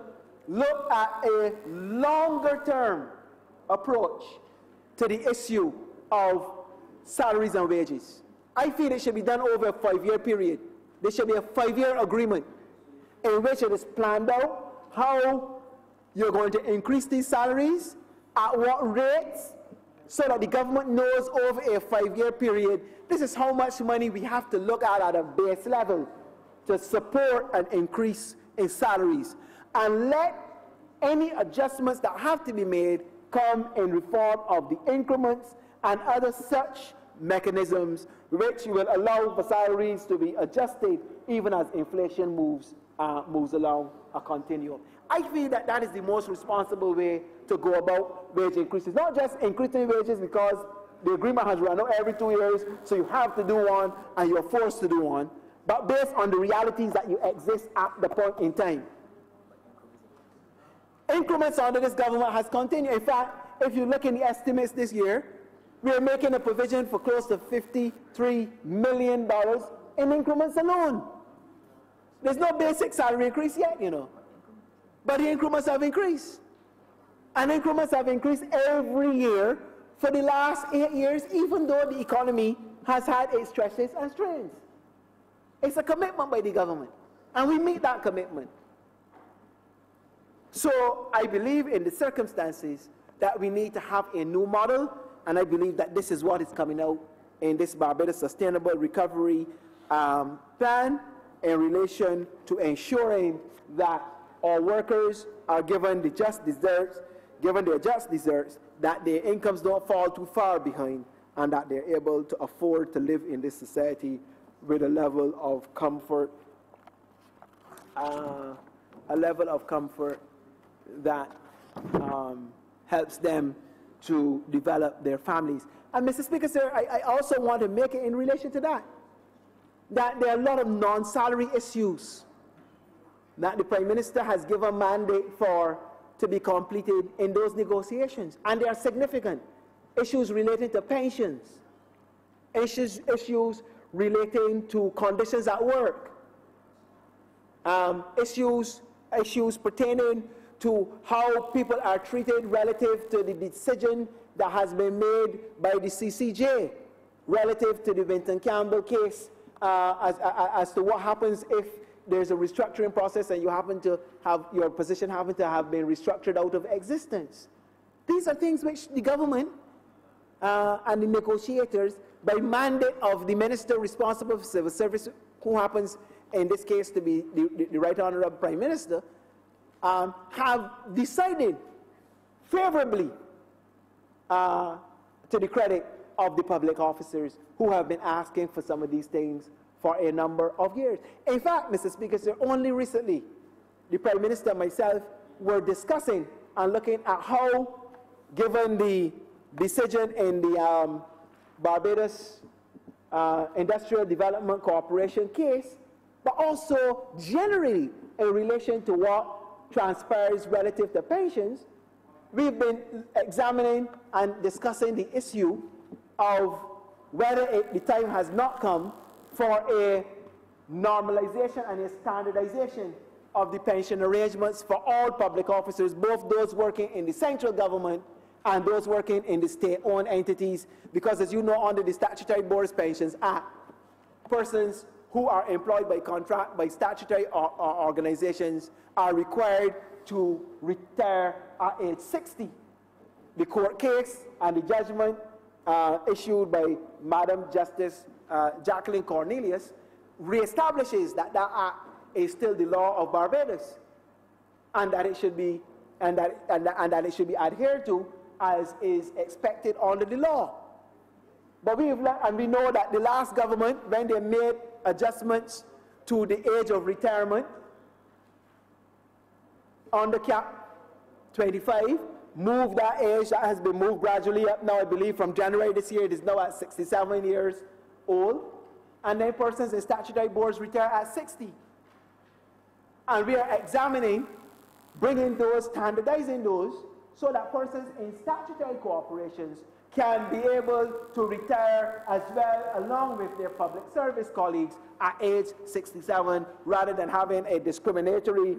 look at a longer-term approach to the issue of salaries and wages. I feel it should be done over a 5-year period. There should be a 5-year agreement in which it is planned out how you're going to increase these salaries, at what rates, so that the government knows over a 5-year period, this is how much money we have to look at a base level to support an increase in salaries. And let any adjustments that have to be made come in reform of the increments and other such mechanisms which will allow for salaries to be adjusted even as inflation moves along a continuum. I feel that that is the most responsible way to go about wage increases. Not just increasing wages because the agreement has run out every 2 years, so you have to do one and you're forced to do one, but based on the realities that you exist at the point in time. Increments under this government has continued. In fact, if you look in the estimates this year, we are making a provision for close to $53 million in increments alone. There's no basic salary increase yet, you know. But the increments have increased. And increments have increased every year for the last 8 years, even though the economy has had its stresses and strains. It's a commitment by the government, and we meet that commitment. So I believe in the circumstances that we need to have a new model, and I believe that this is what is coming out in this Barbados Sustainable Recovery Plan in relation to ensuring that our workers are given the just deserts, that their incomes don't fall too far behind, and that they're able to afford to live in this society with a level of comfort, that helps them to develop their families. And Mr. Speaker, sir, I also want to make it in relation to that there are a lot of non-salary issues that the Prime Minister has given mandate for to be completed in those negotiations. And there are significant issues relating to pensions, issues relating to conditions at work, issues pertaining to how people are treated relative to the decision that has been made by the CCJ relative to the Vinton Campbell case, as to what happens if there's a restructuring process and you happen to have your position happen to have been restructured out of existence. These are things which the government and the negotiators, by mandate of the minister responsible for civil service, who happens in this case to be the Right Honorable Prime Minister, have decided favorably to the credit of the public officers who have been asking for some of these things for a number of years. In fact, Mr. Speaker, sir, only recently, the Prime Minister and myself were discussing and looking at how, given the decision in the Barbados Industrial Development Corporation case, but also generally in relation to what transpires relative to pensions, we've been examining and discussing the issue of whether the time has not come for a normalization and a standardization of the pension arrangements for all public officers, both those working in the central government and those working in the state-owned entities, because as you know, under the Statutory Boards Pensions Act, persons who are employed by contract by statutory organizations are required to retire at age 60. The court case and the judgment issued by Madam Justice Jacqueline Cornelius reestablishes that that act is still the law of Barbados, and that it should be and that it should be adhered to as is expected under the law. But we know that the last government, when they made adjustments to the age of retirement under Cap 25, moved that age. That has been moved gradually up now, I believe, from January this year. It is now at 67 years old. And then persons in statutory boards retire at 60. And we are examining, bringing those, standardizing those, so that persons in statutory corporations can be able to retire as well along with their public service colleagues at age 67, rather than having a discriminatory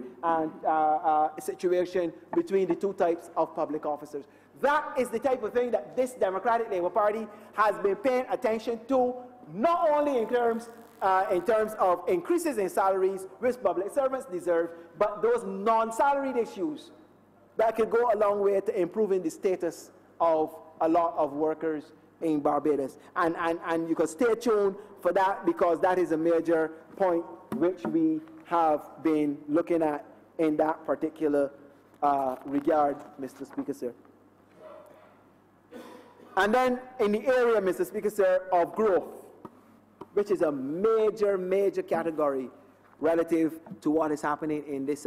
situation between the two types of public officers. That is the type of thing that this Democratic Labour Party has been paying attention to, not only in terms of increases in salaries, which public servants deserve, but those non-salaried issues that could go a long way to improving the status of a lot of workers in Barbados. And you can stay tuned for that, because that is a major point which we have been looking at in that particular regard, Mr. Speaker, sir. And then in the area, Mr. Speaker, sir, of growth, which is a major, major category relative to what is happening in this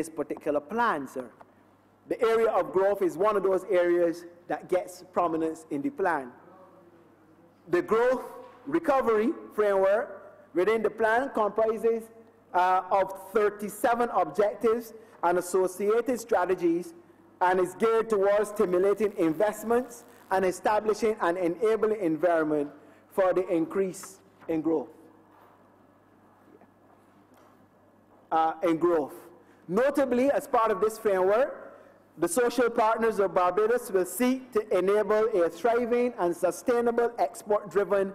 particular plan, sir. The area of growth is one of those areas that gets prominence in the plan. The growth recovery framework within the plan comprises of 37 objectives and associated strategies, and is geared towards stimulating investments and establishing an enabling environment for the increase in growth. Notably, as part of this framework, the social partners of Barbados will seek to enable a thriving and sustainable export-driven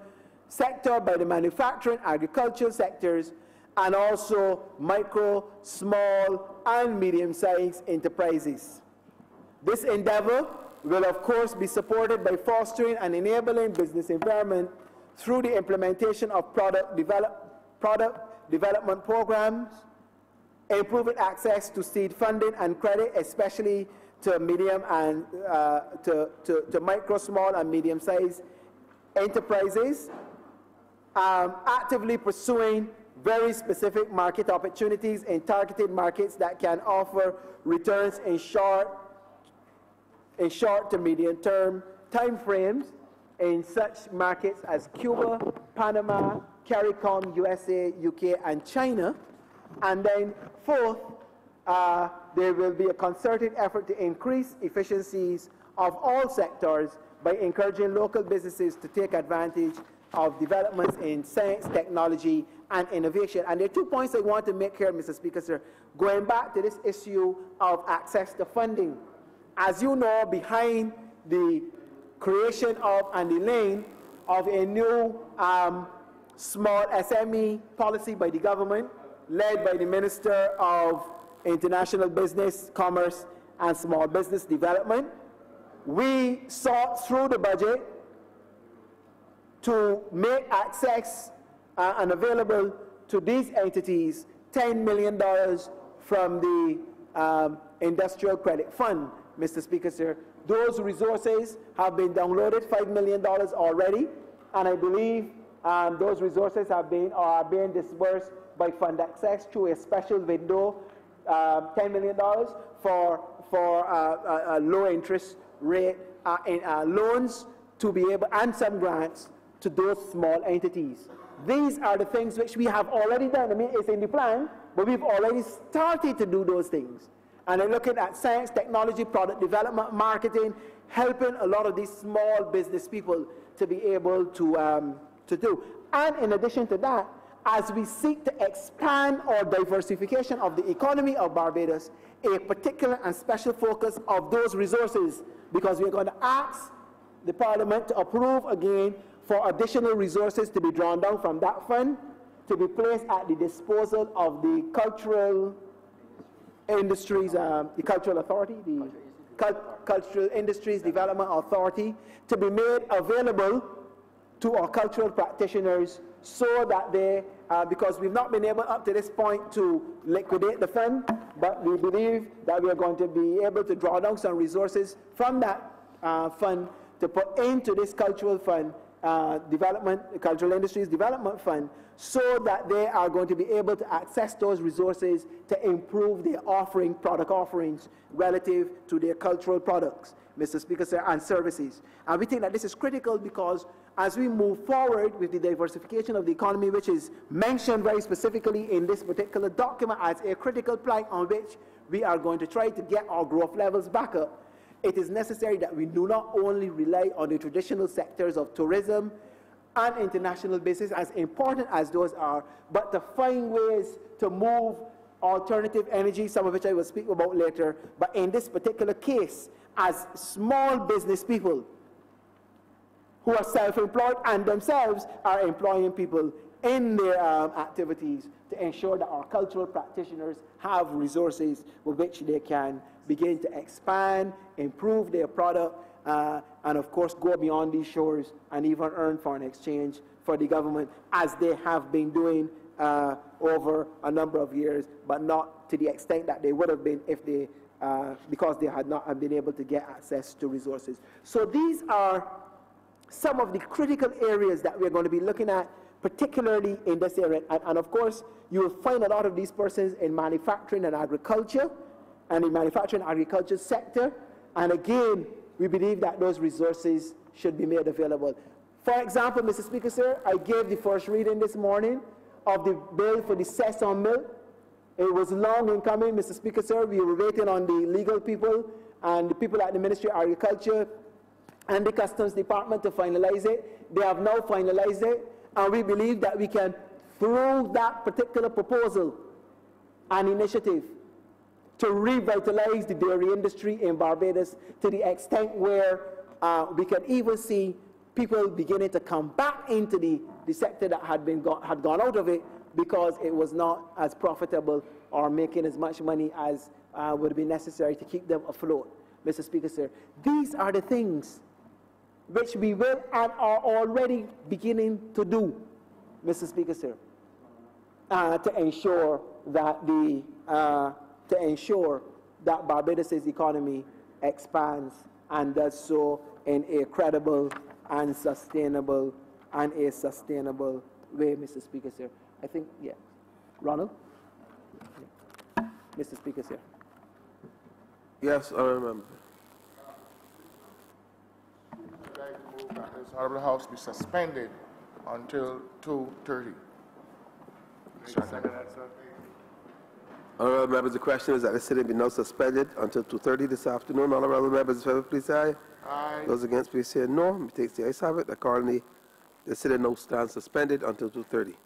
sector by the manufacturing, agricultural sectors, and also micro, small, and medium-sized enterprises. This endeavor will, of course, be supported by fostering and enabling business environment through the implementation of product development programs, improving access to seed funding and credit, especially to medium and to micro, small, and medium-sized enterprises, actively pursuing very specific market opportunities in targeted markets that can offer returns in short to medium-term time frames in such markets as Cuba, Panama, CARICOM, USA, UK, and China. And then fourth, there will be a concerted effort to increase efficiencies of all sectors by encouraging local businesses to take advantage of developments in science, technology, and innovation. And there are 2 points I want to make here, Mr. Speaker, sir. Going back to this issue of access to funding. As you know, behind the creation of and the laying of a new small SME policy by the government, led by the Minister of International Business, Commerce, and Small Business Development, we sought through the budget to make access and available to these entities $10 million from the Industrial Credit Fund, Mr. Speaker, sir. Those resources have been downloaded, $5 million already, and I believe those resources are being disbursed by Fund Access through a special window, $10 million for a low interest rate loans to be able, and some grants to those small entities. These are the things which we have already done. I mean, it's in the plan, but we've already started to do those things. And they're looking at science, technology, product development, marketing, helping a lot of these small business people to be able to do. And in addition to that, as we seek to expand our diversification of the economy of Barbados, a particular and special focus of those resources, because we're going to ask the Parliament to approve again for additional resources to be drawn down from that fund to be placed at the disposal of the cultural industries, the cultural authority, the Cultural Industries Development Authority, to be made available to our cultural practitioners so that they, because we've not been able up to this point to liquidate the fund, but we believe that we are going to be able to draw down some resources from that fund to put into this cultural fund, Cultural Industries Development Fund, so that they are going to be able to access those resources to improve their product offerings relative to their cultural products, Mr. Speaker, sir, and services. And we think that this is critical because as we move forward with the diversification of the economy, which is mentioned very specifically in this particular document as a critical plank on which we are going to try to get our growth levels back up, it is necessary that we do not only rely on the traditional sectors of tourism and international business, as important as those are, but to find ways to move alternative energy, some of which I will speak about later. But in this particular case, as small business people who are self-employed and themselves are employing people in their activities, to ensure that our cultural practitioners have resources with which they can begin to expand, improve their product, and of course go beyond these shores and even earn foreign exchange for the government, as they have been doing over a number of years, but not to the extent that they would have been if they, because they had not been able to get access to resources. So these are some of the critical areas that we're going to be looking at, particularly in this area. And of course, you will find a lot of these persons in manufacturing and agriculture, and in manufacturing and agriculture sector. And again, we believe that those resources should be made available. For example, Mr. Speaker, sir, I gave the first reading this morning of the bill for the cess on milk. It was long in coming, Mr. Speaker, sir. We were waiting on the legal people and the people at the Ministry of Agriculture and the Customs Department to finalize it. They have now finalized it, and we believe that we can, through that particular proposal and initiative, to revitalize the dairy industry in Barbados to the extent where we can even see people beginning to come back into the sector that had gone out of it because it was not as profitable or making as much money as would be necessary to keep them afloat. Mr. Speaker, sir, these are the things which we will and are already beginning to do, Mr. Speaker, sir, to ensure that Barbados' economy expands and does so in a credible and sustainable way, Mr. Speaker, sir. I think, yeah. Ronald? Yeah. Mr. Speaker, sir. Yes, I remember. I'd like to move that this Honorable House be suspended until 2:30. Second that, sir. Honorable members, the question is that the sitting be now suspended until 2:30 this afternoon. Honorable members, in favor, please say aye. Aye. Those against, please say no. Me takes the ayes have it. Accordingly, the sitting now stands suspended until 2:30.